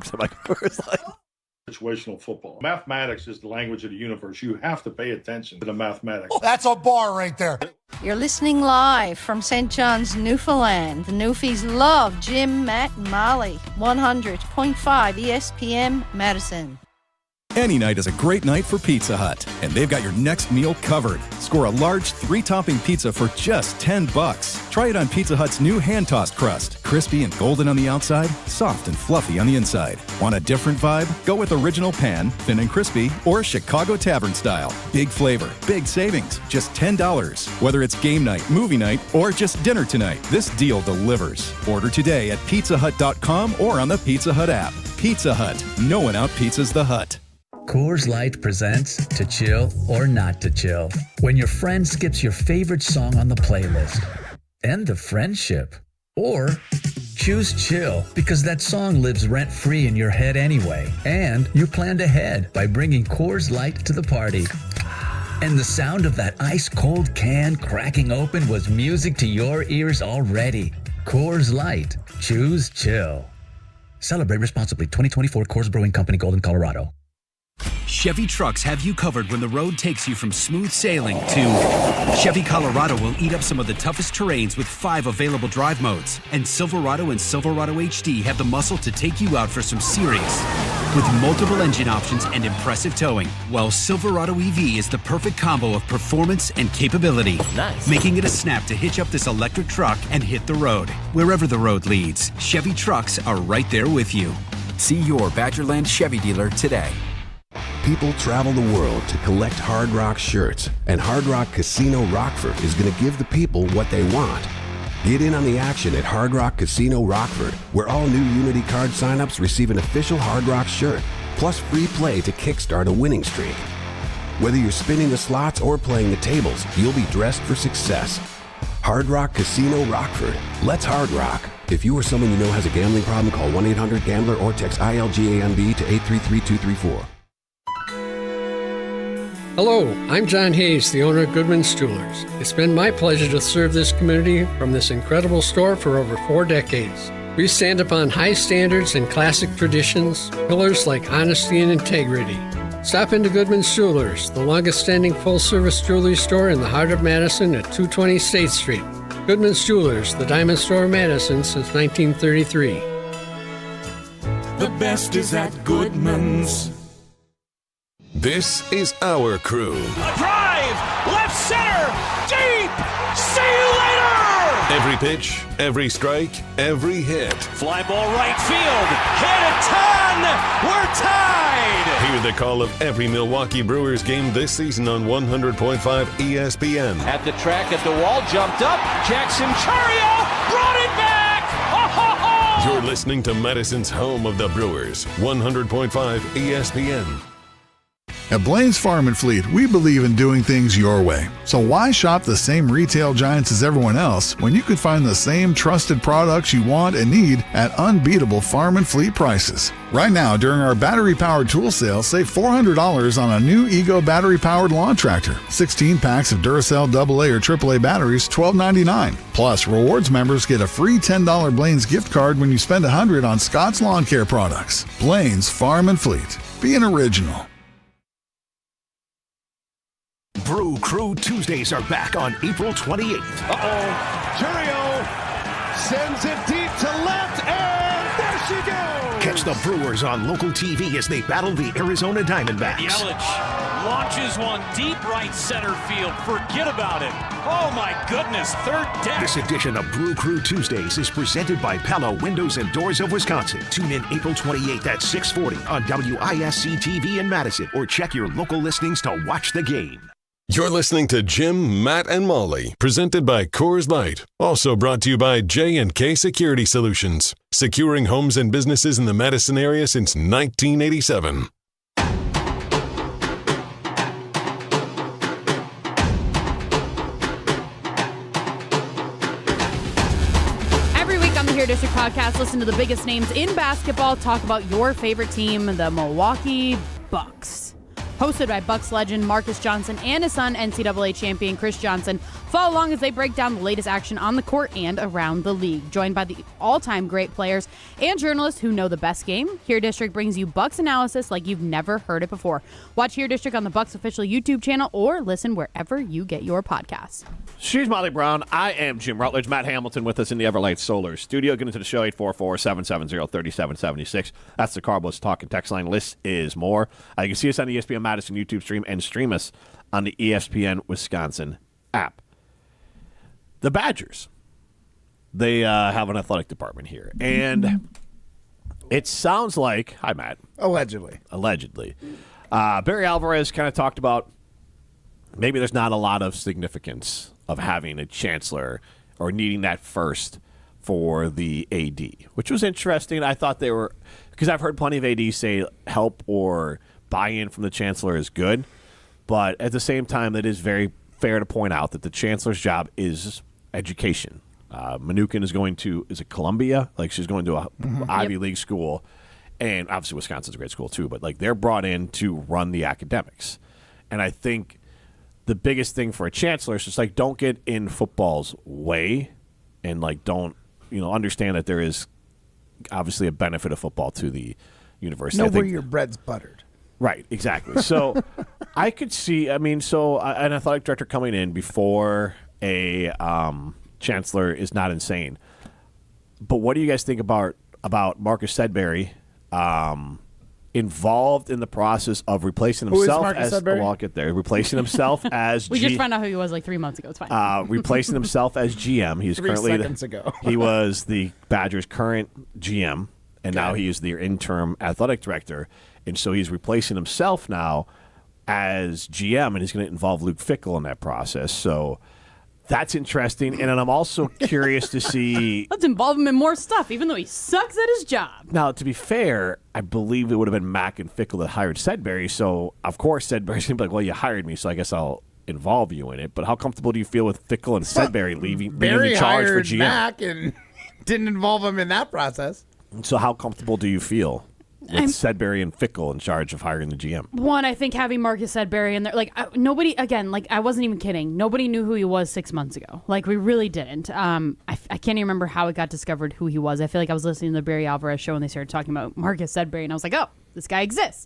Situational football. Mathematics is the language of the universe. You have to pay attention to the mathematics. That's a bar right there. You're listening live from St. John's, Newfoundland. The Newfies love Jim, Matt, and Molly. 100.5 ESPN Madison. Any night is a great night for Pizza Hut, and they've got your next meal covered. Score a large 3-topping pizza for just $10. Try it on Pizza Hut's new hand-tossed crust. Crispy and golden on the outside, soft and fluffy on the inside. Want a different vibe? Go with original pan, thin and crispy, or Chicago Tavern style. Big flavor, big savings, just $10. Whether it's game night, movie night, or just dinner tonight, this deal delivers. Order today at pizzahut.com or on the Pizza Hut app. Pizza Hut. No one out-pizzas the Hut. Coors Light presents To Chill or Not to Chill. When your friend skips your favorite song on the playlist. End the friendship. Or choose chill because that song lives rent-free in your head anyway. And you planned ahead by bringing Coors Light to the party. And the sound of that ice-cold can cracking open was music to your ears already. Coors Light. Choose chill. Celebrate responsibly. 2024 Coors Brewing Company, Golden, Colorado. Chevy trucks have you covered when the road takes you from smooth sailing to Chevy Colorado will eat up some of the toughest terrains with 5 available drive modes. And Silverado and Silverado HD have the muscle to take you out for some serious with multiple engine options and impressive towing. While Silverado EV is the perfect combo of performance and capability, making it a snap to hitch up this electric truck and hit the road. Wherever the road leads, Chevy trucks are right there with you. See your Badgerland Chevy dealer today. People travel the world to collect Hard Rock shirts, and Hard Rock Casino Rockford is going to give the people what they want. Get in on the action at Hard Rock Casino Rockford, where all new Unity card signups receive an official Hard Rock shirt, plus free play to kickstart a winning streak. Whether you're spinning the slots or playing the tables, you'll be dressed for success. Hard Rock Casino Rockford. Let's Hard Rock. If you or someone you know has a gambling problem, call 1-800-GAMBLER or text ILGAMB to 833-234. Hello, I'm John Hayes, the owner of Goodman's Jewelers. It's been my pleasure to serve this community from this incredible store for over 4 decades. We stand upon high standards and classic traditions, pillars like honesty and integrity. Stop into Goodman's Jewelers, the longest-standing full-service jewelry store in the heart of Madison at 220 State Street. Goodman's Jewelers, the diamond store of Madison since 1933. The best is at Goodman's. This is our crew. A drive, left center, deep. See you later. Every pitch, every strike, every hit. Fly ball right field. Hit a ton. We're tied. Hear the call of every Milwaukee Brewers game this season on 100.5 ESPN. At the track, at the wall, jumped up. Jackson Chario brought it back. Oh, ho, ho. You're listening to Madison's home of the Brewers, 100.5 ESPN. At Blaine's Farm and Fleet, we believe in doing things your way. So why shop the same retail giants as everyone else when you could find the same trusted products you want and need at unbeatable farm and fleet prices? Right now, during our battery-powered tool sale, save $400 on a new Ego battery-powered lawn tractor. 16 packs of Duracell AA or AAA batteries, $12.99. Plus, rewards members get a free $10 Blaine's gift card when you spend $100 on Scott's Lawn Care products. Blaine's Farm and Fleet. Be an original. Brew Crew Tuesdays are back on April 28th. Churio sends it deep to left, and there she goes. Catch the Brewers on local TV as they battle the Arizona Diamondbacks. Yelich launches one deep right center field. Forget about it. Oh my goodness, third deck. This edition of Brew Crew Tuesdays is presented by Pella Windows and Doors of Wisconsin. Tune in April 28th at 6:40 on WISC TV in Madison, or check your local listings to watch the game. You're listening to Jim, Matt, and Molly, presented by Coors Light. Also brought to you by J&K Security Solutions, securing homes and businesses in the Madison area since 1987. Every week on the Here District podcast, listen to the biggest names in basketball talk about your favorite team, the Milwaukee Bucks. Hosted by Bucks legend Marcus Johnson and his son, NCAA champion Chris Johnson. Follow along as they break down the latest action on the court and around the league. Joined by the all-time great players and journalists who know the best game, Here District brings you Bucks analysis like you've never heard it before. Watch Here District on the Bucks official YouTube channel or listen wherever you get your podcasts. She's Molly Brown. I am Jim Rutledge. Matt Hamilton with us in the Everlight Solar studio. Get into the show, 844-770-3776. That's the Carbos Talk and Text line. List is more. You can see us on the ESPN Madison YouTube stream and stream us on the ESPN Wisconsin app. The Badgers, they have an athletic department here. And it sounds like, hi, Matt. Allegedly. Barry Alvarez kind of talked about maybe there's not a lot of significance of having a chancellor or needing that first for the AD, which was interesting. I thought they were, because I've heard plenty of ADs say help or buy-in from the chancellor is good, but at the same time, it is very fair to point out that the chancellor's job is education. Mnuchin is going to, is it Columbia? Like, she's going to a Ivy League school, and obviously Wisconsin's a great school too, but like they're brought in to run the academics. And I think the biggest thing for a chancellor is just like, don't get in football's way, and like don't, understand that there is obviously a benefit of football to the university. Know where your bread's buttered. Right, exactly. So I could see, an athletic director coming in before a chancellor is not insane. But what do you guys think about Marcus Sedberry involved in the process of replacing himself I'll get there. Replacing himself as We just found out who he was like 3 months ago. It's fine. Replacing himself as GM. He's 3 currently seconds ago. He was the Badgers' current GM, and now he is their interim athletic director. And so he's replacing himself now as GM, and he's going to involve Luke Fickell in that process. So that's interesting. And then I'm also curious to see. Let's involve him in more stuff, even though he sucks at his job. Now, to be fair, I believe it would have been Mack and Fickell that hired Sedberry. So, of course, Sedberry's going to be like, well, you hired me, so I guess I'll involve you in it. But how comfortable do you feel with Fickell and Sedberry leaving the charge for GM? Mack and didn't involve him in that process. So how comfortable do you feel with Sedberry and Fickell in charge of hiring the GM? One, I think having Marcus Sedberry in there, nobody, again, I wasn't even kidding. Nobody knew who he was 6 months ago. Like, we really didn't. I can't even remember how it got discovered who he was. I feel like I was listening to the Barry Alvarez show and they started talking about Marcus Sedberry, and I was like, oh, this guy exists.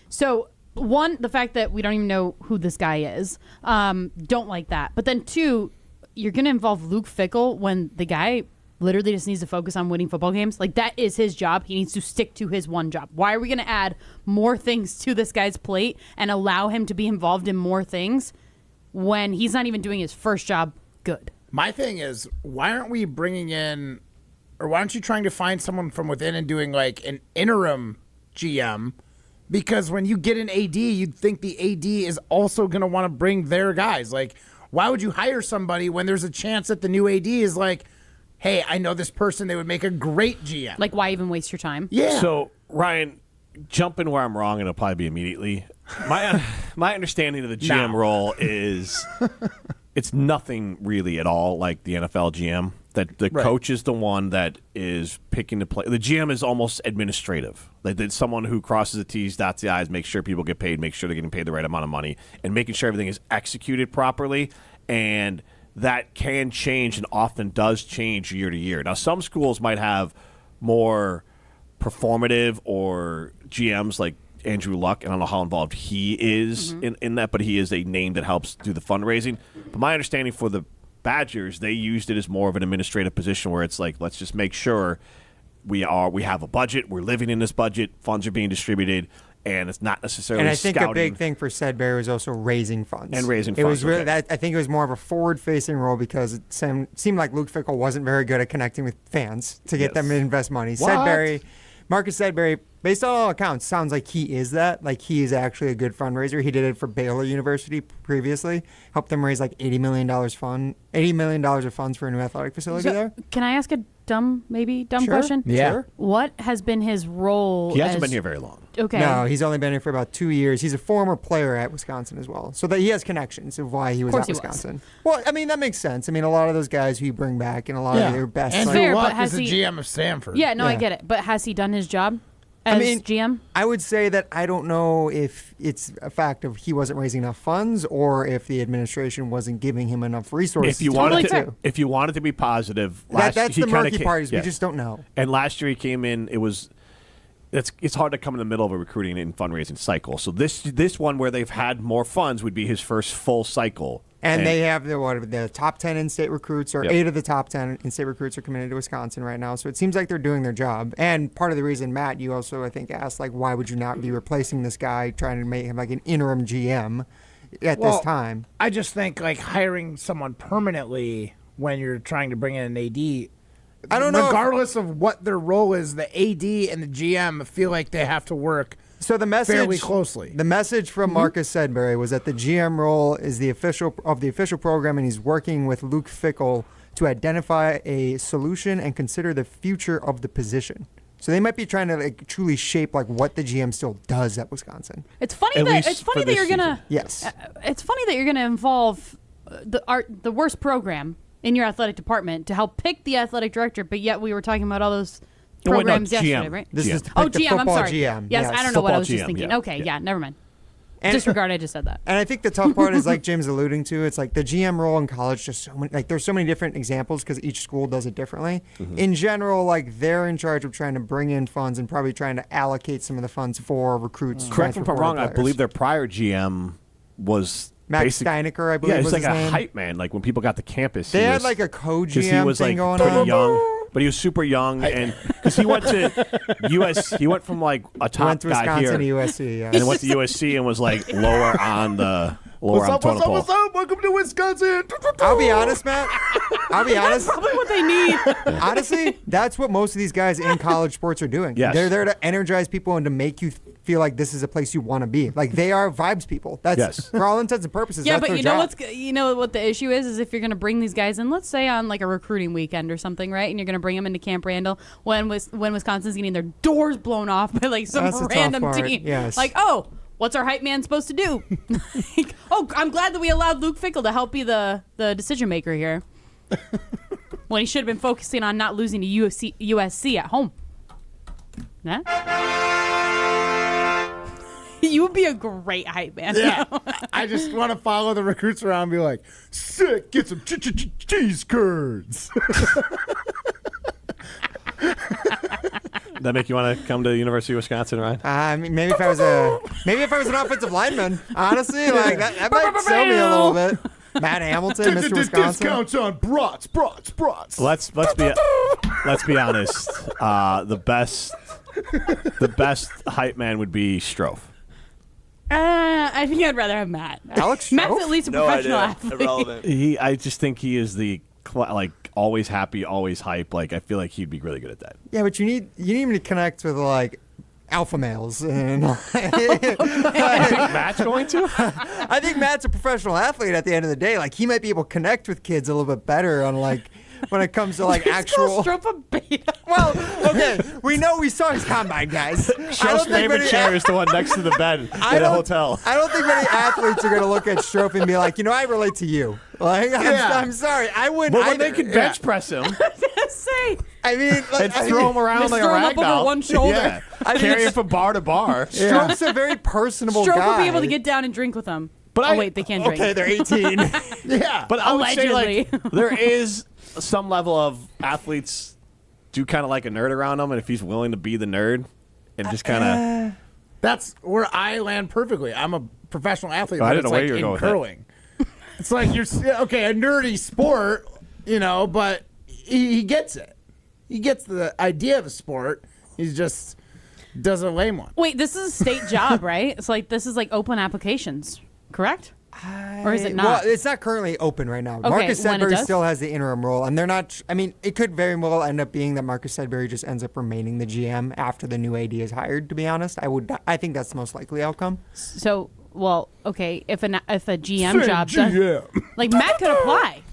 So, one, the fact that we don't even know who this guy is, don't like that. But then, two, you're going to involve Luke Fickell when the guy literally just needs to focus on winning football games. Like, that is his job. He needs to stick to his one job. Why are we going to add more things to this guy's plate and allow him to be involved in more things when he's not even doing his first job good? My thing is, why aren't we bringing in, or why aren't you trying to find someone from within and doing like an interim GM? Because when you get an AD, you'd think the AD is also going to want to bring their guys. Like, why would you hire somebody when there's a chance that the new AD is like, hey, I know this person, they would make a great GM. Like, why even waste your time? Yeah. So, Ryan, jump in where I'm wrong, and it'll probably be immediately. My understanding of the GM role is it's nothing really at all like the NFL GM. That the coach is the one that is picking the play. The GM is almost administrative. Like, it's someone who crosses the T's, dots the I's, makes sure people get paid, makes sure they're getting paid the right amount of money, and making sure everything is executed properly. And that can change and often does change year to year. Now, some schools might have more performative or GMs like Andrew Luck. I don't know how involved he is in that, but he is a name that helps do the fundraising. But my understanding for the Badgers, they used it as more of an administrative position where it's like, let's just make sure we have a budget, we're living in this budget, funds are being distributed, and it's not necessarily And I think scouting. a big thing for Sedberry was also raising funds. And raising It funds. was really, I think it was more of a forward-facing role because it seemed like Luke Fickell wasn't very good at connecting with fans to get them to invest money. What? Marcus Sedberry Based on all accounts, sounds like he is that. Like, he is actually a good fundraiser. He did it for Baylor University previously. Helped them raise like $80 million of funds for a new athletic facility there. Can I ask a dumb question? Yeah. Sure. What has been his role? He hasn't been here very long. Okay. No, he's only been here for about 2 years. He's a former player at Wisconsin as well. So that he has connections of why he was at Wisconsin. Well, I mean, that makes sense. I mean, a lot of those guys who you bring back and a lot of their best. And Fair, Luck but has is the he- GM of Stanford. Yeah, no, I get it. But has he done his job as GM? I would say that I don't know if it's a fact of he wasn't raising enough funds or if the administration wasn't giving him enough resources. If you wanted to be positive, that's he the murky kinda part. Is we just don't know. And last year he came in. It's hard to come in the middle of a recruiting and fundraising cycle. So this one where they've had more funds would be his first full cycle. And they have the top 10 in-state recruits, or 8 of the top 10 in-state recruits are committed to Wisconsin right now. So it seems like they're doing their job. And part of the reason, Matt, you also, I think, asked, like, why would you not be replacing this guy, trying to make him like an interim GM at this time? I just think, like, hiring someone permanently when you're trying to bring in an AD, I don't know. Regardless of what their role is, the AD and the GM feel like they have to work fairly closely. The message from Marcus Sedbury was that the GM role is the official program, and he's working with Luke Fickell to identify a solution and consider the future of the position. So they might be trying to like truly shape like what the GM still does at Wisconsin. It's funny that you're gonna. Yes. It's funny that you're gonna involve the worst program in your athletic department to help pick the athletic director, but yet we were talking about all those programs yesterday, right? This is to pick the GM. I'm football sorry. GM. Yes, I don't know what I was Football just GM, thinking. yeah. Okay, yeah, never mind. And Disregard. I just said that. And I think the tough part is like Jim's alluding to. It's like the GM role in college. Just so many, like there's so many different examples because each school does it differently. In general, like they're in charge of trying to bring in funds and probably trying to allocate some of the funds for recruits. Correct me if I'm wrong. I believe their prior GM was Max Steinecker, I believe. Yeah, was like his a name. hype man. Like when people got to campus, They he had was, like a co-GM he was thing like going pretty on. young, but he was super young, and because he went to US, he went from like a top Went to guy Wisconsin here, to USC, yeah. and then went to USC and was like lower on the totem pole. What's up? Welcome to Wisconsin. I'll be honest, Matt. I'll be honest. That's probably what they need. Honestly, that's what most of these guys in college sports are doing. Yes. They're there to energize people and to make you feel like this is a place you want to be. Like they are vibes people. That's for all intents and purposes. Yeah, that's but their you know job. you know what the issue is if you're going to bring these guys in, let's say on like a recruiting weekend or something, right? And you're going to bring them into Camp Randall when Wisconsin's getting their doors blown off by like some That's the tough random part, team. yes. Like, oh, what's our hype man supposed to do? Like, oh, I'm glad that we allowed Luke Fickell to help be the decision maker here. When he should have been focusing on not losing to USC at home. Nah? You would be a great hype man. Yeah. I just want to follow the recruits around and be like, sick, get some cheese curds. That make you want to come to the University of Wisconsin, Ryan? I mean, maybe if I was an offensive lineman, honestly, like that might sell me a little bit. Matt Hamilton, Mr. Wisconsin. Discounts on brats. Let's be honest. The best hype man would be Strofe. I think I'd rather have Matt. Alex Matt's Strofe? at least a professional athlete. Irrelevant. I just think he is the like always happy, always hype. Like I feel like he'd be really good at that. Yeah, but you need him to connect with like alpha males. And I think Matt's going to. I think Matt's a professional athlete at the end of the day. Like he might be able to connect with kids a little bit better on like when it comes to like actual. Stroke a beta. Well, okay, we know we saw his combine, guys. Strofe's favorite chair is the one next to the bed in a hotel. I don't think many athletes are going to look at Strofe and be like, I relate to you. Like, I'm sorry, I wouldn't. But when they could bench press him, Say. I mean, and throw him around like a throw him up ragdoll. over one shoulder. Yeah. Carry him from bar to bar. Strofe's a very personable Stroke guy. will be able to get down and drink with them. But wait, they can't drink. Okay, they're 18. Yeah. But I would say Allegedly. like there is some level of athletes do kind of like a nerd around them, and if he's willing to be the nerd and just kind of That's where I land perfectly. I'm a professional athlete, Oh, I but didn't it's know where like you were in going with that. curling. It's like you're a nerdy sport, but he gets it. He gets the idea of the sport. He just doesn't lame one. Wait, this is a state job, right? It's like this is like open applications, correct? Or is it not? Well, it's not currently open right now. Okay, Marcus when it Sedbury does? still has the interim role, and they're not. I mean, it could very well end up being that Marcus Sedbury just ends up remaining the GM after the new AD is hired. To be honest, I think that's the most likely outcome. So, well, okay, if a GM job does, like Matt could apply.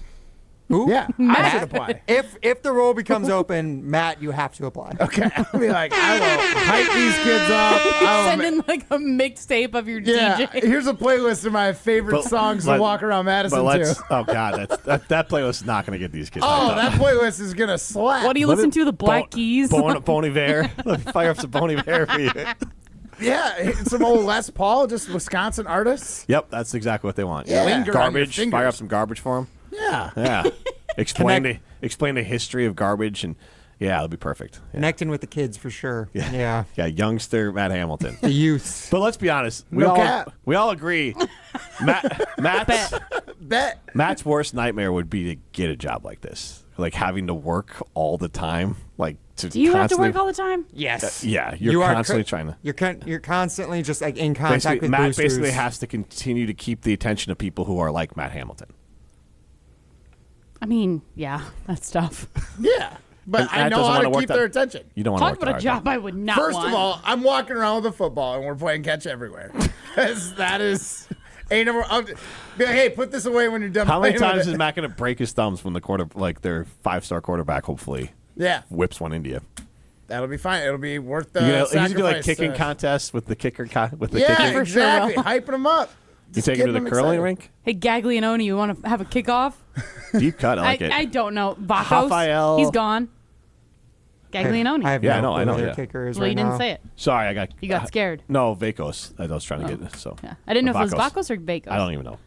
Who? Yeah, I should apply. If the role becomes open, Matt, you have to apply. Okay, I'll be like, I will hype these kids up. Send in like a mixtape of your Yeah, DJ. here's a playlist of my favorite songs to walk around Madison to. Oh God, that playlist is not going to get these kids. Oh, that playlist is gonna slap. What do you listen to? The Black Keys? Bon Iver. Fire up some Bon Iver for you. Yeah, some old Les Paul, just Wisconsin artists. Yep, that's exactly what they want. Yeah. Linger on your Garbage. fingers. Fire up some garbage for them. Yeah. Yeah. Explain the history of garbage, and yeah, it'll be perfect. Yeah. Connecting with the kids for sure. Yeah. Yeah, youngster Matt Hamilton. The youth. But let's be honest. We all agree. Matt's worst nightmare would be to get a job like this, like having to work all the time. Like, do you have to work all the time? Yes. Yeah, you're constantly trying to. You're constantly just like in contact with Matt boosters. basically has to continue to keep the attention of people who are like Matt Hamilton. I mean, yeah, that's tough. Yeah, but I know how to keep their attention. You don't want to Talk about a job I would not First want. of all, I'm walking around with a football and we're playing catch everywhere. that is ain't never. I'll be like, hey, put this away when you're done. How many playing times with is it. Matt going to break his thumbs when their 5-star quarterback hopefully whips one into you? That'll be fine. It'll be worth the He's sacrifice. gonna do like kicking contests with the kicker. Yeah, kicking. exactly. Hyping them up. You take him to the curling rink? Hey, Gaglianone, you want to have a kickoff? Deep cut. I like it. I don't know. Bakos, Rafael. he's gone. Gaglianone. I have Yeah, no I know. clue who their Yeah. kicker is Well, right you didn't now. say it. Sorry, I got. You got scared. No, Vakos. I was trying to get so. Yeah. I didn't know if it was Bakos or Bakos. I don't even know.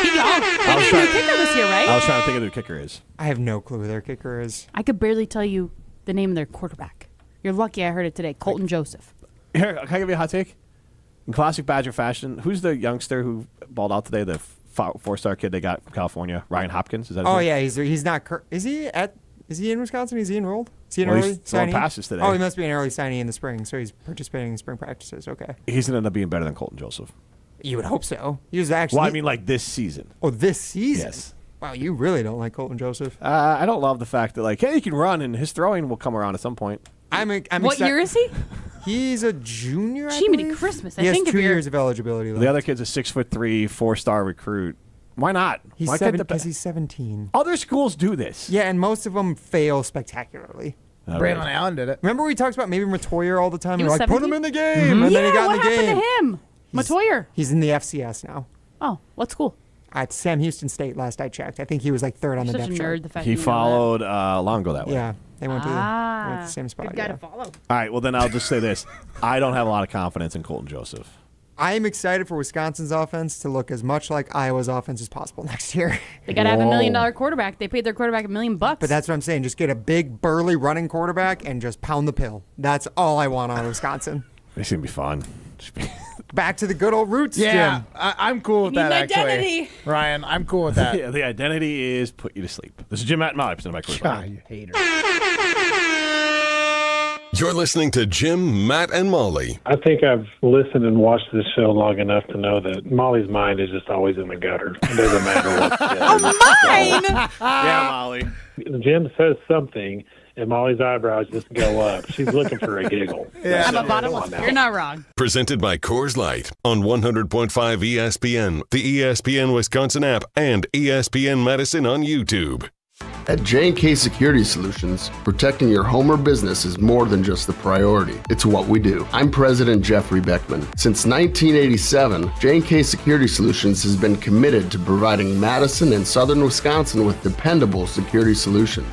He gone. They made a new kicker this year, right? I was trying to think of who their kicker is. I have no clue who their kicker is. I could barely tell you the name of their quarterback. You're lucky I heard it today. Colton Joseph. Here, can I give you a hot take? In classic Badger fashion, who's the youngster who balled out today? The 4-star kid they got from California, Ryan Hopkins. Is that? His name? Yeah, he's not. Is he in Wisconsin? Is he enrolled? Is he an Well, early he's throwing signing? passes today. Oh, he must be an early signee in the spring, so he's participating in spring practices. Okay. He's gonna end up being better than Colton Joseph. You would hope so. He was actually. Well, I mean, like this season. Oh, this season. Yes. Wow, you really don't like Colton Joseph. I don't love the fact that hey, he can run, and his throwing will come around at some point. I'm What year is he? He's a junior. I Jiminy believe. Christmas. He has think 2 if you're years of eligibility left. The other kid's a 6'3", 4-star recruit. Why not? He's Why can't because he's 17. Other schools do this. Yeah, and most of them fail spectacularly. Braylon Allen did it. Remember we talked about maybe Matoyer all the time? He We're was like, put 17? him in the game, and then he got what in the game. happened to him? Matoyer. He's in the FCS now. Oh, what school? At Sam Houston State last I checked. I think he was like third on the Such a depth nerd. chart. The fact He that you know followed Longo that way. Yeah, they went to the same spot. Good guy yeah. to follow. All right, well, then I'll just say this. I don't have a lot of confidence in Colton Joseph. I am excited for Wisconsin's offense to look as much like Iowa's offense as possible next year. They got to have $1 million quarterback. They paid their quarterback $1 million. But that's what I'm saying. Just get a big, burly running quarterback and just pound the pill. That's all I want out of Wisconsin. It's going to be fun. Back to the good old roots, Yeah, Jim. I'm cool with You need that, an actually. identity. Ryan, I'm cool with that. Yeah, the identity is put you to sleep. This is Jim Matt and Molly, presented by Coors. God, you hater. You're listening to Jim, Matt, and Molly. I think I've listened and watched this show long enough to know that Molly's mind is just always in the gutter. It doesn't matter what. Mine! Yeah, Molly. Jim says something, and Molly's eyebrows just go up. She's looking for a giggle. Yeah. I'm a bottomless. You're not wrong. Presented by Coors Light on 100.5 ESPN, the ESPN Wisconsin app, and ESPN Madison on YouTube. At J&K Security Solutions, protecting your home or business is more than just a priority. It's what we do. I'm President Jeffrey Beckman. Since 1987, J&K Security Solutions has been committed to providing Madison and southern Wisconsin with dependable security solutions.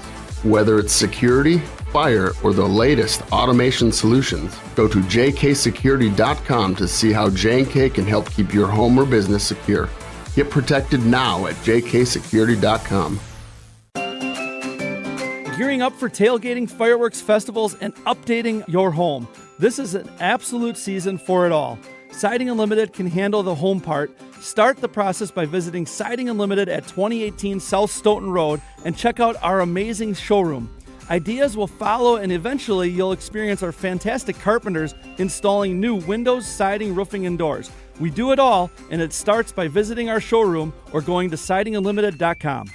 Whether it's security, fire, or the latest automation solutions, go to jksecurity.com to see how J&K can help keep your home or business secure. Get protected now at jksecurity.com. Gearing up for tailgating, fireworks, festivals, and updating your home. This is an absolute season for it all. Siding Unlimited can handle the home part. Start the process by visiting Siding Unlimited at 2018 South Stoughton Road and check out our amazing showroom. Ideas will follow, and eventually you'll experience our fantastic carpenters installing new windows, siding, roofing, and doors. We do it all, and it starts by visiting our showroom or going to sidingunlimited.com.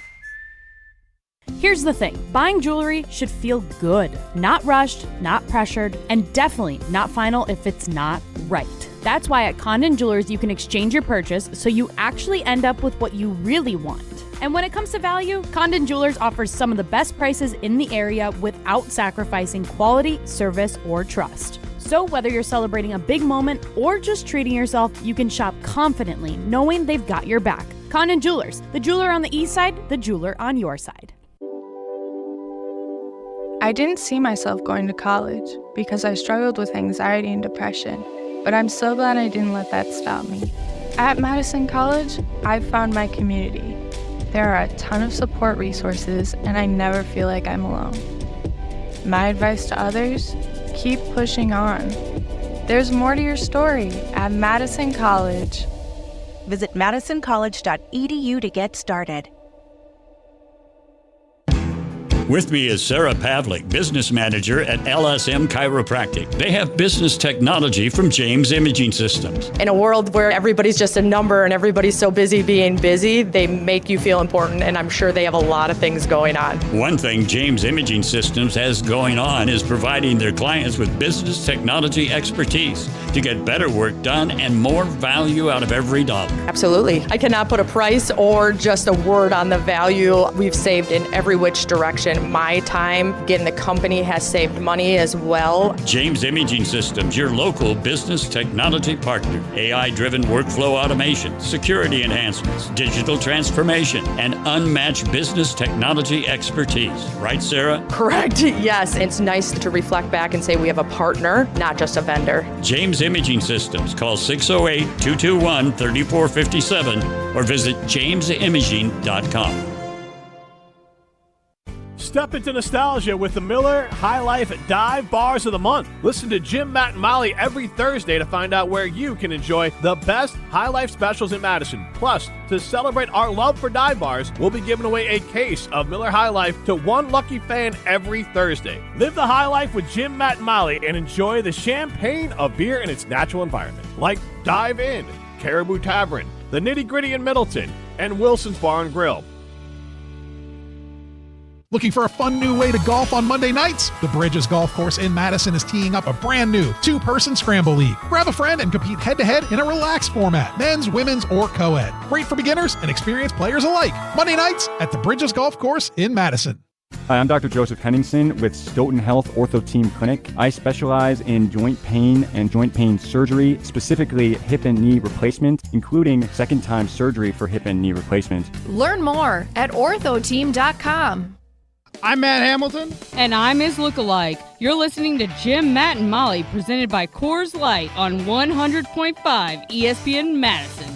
Here's the thing. Buying jewelry should feel good. Not rushed, not pressured, and definitely not final if it's not right. That's why at Condon Jewelers you can exchange your purchase so you actually end up with what you really want. And when it comes to value, Condon Jewelers offers some of the best prices in the area without sacrificing quality, service, or trust. So whether you're celebrating a big moment or just treating yourself, you can shop confidently knowing they've got your back. Condon Jewelers, the jeweler on the east side, the jeweler on your side. I didn't see myself going to college because I struggled with anxiety and depression, but I'm so glad I didn't let that stop me. At Madison College, I've found my community. There are a ton of support resources, and I never feel like I'm alone. My advice to others, keep pushing on. There's more to your story at Madison College. Visit madisoncollege.edu to get started. With me is Sarah Pavlik, business manager at LSM Chiropractic. They have business technology from James Imaging Systems. In a world where everybody's just a number and everybody's so busy being busy, they make you feel important, and I'm sure they have a lot of things going on. One thing James Imaging Systems has going on is providing their clients with business technology expertise to get better work done and more value out of every dollar. Absolutely. I cannot put a price or just a word on the value we've saved in every which direction. My time, again, the company has saved money as well. James Imaging Systems, your local business technology partner. AI-driven workflow automation, security enhancements, digital transformation, and unmatched business technology expertise. Right, Sarah? Correct. Yes. It's nice to reflect back and say we have a partner, not just a vendor. James Imaging Systems. Call 608-221-3457 or visit jamesimaging.com. Step into nostalgia with the Miller High Life Dive Bars of the Month. Listen to Jim, Matt, and Molly every Thursday to find out where you can enjoy the best High Life specials in Madison. Plus, to celebrate our love for dive bars, we'll be giving away a case of Miller High Life to one lucky fan every Thursday. Live the high life with Jim, Matt, and Molly and enjoy the champagne of beer in its natural environment. Like Dive In, Caribou Tavern, The Nitty Gritty in Middleton, and Wilson's Bar and Grill. Looking for a fun new way to golf on Monday nights? The Bridges Golf Course in Madison is teeing up a brand new 2-person scramble league. Grab a friend and compete head-to-head in a relaxed format, men's, women's, or co-ed. Great for beginners and experienced players alike. Monday nights at the Bridges Golf Course in Madison. Hi, I'm Dr. Joseph Henningsen with Stoughton Health Ortho Team Clinic. I specialize in joint pain and joint pain surgery, specifically hip and knee replacement, including second-time surgery for hip and knee replacement. Learn more at orthoteam.com. I'm Matt Hamilton. And I'm his lookalike. You're listening to Jim, Matt, and Molly, presented by Coors Light on 100.5 ESPN Madison.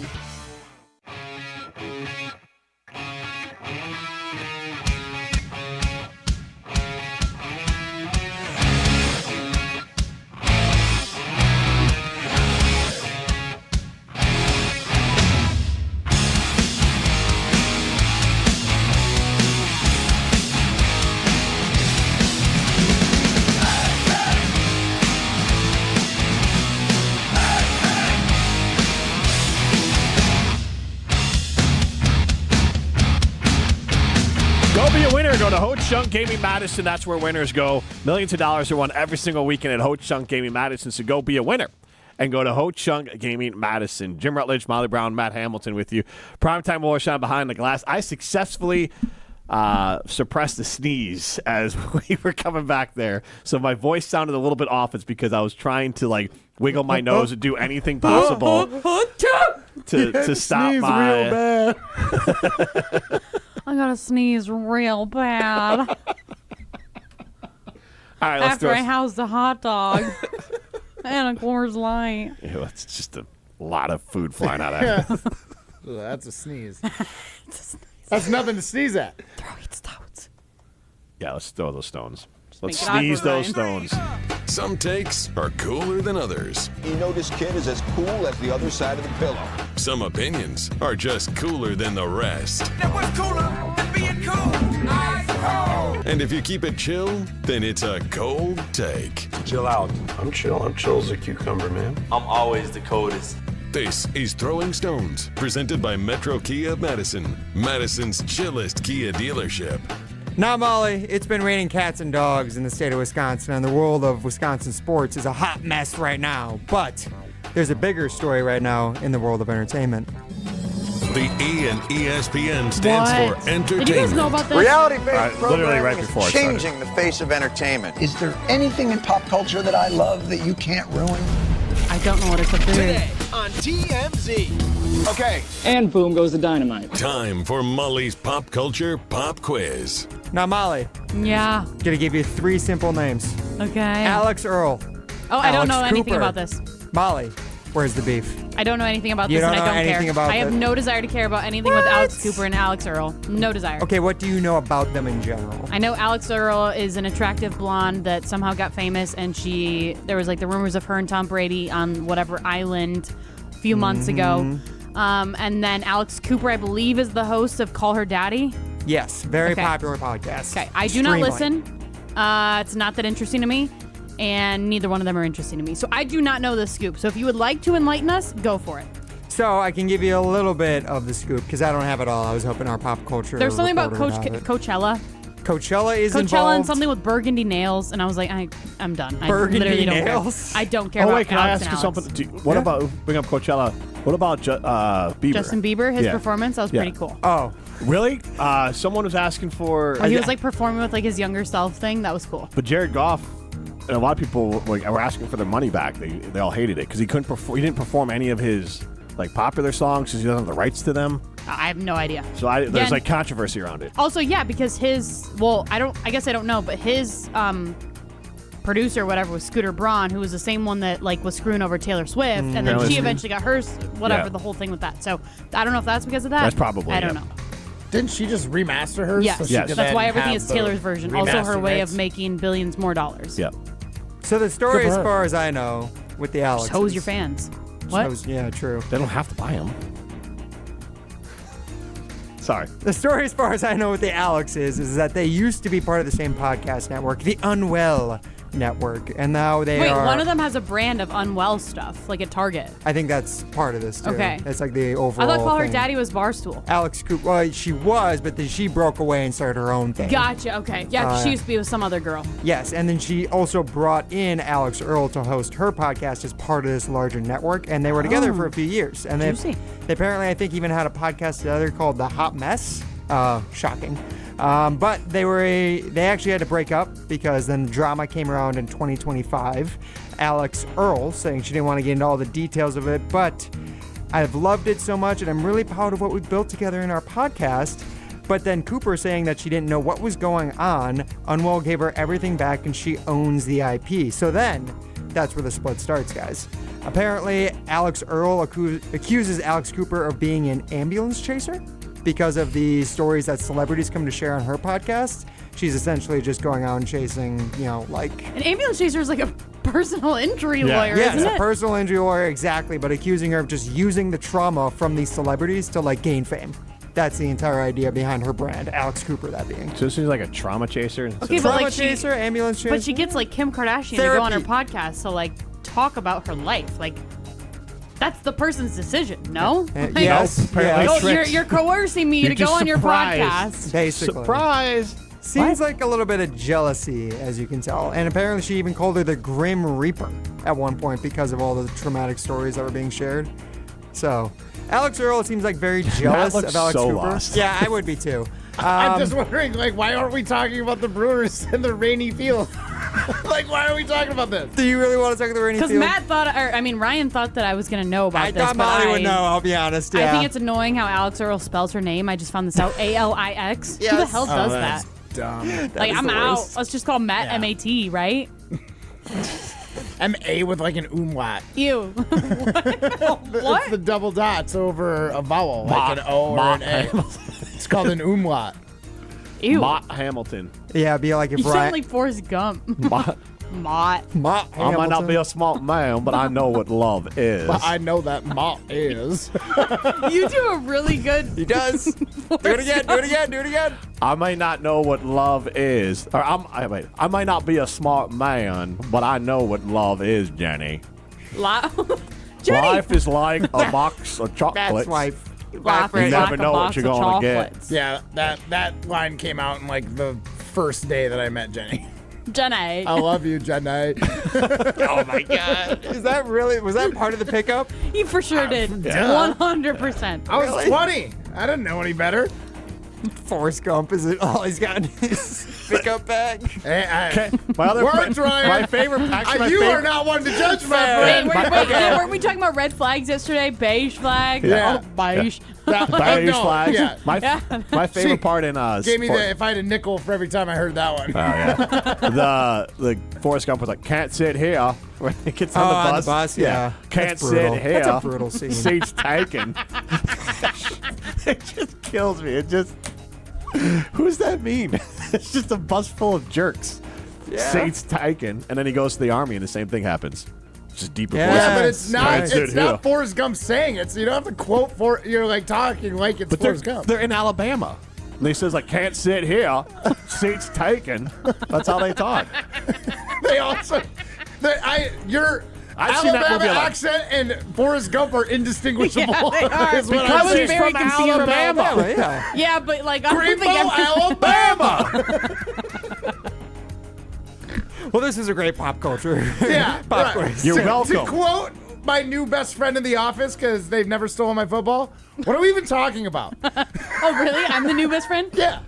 Go to Ho Chunk Gaming Madison. That's where winners go. Millions of dollars are won every single weekend at Ho Chunk Gaming Madison. So go be a winner and go to Ho Chunk Gaming Madison. Jim Rutledge, Molly Brown, Matt Hamilton with you. Primetime Warshine behind the glass. I successfully suppressed the sneeze as we were coming back there. So my voice sounded a little bit off. It's because I was trying to like wiggle my nose and do anything possible to stop my real bad. I gotta sneeze real bad. All right, let's after I housed a hot dog and a Coors Light. Ew, that's just a lot of food flying out of it. That's a sneeze. That's nothing to sneeze at. Throw it stones. Yeah, let's throw those stones. Let's make it sneeze awkward, those stones. Some takes are cooler than others. You know this kid is as cool as the other side of the pillow. Some opinions are just cooler than the rest. That was cooler than being cool. Ice cold. And if you keep it chill, then it's a cold take. Chill out. I'm chill. I'm chill as a cucumber, man. I'm always the coldest. This is Throwing Stones, presented by Metro Kia of Madison, Madison's chillest Kia dealership. Now, Molly, it's been raining cats and dogs in the state of Wisconsin, and the world of Wisconsin sports is a hot mess right now. But there's a bigger story right now in the world of entertainment. The E in ESPN stands for entertainment. Did you guys know about this? Reality-based literally right programming before is it started. changing the face of entertainment. Is there anything in pop culture that I love that you can't ruin? I don't know what it's about. Today on TMZ. Okay. And boom goes the dynamite. Time for Molly's pop culture pop quiz. Now, Molly, Yeah. gonna give you 3 simple names. Okay. Alex Earl. Oh, I don't Alex know anything Cooper. about this. Molly, where's the beef? I don't know anything about You this, don't and I know don't anything care. about I have it? no desire to care about anything with Alex Cooper and Alex Earl. No desire. Okay, what do you know about them in general? I know Alex Earl is an attractive blonde that somehow got famous, and there was like the rumors of her and Tom Brady on whatever island a few months ago. And then Alex Cooper, I believe, is the host of Call Her Daddy. Yes, very Okay. popular podcast. Okay, I do not Extremely. listen. It's not that interesting to me, and neither one of them are interesting to me. So I do not know the scoop. So if you would like to enlighten us, go for it. So I can give you a little bit of the scoop because I don't have it all. I was hoping our pop culture. There's something about reporter would have it. Coachella. Coachella is Coachella involved. and something with burgundy nails, and I was like, I'm done. I Burgundy literally don't nails? care. I don't care Oh about wait, can I Alex ask and you Alex. something? What about bring up Coachella? What about Bieber? Justin Bieber, his Yeah. performance, that was Yeah. pretty cool. Oh, Really? Someone was asking for. When he was like performing with like his younger self thing, that was cool. But Jared Goff and a lot of people were asking for their money back. They all hated it because he couldn't perform. He didn't perform any of his like popular songs because he doesn't have the rights to them. I have no idea. So there's Again- like controversy around it. Also, yeah, because I guess I don't know, but his producer, or whatever, was Scooter Braun, who was the same one that like was screwing over Taylor Swift, and then Taylor she Swift. eventually got hers, whatever, Yeah. the whole thing with that. So I don't know if that's because of that. That's probably, I don't yeah. know. Didn't she just remaster hers? Yes, so she Yes. could that's then why everything have is the Taylor's version. Also, her remastered way rights? of making billions more dollars. Yeah. so the story, Good for as her. far as I know, with the Alex. Just hose your fans. What? Yeah, true. They don't have to buy them. Sorry. The story, as far as I know, with the Alex is that they used to be part of the same podcast network, the Unwell Network, and now they Wait, are. one of them has a brand of Unwell stuff, like at Target. I think that's part of this too. Okay. It's like the I overall. thought Call Her thing. Daddy was Barstool. Alex Cooper. Well, she was, but then she broke away and started her own thing. Gotcha. Okay. Yeah, 'cause she used to be with some other girl. Yes, and then she also brought in Alex Earl to host her podcast as part of this larger network, and they were together for a few years. And they apparently, I think, even had a podcast together called The Hot Mess. Shocking. But they actually had to break up because then the drama came around in 2025. Alex Earl saying she didn't want to get into all the details of it, but I've loved it so much, and I'm really proud of what we've built together in our podcast. But then Cooper saying that she didn't know what was going on. Unwell gave her everything back, and she owns the IP. So then, that's where the split starts, guys. Apparently, Alex Earl accuses Alex Cooper of being an ambulance chaser because of the stories that celebrities come to share on her podcast. She's essentially just going out and chasing, like... An ambulance chaser is like a personal injury lawyer, yes, isn't a it? personal injury lawyer, exactly, but accusing her of just using the trauma from these celebrities to, gain fame. That's the entire idea behind her brand, Alex Cooper, that being. So this is like a trauma chaser. Okay, but trauma like chaser, ambulance chaser. But she gets like Kim Kardashian to go on her podcast to talk about her life. That's the person's decision, no? Yes. You're coercing me to go on your podcast. Basically. Surprise! Seems like a little bit of jealousy, as you can tell. And apparently she even called her the Grim Reaper at one point because of all the traumatic stories that were being shared. So, Alex Earl seems like very jealous of Alex Cooper. Lost. Yeah, I would be too. I'm just wondering, why aren't we talking about the Brewers and the rainy field? Why are we talking about this? Do you really want to talk about the rainy field? Because Ryan thought that I was going to know about this. I thought Molly would know, I'll be honest, yeah. I think it's annoying how Alex Earl spells her name. I just found this out. A-L-I-X. Yes. Who the hell does that? Dumb. I'm out. Let's just call Matt M-A-T, right? M-A with an umlaut. Ew. It's the double dots over a vowel, like an O or an A. It's called an umlaut. Ew. Mott Hamilton. Yeah, it'd be like if You sound Brian... like Forrest Gump. Mott. Mott. I might not be a smart man, but I know what love is. But I know that Mott is. You do a really good... He does. Do it again, do it again, do it again. I may not know what love is. Or I might not be a smart man, but I know what love is, Jenny. Jenny! Life is like a box of chocolates. Matt's wife. Life You is never like a know what box you're of gonna get. chocolates. Yeah, that line came out in like the first day that I met Jenny. Jenny. I love you, Jenny. Oh my God! Was that part of the pickup? He for sure did. 100%. I was 20. I didn't know any better. Forrest Gump is it all he's got in his pickup bag? Hey, My words, Ryan. My favorite. Actually, you are not one to judge, my friend. Wait. Yeah, weren't we talking about red flags yesterday? Beige flag? Yeah. Oh, beige. Beige No, flags. yeah. My favorite part in Gave me if I had a nickel for every time I heard that one. Oh yeah. the Forrest Gump was like, can't sit here when he gets on the bus. On the bus, yeah. Can't That's brutal. sit here. That's a brutal scene. Seats taken. It just kills me. It just. Who's that mean? It's just a bus full of jerks. Yeah. Seats taken, and then he goes to the army, and the same thing happens. Just deeper voice. Yeah, but it's not. Can't sit It's here. not Forrest Gump saying it. So you don't have to quote for. You're like talking like it's But Forrest Gump. they're in Alabama. And he says, like, can't sit here. Seats taken. That's how they talk. They also. Your I've seen that Alabama movie a lot. accent and Forrest Gump are indistinguishable. Yeah, they are. is what Because I'm he's saying. very from confused. Alabama. Yeah. Yeah, but like, I don't Greenbow, think Alabama. Well, this is a great pop culture. Yeah, pop right. quiz. You're To welcome. quote my new best friend in the office, because they've never stolen my football. What are we even talking about? Oh, really? I'm the new best friend? Yeah.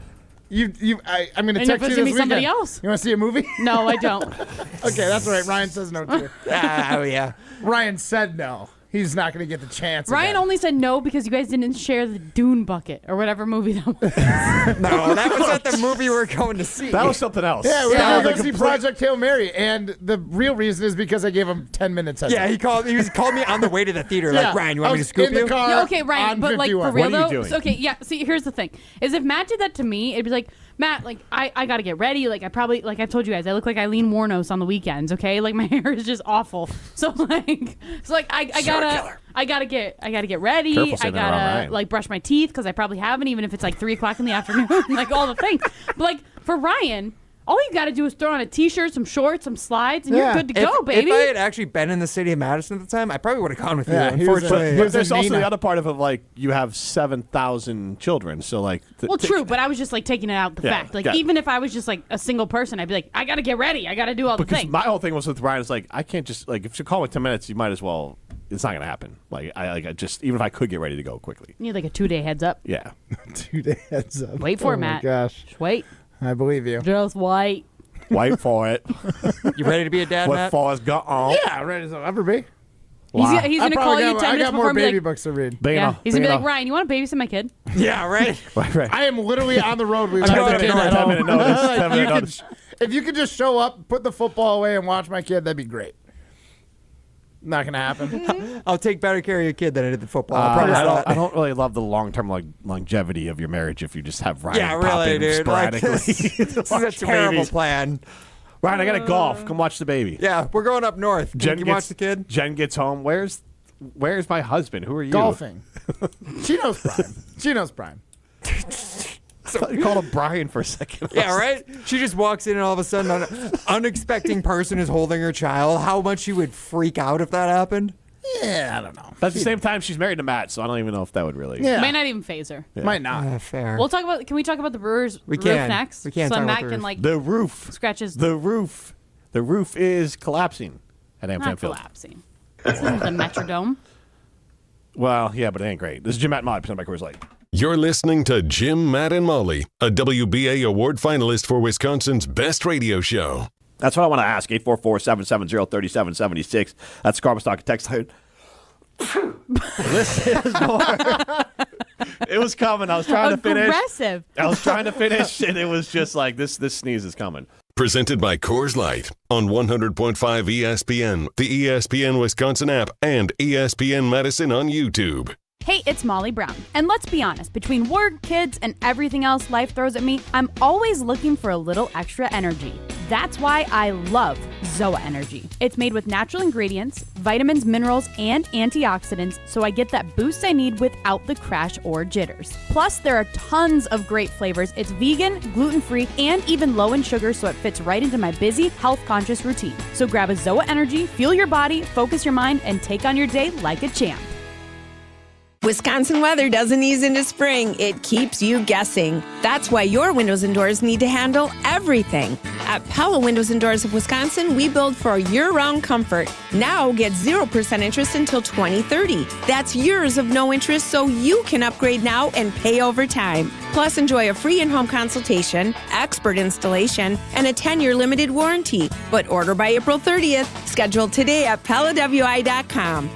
I'm going to And you're text you supposed to this be weekend. somebody else. You want to see a movie? No, I don't. Okay, that's right. Ryan says no, too. Oh yeah. Ryan said no. He's not going to get the chance. Ryan again. only said no because you guys didn't share the Dune bucket or whatever movie that was. No, that was not the movie we were going to see. That was something else. Yeah, we That were was going to see Project Hail Mary, and the real reason is because I gave him 10 minutes. Yeah, he called me on the way to the theater. Yeah, Like, Ryan, you I want me to was scoop in the you? car. Yeah, okay, Ryan, on but like 51. for real What are you though. doing? So, okay, yeah. See, here's the thing: is if Matt did that to me, it'd be like, Matt, like I gotta get ready. Like I probably, like I've told you guys, I look like Eileen Warnos on the weekends. Okay, like my hair is just awful. So like I gotta get ready. Careful I saying that around gotta Ryan. like brush my teeth because I probably haven't, even if it's like 3 o'clock in the afternoon. Like all the things. But like for Ryan, all you got to do is throw on a t-shirt, some shorts, some slides, and you're good to go, baby. If I had actually been in the city of Madison at the time, I probably would have gone with you. Yeah, Unfortunately, But there's also the other part of it, like, you have 7,000 children, so, like... Well, true, but I was just like taking it out the Yeah, fact. Like yeah. even if I was just like a single person, I'd be like, I gotta get ready. I gotta do all the Because things. my whole thing was with Ryan, is like, I can't just, like, if you call me 10 minutes, you might as well... It's not going to happen. Like, I just... Even if I could get ready to go quickly. You need like a 2-day heads up. Yeah. 2-day heads up. Wait for it, Oh, Matt. my gosh. Just wait. I believe you. Just wait. Wait for it. You ready to be a dad, With Matt? Forrest Gump on. Yeah, ready as I'll ever be. He's gonna call you 10 I minutes got before more and be baby like, books to read. yeah. He's gonna be like, Bing Ryan, you want to babysit my kid? Yeah, right. Right. I am literally on the road. We I'm going to North. 10-minute notice. 10-minute notice. If you could just show up, put the football away, and watch my kid, that'd be great. Not gonna happen. I'll take better care of your kid than I did the football. I promise that. I don't really love the long-term longevity of your marriage if you just have Ryan Yeah, pop really, in dude. Like, sporadically. this is a terrible plan. Ryan, I got to golf. Come watch the baby. Yeah, we're going up north. Can you watch the kid? Jen gets home. Where's my husband? Who are you? Golfing. She knows Prime. She knows Prime. You called him Brian for a second. Yeah, right? She just walks in and all of a sudden an unexpected person is holding her child. How much she would freak out if that happened? Yeah, I don't know. But at the same time, she's married to Matt, so I don't even know if that would really. Yeah. Might not even phase her. Yeah. Might not. Fair. We'll talk about. Can we talk about the Brewers We roof can. next? We can So talk about Matt the can roof. like The roof. scratches. The roof. The roof is collapsing at not Amfam Field. collapsing. This isn't the Metrodome. Well, yeah, but it ain't great. This is Jim Matt and Molly, presented by Coors Light. You're listening to Jim, Matt, and Molly, a WBA award finalist for Wisconsin's best radio show. That's what I want to ask. 844-770-3776. That's Carbostock text line. This is more. It was coming. I was trying to finish. Aggressive. I was trying to finish, and it was just like this sneeze is coming. Presented by Coors Light on 100.5 ESPN, the ESPN Wisconsin app, and ESPN Madison on YouTube. Hey, it's Molly Brown. And let's be honest, between work, kids, and everything else life throws at me, I'm always looking for a little extra energy. That's why I love Zoa Energy. It's made with natural ingredients, vitamins, minerals, and antioxidants, so I get that boost I need without the crash or jitters. Plus, there are tons of great flavors. It's vegan, gluten-free, and even low in sugar, so it fits right into my busy, health-conscious routine. So grab a Zoa Energy, fuel your body, focus your mind, and take on your day like a champ. Wisconsin weather doesn't ease into spring. It keeps you guessing. That's why your windows and doors need to handle everything. At Pella Windows and Doors of Wisconsin, we build for year-round comfort. Now get 0% interest until 2030. That's years of no interest, so you can upgrade now and pay over time. Plus, enjoy a free in-home consultation, expert installation, and a 10-year limited warranty. But order by April 30th. Schedule today at PellaWI.com.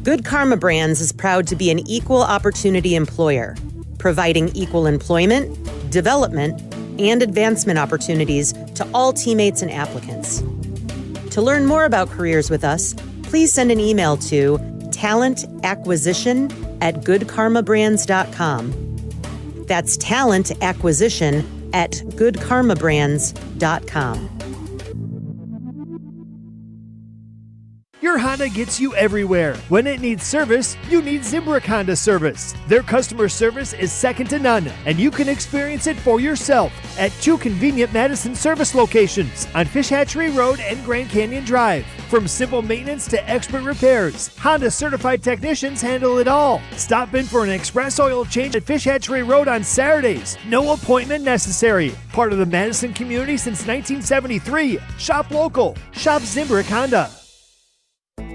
Good Karma Brands is proud to be an equal opportunity employer, providing equal employment, development, and advancement opportunities to all teammates and applicants. To learn more about careers with us, please send an email to talentacquisition@goodkarmabrands.com. That's talentacquisition@goodkarmabrands.com. Your Honda gets you everywhere. When it needs service, you need Zimbrick Honda service. Their customer service is second to none, and you can experience it for yourself at 2 convenient Madison service locations on Fish Hatchery Road and Grand Canyon Drive. From simple maintenance to expert repairs, Honda certified technicians handle it all. Stop in for an express oil change at Fish Hatchery Road on Saturdays. No appointment necessary. Part of the Madison community since 1973. Shop local. Shop Zimbrick Honda.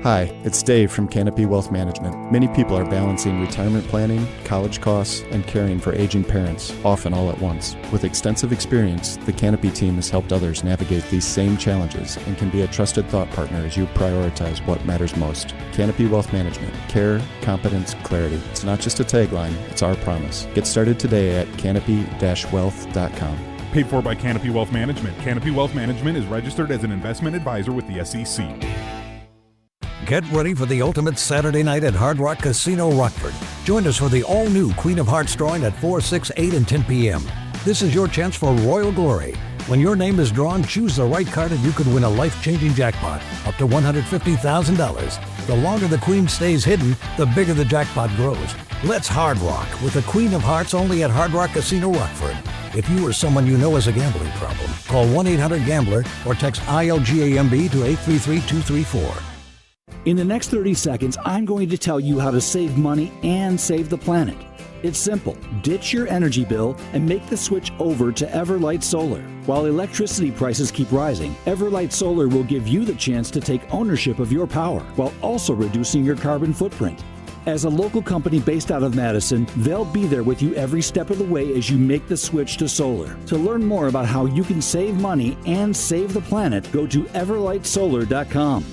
Hi, it's Dave from Canopy Wealth Management. Many people are balancing retirement planning, college costs, and caring for aging parents, often all at once. With extensive experience, the Canopy team has helped others navigate these same challenges and can be a trusted thought partner as you prioritize what matters most. Canopy Wealth Management. Care, competence, clarity. It's not just a tagline, it's our promise. Get started today at canopy-wealth.com. Paid for by Canopy Wealth Management. Canopy Wealth Management is registered as an investment advisor with the SEC. Get ready for the ultimate Saturday night at Hard Rock Casino Rockford. Join us for the all-new Queen of Hearts drawing at 4, 6, 8, and 10 p.m. This is your chance for royal glory. When your name is drawn, choose the right card and you could win a life-changing jackpot, up to $150,000. The longer the Queen stays hidden, the bigger the jackpot grows. Let's Hard Rock with the Queen of Hearts only at Hard Rock Casino Rockford. If you or someone you know has a gambling problem, call 1-800-GAMBLER or text ILGAMB to 833-234. In the next 30 seconds, I'm going to tell you how to save money and save the planet. It's simple. Ditch your energy bill and make the switch over to Everlight Solar. While electricity prices keep rising, Everlight Solar will give you the chance to take ownership of your power while also reducing your carbon footprint. As a local company based out of Madison, they'll be there with you every step of the way as you make the switch to solar. To learn more about how you can save money and save the planet, go to everlightsolar.com.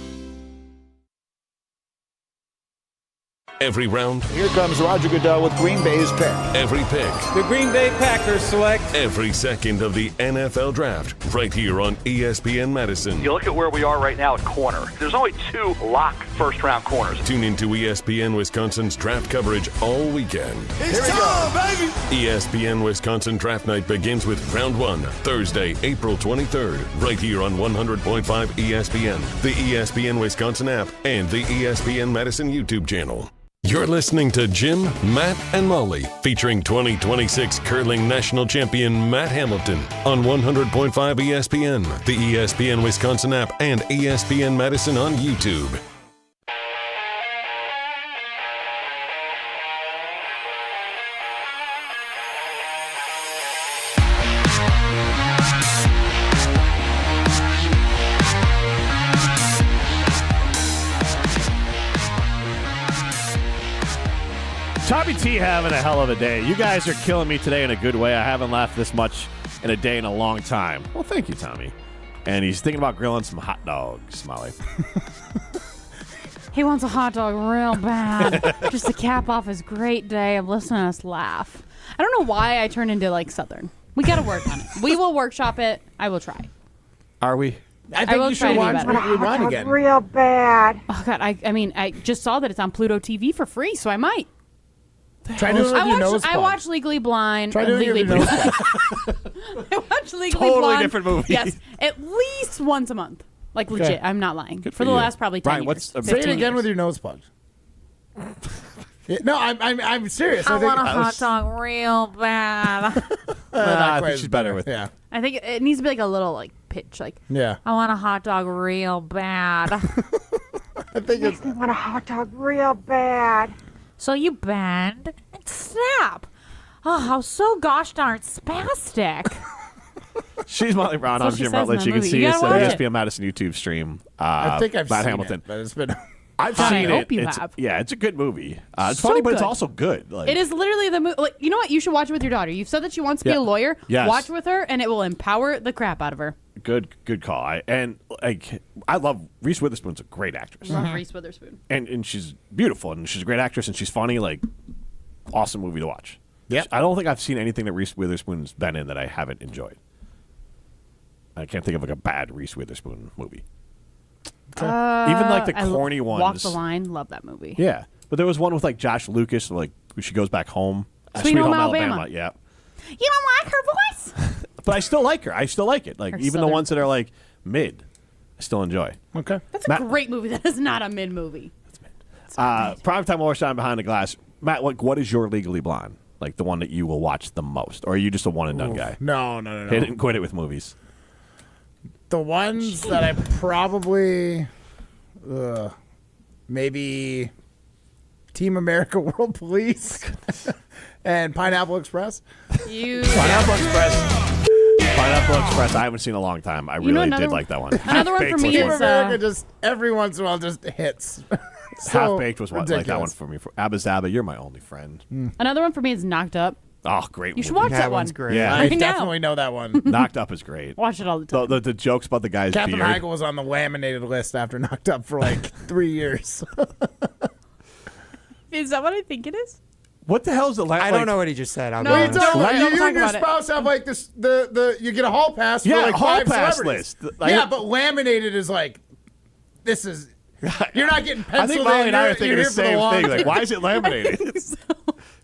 Every round. Here comes Roger Goodell with Green Bay's pick. Every pick. The Green Bay Packers select. Every second of the NFL Draft. Right here on ESPN Madison. You look at where we are right now at corner. There's only 2 lock first-round corners. Tune into ESPN Wisconsin's draft coverage all weekend. It's time, baby! ESPN Wisconsin Draft Night begins with Round 1, Thursday, April 23rd. Right here on 100.5 ESPN, the ESPN Wisconsin app, and the ESPN Madison YouTube channel. You're listening to Jim, Matt, and Molly, featuring 2026 curling national champion Matt Hamilton on 100.5 ESPN, the ESPN Wisconsin app, and ESPN Madison on YouTube. Tommy T having a hell of a day. You guys are killing me today in a good way. I haven't laughed this much in a day in a long time. Well, thank you, Tommy. And he's thinking about grilling some hot dogs, Molly. He wants a hot dog real bad. Just to cap off his great day of listening to us laugh. I don't know why I turned into like Southern. We got to work on it. We will workshop it. I will try. Are we? I think you should watch Legally Blonde again. Real bad. Oh God, I mean, I just saw that it's on Pluto TV for free, so I might. Try doing it with your nose I plug. watch Legally Blind. Try doing it with your nose plug. I watch Legally Totally Blonde. different movie. Yes, at least once a month. Like Okay. legit, I'm not lying. Good For for the you. last probably 10 Brian, years. what's- Say it 15 again years. with your nose plugged. Yeah, no, I'm serious. I think want a hot dog real bad. I think she's better with Yeah. I think it needs to be like a little like pitch, like Yeah. I want a hot dog real bad. I think it's. I want a hot dog real bad. So you bend and snap. Oh, how so gosh darn spastic. She's Molly Brown. That's I'm what she Jim says in Rutledge. the You can movie. see You us gotta at watch it. ESPN Madison YouTube stream. I think I've Matt seen Hamilton. it, but it's been. I've I seen hope it. you It's- have. Yeah, it's a good movie. It's So funny, but it's good. also good. Like, It is literally the movie. Like, you know what? You should watch it with your daughter. You've said that she wants to be Yeah. a lawyer. Yes. Watch with her, and it will empower the crap out of her. good call. I love Reese Witherspoon's a great actress. Love Reese Witherspoon. And she's beautiful, and she's a great actress, and she's funny. Like, awesome movie to watch. Yep. I don't think I've seen anything that Reese Witherspoon's been in that I haven't enjoyed. I can't think of like a bad Reese Witherspoon movie. Even like the corny ones. Walk the Line. Love that movie. Yeah, but there was one with like Josh Lucas, like when she goes back home. Sweet Home Alabama. Yeah, You don't like her voice? but I still like her. I still like it. Like Her even southern- the ones that are like mid, I still enjoy. Okay. That's a Matt- great movie. That is not a mid movie. Primetime Overtime Behind the Glass. Matt, what is your Legally Blonde? Like the one that you will watch the most, or are you just a one and done guy? No. Hit it and quit it with movies. The ones that I probably, maybe Team America World Police and Pineapple Express. Pineapple Express. Pineapple Express. I haven't seen in a long time. I really another- did like that one. Another one for me Team is America just every once in a while just hits. Half Baked was what, like that ridiculous. one for me. For Abba Zaba, you're my only friend. Another one for me is Knocked Up. Oh, great. You should movie. watch that one. one's great. Yeah. I I know. definitely know that one. Knocked Up is great. Watch it all the time. The jokes about the guy's Captain beard. Heigl was on the laminated list after Knocked Up for like 3 years. Is that what I think it is? What the hell is the last? I don't know what he just said. I'll No, be you honest. don't. You talk and your about it. spouse have like this. You get a hall pass Yeah, for like hall 5 pass celebrities. list. Like- Yeah, but laminated is like this is. You're not getting I penciled think Molly in. and I are You're thinking the here for same long thing. Like, term. why is it laminated?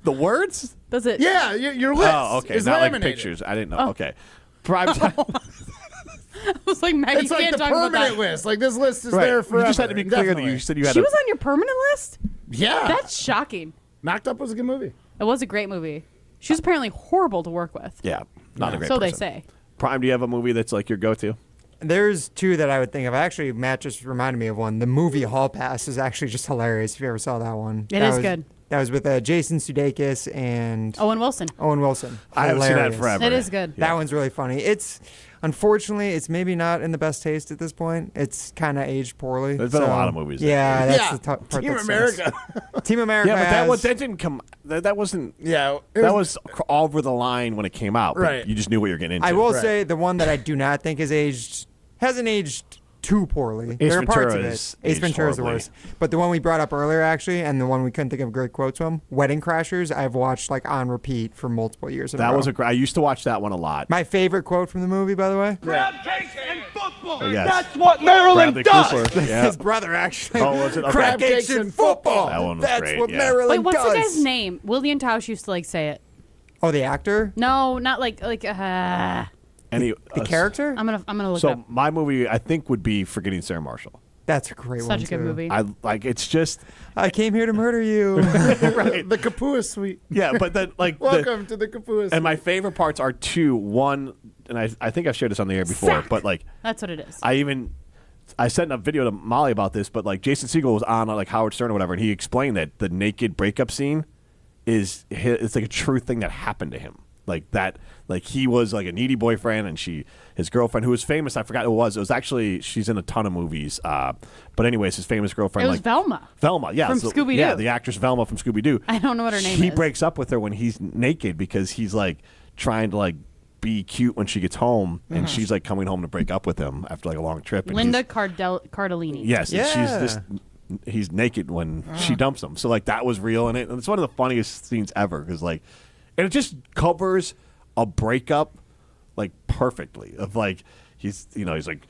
The words? Does it? Yeah, your list. Oh, okay. is Not laminated. like pictures. I didn't know. Oh. Okay. Prime time. I was like, Maggie, It's you like can't the talk about permanent that. list. Like this list is Right. there You forever. just had to be clear that indefinitely. you said you had She a- was on your permanent list? Yeah, That's shocking. Knocked Up was a good movie. It was a great movie. She was apparently horrible to work with. Yeah, not a great So person. they say. Prime, do you have a movie that's like your go-to? There's two that I would think of. Actually, Matt just reminded me of one. The movie Hall Pass is actually just hilarious. If you ever saw that one, It that is was- good. That was with Jason Sudeikis and Owen Wilson. Owen Wilson. I haven't seen that Hilarious. forever. It is good. That one's really funny. It's unfortunately it's maybe not in the best taste at this point. It's kind of aged poorly. There's been a lot of movies that- Yeah, that's Yeah, the part Team that America. sucks. Team America. Yeah, but has- that didn't come. That wasn't. Yeah, That was over the line when it came out. But Right. You just knew what you're getting into. I will Right. say the one that I do not think hasn't aged too poorly. Ace There are parts of Ventura it. is Ace aged Ventura is the horribly. worst. But the one we brought up earlier, actually, and the one we couldn't think of great quotes from, Wedding Crashers, I've watched like on repeat for multiple years. In a That row. was I used to watch that one a lot. My favorite quote from the movie, by the way. Crab cakes and football. Yes. That's what Maryland Bradley does. Cooper. Yeah. His brother, actually. Oh, was it? Okay. Crab cakes and football. That one was That's great, what yeah. Maryland Wait, what's does. the guy's name? William Tausch used to like say it. Oh, the actor? No, not like Any The character? I'm gonna look it So up. my movie, I think, would be Forgetting Sarah Marshall. That's a great one. Such a good too. movie. I like. It's just I came here to murder you. The Kapua Suite. yeah, but then like Welcome to the Kapua Suite. and my favorite parts are two. One, and I think I've shared this on the air before, but like That's what it is. I sent a video to Molly about this, but like Jason Segel was on like Howard Stern or whatever, and he explained that the naked breakup scene it's like a true thing that happened to him. Like that, like he was like a needy boyfriend, and his girlfriend, who was famous, I forgot who it was. It was actually, she's in a ton of movies. But anyways, his famous girlfriend, It was like Velma. Velma, yeah, From Scooby-Doo. yeah, the actress Velma from Scooby Doo. I don't know what her name He is. breaks up with her when he's naked because he's like trying to like be cute when she gets home, and she's like coming home to break up with him after like a long trip. And Linda he's- Cardellini. Yes, and Yeah. she's just he's naked when she dumps him. So like that was real in it, and it's one of the funniest scenes ever because like, and it just covers a breakup like perfectly. Of like he's like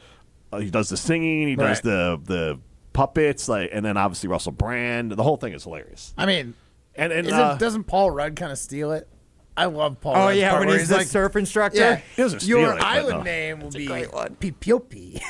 he does the singing, he does the puppets, and then obviously Russell Brand. The whole thing is hilarious. I mean, and doesn't Paul Rudd kind of steal it? I love Paul. Oh Rudd's yeah, part when where he's the surf instructor. Yeah, he doesn't steal your it, but island no. name will be Pipiopi.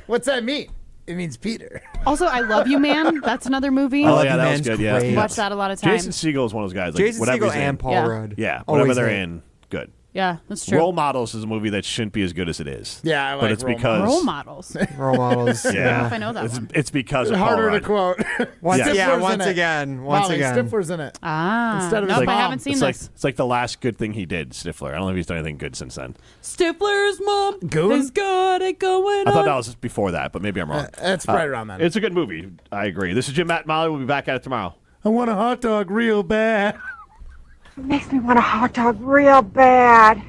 What's that mean? It means Peter. Also, I Love You, Man. That's another movie. Oh yeah, that was good. Yeah, Watch that a lot of times. Jason Segel is one of those guys. Like, Jason whatever Segel he's in, and Paul Rudd. Yeah, whatever Always they're hit. in, good. Yeah, that's true. Role Models is a movie that shouldn't be as good as it is. Yeah, I like but it's Role because Role Models. Role Models. I don't know if I know that one. It's because of Paul Harder to Rudd. quote. Once Stifler's again. Molly, Stifler's in it. Instead of nope, his I mom. haven't seen It's this. like the last good thing he did, Stifler. I don't know if he's done anything good since then. Stifler's mom Goon? has got it going I thought on. that was before that, but maybe I'm wrong. That's right around that. It's a good movie. I agree. This is Jim, Matt, and Molly. We'll be back at it tomorrow. I want a hot dog real bad. It makes me want a hot dog real bad.